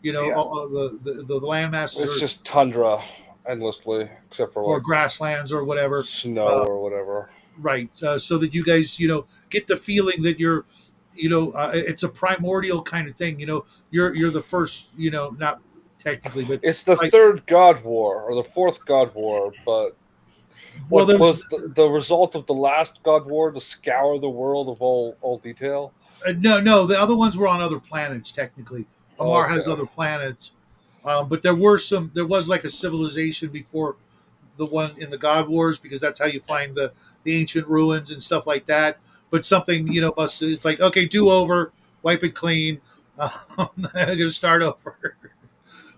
yeah, All the land masses it's are just tundra endlessly, except for or like grasslands or whatever. snow Uh, or whatever. right, so that you guys get the feeling that you're it's a primordial kind of thing. You're the first, not technically, but It's the like, third God War or the fourth God War, but well, what there's was the result of the last God War to scour the world of all detail? no, the other ones were on other planets. Technically, Amar has Okay, other planets, but there was like a civilization before the one in the God Wars, because that's how you find the ancient ruins and stuff like that. But something it's like, okay, do over, wipe it clean. I'm gonna start over.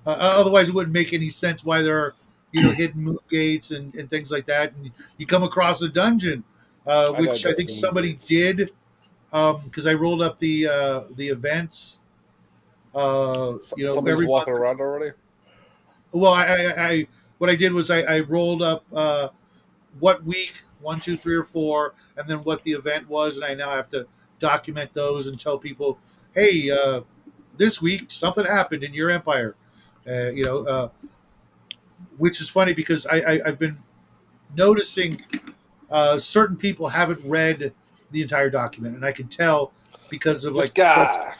Otherwise, it wouldn't make any sense why there are hidden moon gates and things like that. And you come across a dungeon, I know which I think those moon somebody gates. did, because I rolled up the events. Somebody's Every month. walking around already. Well, what I did was I rolled up what week, one, two, three, or four, and then what the event was, and I now have to document those and tell people, hey, this week something happened in your empire. Which is funny because I've been noticing certain people haven't read the entire document, and I can tell because of This like guy.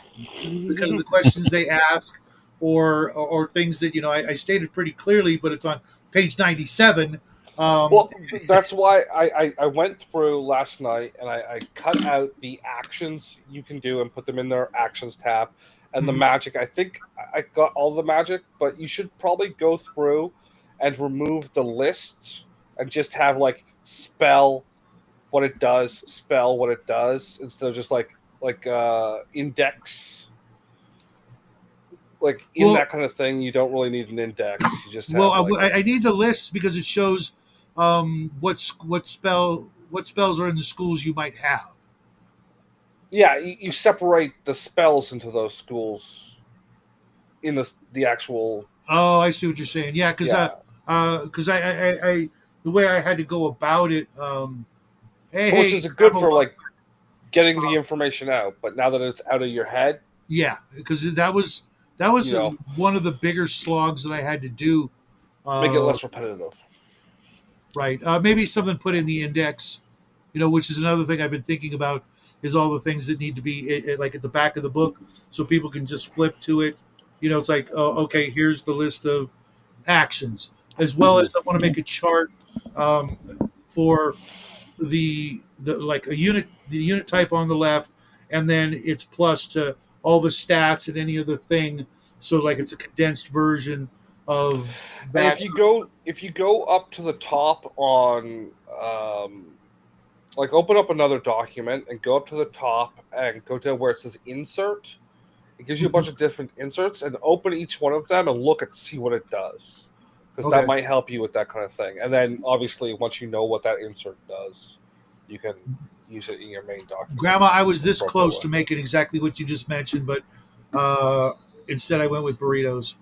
because of the questions they ask, or things that I stated pretty clearly, but it's on page 97. Um, Well, that's why I went through last night and I cut out the actions you can do and put them in their actions tab and the mhm. magic. I think I got all the magic, but you should probably go through and remove the list and just have like spell what it does instead of just like index, like in well, that kind of thing. You don't really need an index. You just well, have like I need the list because it shows what spells are in the schools you might have. yeah, you separate the spells into those schools in the actual Oh, I see what you're saying. Yeah, because yeah, the way I had to go about it. which Hey, is grab good a for one. like getting the information out. But now that it's out of your head, Yeah, because that was you know, one of the bigger slogs that I had to do. make it Uh, less repetitive. right, maybe something put in the index. Which is another thing I've been thinking about, is all the things that need to be like at the back of the book, so people can just flip to it. It's like, oh, okay, here's the list of actions, as well Mhm. as I want to make a chart um, for the like a unit the unit type on the left, and then it's plus to all the stats and any other thing. So like it's a condensed version of And that. if you go up to the top on like open up another document and go up to the top and go to where it says insert. It gives you a bunch of different inserts, and open each one of them and look at see what it does, because that Okay. might help you with that kind of thing. And then obviously once you know what that insert does, you can use it in your main document Grandma, I was this close appropriately. to making exactly what you just mentioned, but uh, instead I went with burritos.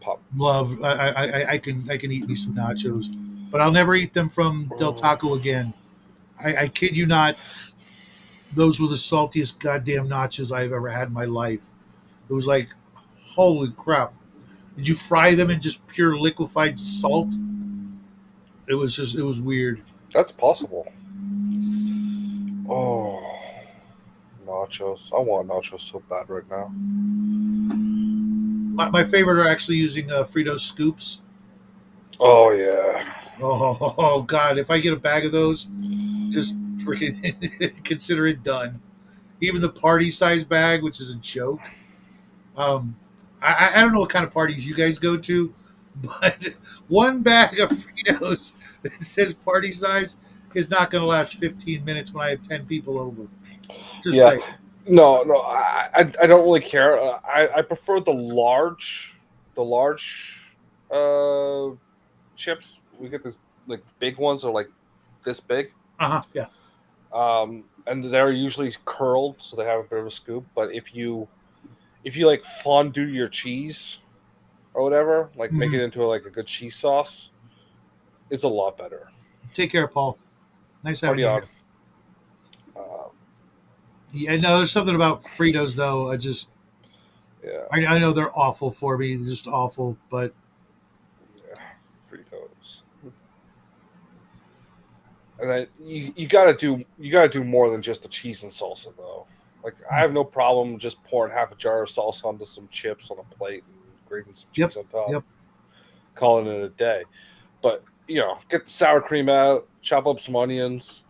Pop. Love. I can eat me some nachos, but I'll never eat them from Del Oh, Taco again. I kid you not. Those were the saltiest goddamn nachos I've ever had in my life. It was like, holy crap! Did you fry them in just pure liquefied salt? It was weird. that's possible. Oh, nachos! I want nachos so bad right now. My favorite are actually using Frito scoops. Oh yeah, Oh, God! If I get a bag of those, just freaking consider it done. Even the party size bag, which is a joke. Um, I don't know what kind of parties you guys go to, but one bag of Fritos that says party size is not going to last 15 minutes when I have 10 people over. Just yeah. say, No, I don't really care. I prefer the large uh chips. We get this like big ones are like this big. yeah, And they're usually curled, so they have a bit of a scoop. But if you like fondue your cheese or whatever, like make Mhm. it into like a good cheese sauce, it's a lot better. Take care, Paul. Nice having Party you on. here. Yeah, no, there's something about Fritos though. Yeah, I know they're awful for me, they're just awful. But yeah, Fritos. And then you gotta do more than just the cheese and salsa though. Like I have no problem just pouring half a jar of salsa onto some chips on a plate and grating some yep, cheese on top, yep, calling it a day. But get the sour cream out, chop up some onions.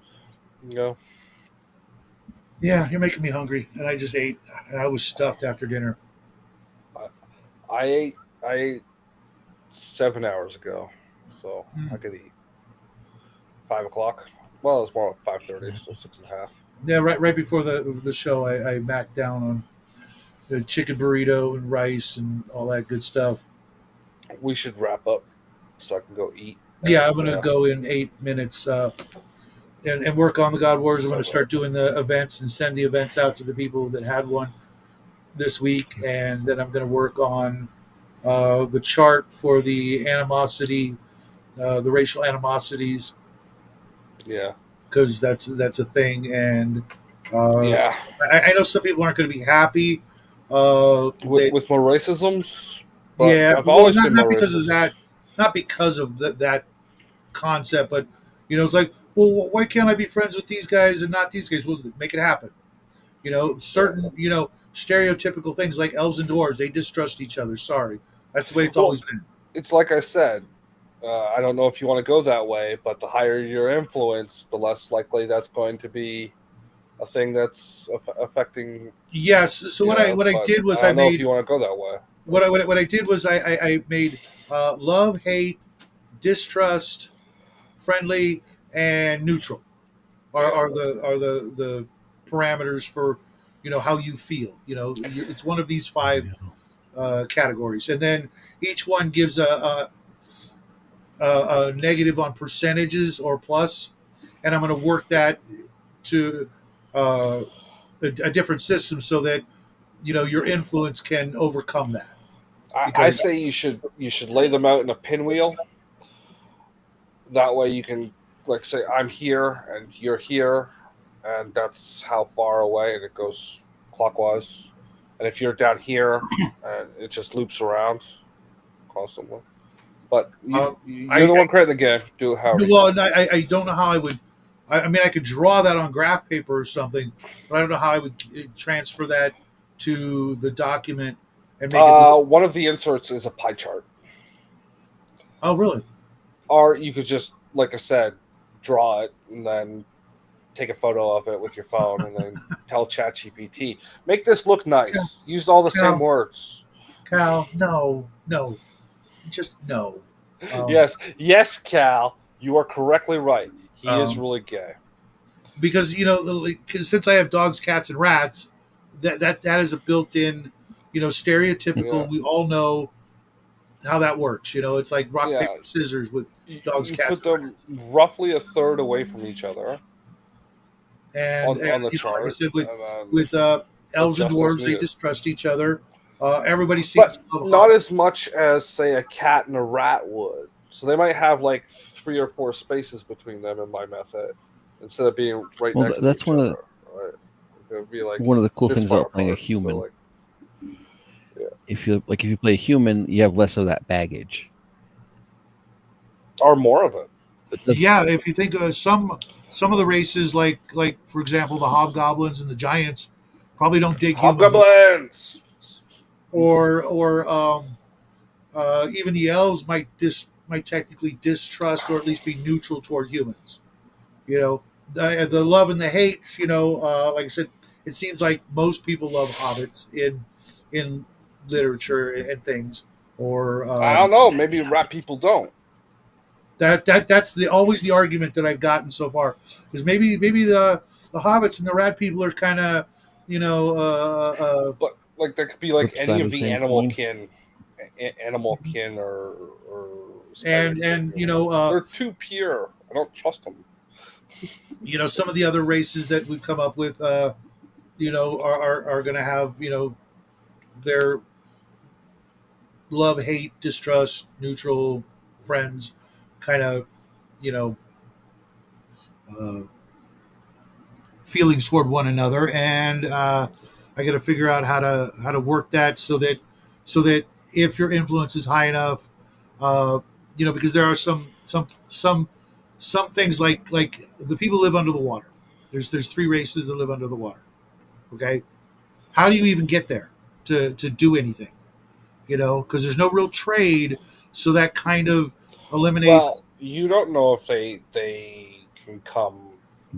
You know, yeah, you're making me hungry, and I just ate, and I was stuffed after dinner. I, I ate I ate 7 hours ago, so I Mm. could eat 5 o'clock. Well, it's more like 5:30, so 6.5. Yeah, right before the show, I backed down on the chicken burrito and rice and all that good stuff. We should wrap up so I can go eat Yeah, I'm and gonna go in 8 minutes and work on the God Wars. I'm gonna segue. start doing the events and send the events out to the people that had one this week, and then I'm gonna work on the chart for the animosity, the racial animosities, Yeah, because that's a thing, and uh, yeah. I know some people aren't going to be happy. They With my racisms, but Yeah, I've well, always not been more not because of racist. that, not because of that concept, but it's like, well, why can't I be friends with these guys and not these guys? Well, make it happen. Yeah. Certain stereotypical things like elves and dwarves, they distrust each other. Sorry, that's the way it's Well, always been. it's like I said. I don't know if you want to go that way, but the higher your influence, the less likely that's going to be a thing that's affecting. Yes. So what I But did was I I don't know if made you want to go that way. what I did was I made love, hate, distrust, friendly, and neutral Yeah, are the parameters for how you feel. It's one of these five categories, and then each one gives a negative on percentages or plus, and I'm going to work that to uh, a different system so that your influence can overcome that. I Because say you should lay them out in a pinwheel. That way you can like say I'm here and you're here, and that's how far away, and it goes clockwise. And if you're down here, and it just loops around constantly. But uh, you're I, the one creating the game. Do it however you well, want. and I don't know how I would. I mean, I could draw that on graph paper or something, but I don't know how I would transfer that to the document and make it look. One of the inserts is a pie chart. Oh, really? or you could just, like I said, draw it and then take a photo of it with your phone and then tell ChatGPT, make this look Cal, nice. Use all the same Cal, words. Cal, no, no, just no. Um, Yes, yes, Cal, you are correctly right. He is um, really gay. because since I have dogs, cats, and rats, that is a built-in, Yeah, stereotypical. We all know how that works. It's like rock yeah. paper scissors with You, dogs, you cats, put and them rats. roughly a third away from each other And on the like I chart, said, with and then with elves and adjust as dwarves, they needed. distrust each other. Everybody seems But to love not hobbits. as much as, say, a cat and a rat would. So they might have like 3 or 4 spaces between them in my method instead of being right Well, next to that's each other. Right? It would be like one of the cool this things far about playing a apart. So human. like, yeah, If you play a human, you have less of that baggage. or more of it. It does, Yeah, if you think of some of the races, like for example, the hobgoblins and the giants, probably don't dig humans, Hobgoblins. or even the elves might technically distrust or at least be neutral toward humans. The love and the hate. Like I said, it seems like most people love hobbits in literature and things, or I don't know. Maybe rat people don't. that's the always the argument that I've gotten so far is maybe the hobbits and the rat people are kind of you know But like, there could be like flip any side of of the the same coin. animal kin or spider kin. and They're too pure. I don't trust them. some of the other races that we've come up with are going to have their love, hate, distrust, neutral, friends, kind of you know uh, feelings toward one another, and I got to figure out how to work that so that if your influence is high enough, because there are some things like the people live under the water. There's three races that live under the water. Okay, how do you even get there to do anything? Because there's no real trade, so that kind of Well, eliminates. you don't know if they can come.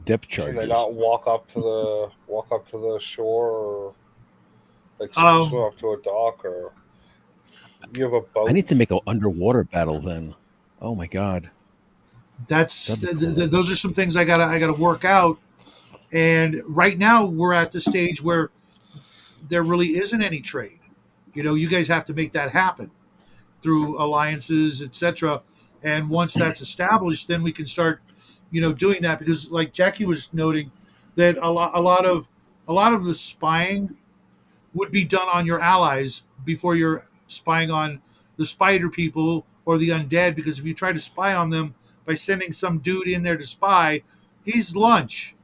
Depth Can they charges. not walk up to the shore, or like swim Um, up to a dock, or you have a I boat? need to make an underwater battle then. Oh my god, that'd be cool. those are some things I gotta work out. And right now we're at the stage where there really isn't any trade. You guys have to make that happen through alliances, etc. And once that's established, then we can start, doing that because, like Jackie was noting, that a lot of the spying would be done on your allies before you're spying on the spider people or the undead. Because if you try to spy on them by sending some dude in there to spy, he's lunch.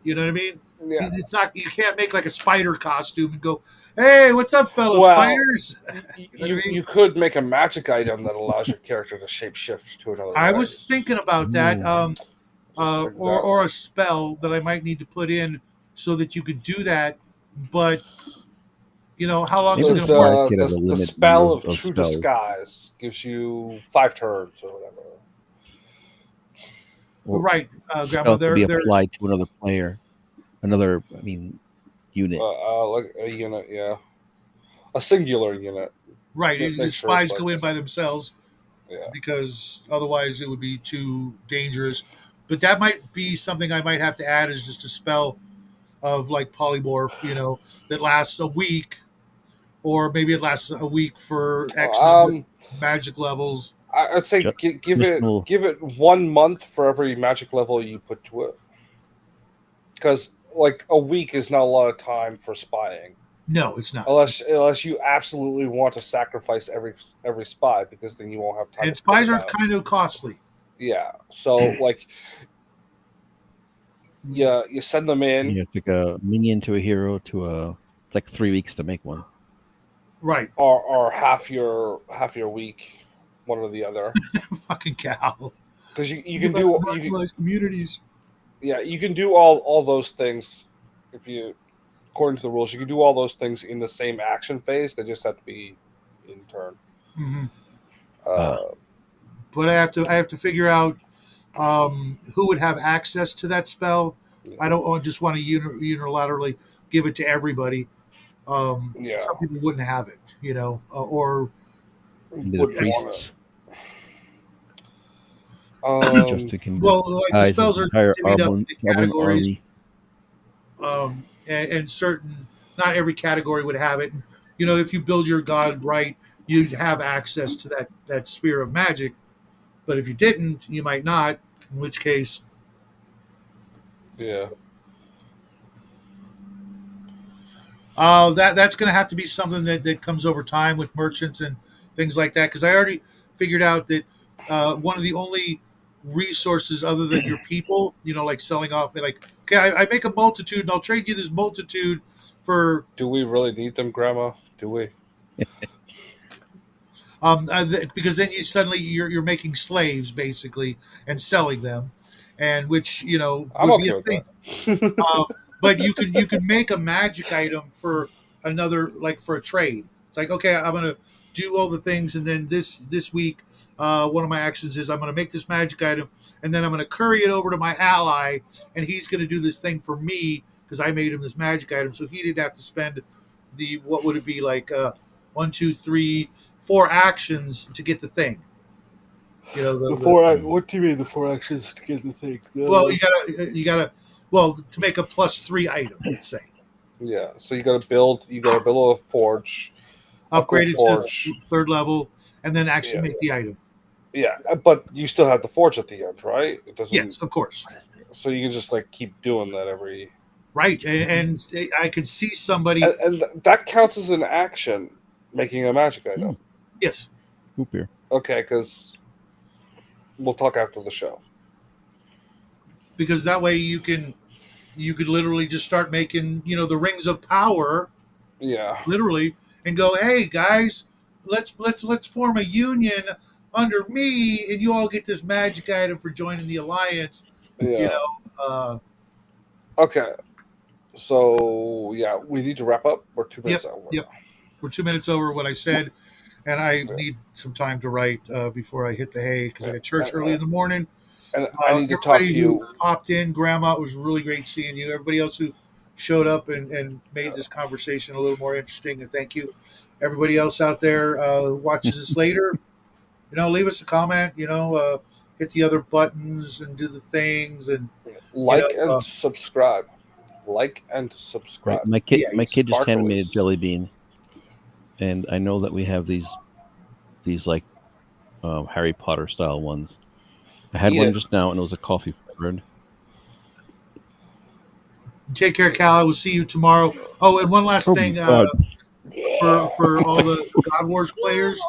You know what I mean? Yeah. It's not. You can't make like a spider costume and go, "Hey, what's up, fellow Well, spiders?" You know what I mean? you could make a magic item that allows your character to shapeshift to another I was race. thinking about that, Ooh, Just like that. or a spell that I might need to put in so that you could do that. But how long is maybe it the going to work? smart kid has a The limited number spell of of true spells, disguise gives you 5 turns or whatever. or Right, Grandma. spell could be There's applied to another player, another, I mean, unit. Like a unit, yeah, a singular unit. right. Make sure it's Spies like, go in by themselves yeah. because otherwise it would be too dangerous. But that might be something I might have to add is just a spell of like polymorph, that lasts a week, or maybe it lasts a week for X number of Um, magic levels. I'd say Just personal. give it 1 month for every magic level you put to it, because like a week is not a lot of time for spying, No, it's not. unless you absolutely want to sacrifice every spy, because then you won't have time And to put spies it are out. kind of costly. Yeah, so like, you send them in, You have to go minion to a hero to a. It's like 3 weeks to make one. Right. or half your week, one or the other, Fucking cow. because you Go can back to do you marginalized communities. yeah, you can do all those things. If you According to the rules, you can do all those things in the same action phase. They just have to be in turn. Hmm. Uh, Uh, but I have to figure out who would have access to that spell. I don't just want to unilaterally give it to everybody. Yeah, Some people wouldn't have it, or Maybe the wouldn't want priests, it. Justin can well, like the disguise his spells are entire divvied up into Goblin categories, army. and certain, not every category would have it. If you build your god right, you'd have access to that sphere of magic. But if you didn't, you might not. In which case, Yeah. that's going to have to be something that comes over time with merchants and things like that. Because I already figured out that one of the only resources other than your people, like selling off, like, okay, I make a multitude and I'll trade you this multitude for Do we really need them, Grandma? Do we? because then you're making slaves basically and selling them, and which I'm would be okay a with thing. that. But you can make a magic item for another, like for a trade. It's like, okay, I'm gonna do all the things, and then this week, one of my actions is I'm gonna make this magic item, and then I'm gonna curry it over to my ally, and he's gonna do this thing for me because I made him this magic item, so he didn't have to spend the what would it be like 1, 2, 3, 4 actions to get the thing. What do you mean the 4 actions to get the thing? Well, you gotta well, to make a +3 item, let's say. Yeah. So you gotta build a forge, Upgrade upgrade it to forge. third level, and then actually Yeah. make the item. Yeah, but you still have the forge at the end, right? It doesn't. Yes, of course. So you can just like keep doing that every. Right, and I could see somebody. And that counts as an action, making a magic item. Yes, Hoop here. Okay, because we'll talk after the show. because that way you could literally just start making the rings of power, Yeah. literally, and go, hey guys, let's form a union under me, and you all get this magic item for joining the alliance. You Yeah. know, Okay. So yeah, we need to wrap up. We're 2 minutes yep, over. yep. We're 2 minutes over what I said, and I Yeah. need some time to write before I hit the hay because I got church And, early in the morning. and I need to talk Everybody to who you. popped in, Grandma, it was really great seeing you. Everybody else who showed up and made this conversation a little more interesting, and thank you. Everybody else out there who watches this later, leave us a comment. Hit the other buttons and do the things, and you Like know, and uh, subscribe. Like and Right. subscribe. My yeah, kid just handed me a Sparkles. jelly bean, and I know that we have these like Harry Potter style ones. I had Eat one it. just now, and it was a coffee flavored. take care, Cal. I will see you tomorrow. Oh, and one last Oh my thing god! for all the God Wars players.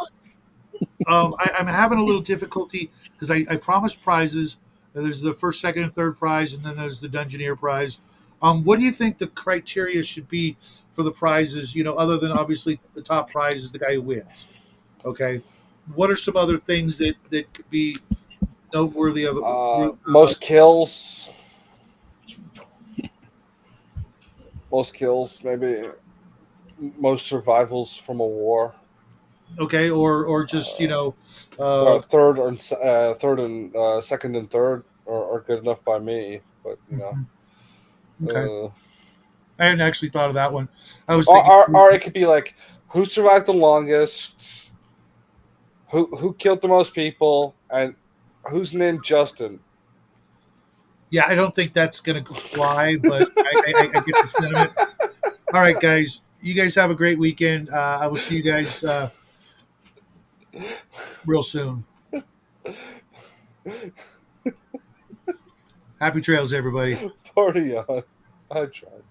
I'm having a little difficulty because I promised prizes. There's the first, second, and third prize, and then there's the Dungeoneer prize. What do you think the criteria should be for the prizes? Other than obviously the top prize is the guy who wins. Okay, what are some other things that could be noteworthy of? Most kills. Most kills. Maybe most survivals from a war. Okay, or just Third and second and third are good enough by me. But okay. uh, I hadn't actually thought of that one. I was thinking, or it could be like who survived the longest, who killed the most people, and who's named Justin. yeah, I don't think that's gonna fly, but I get the sentiment. All right, guys. You guys have a great weekend. I will see you guys real soon. Happy trails, everybody. Party on. I tried.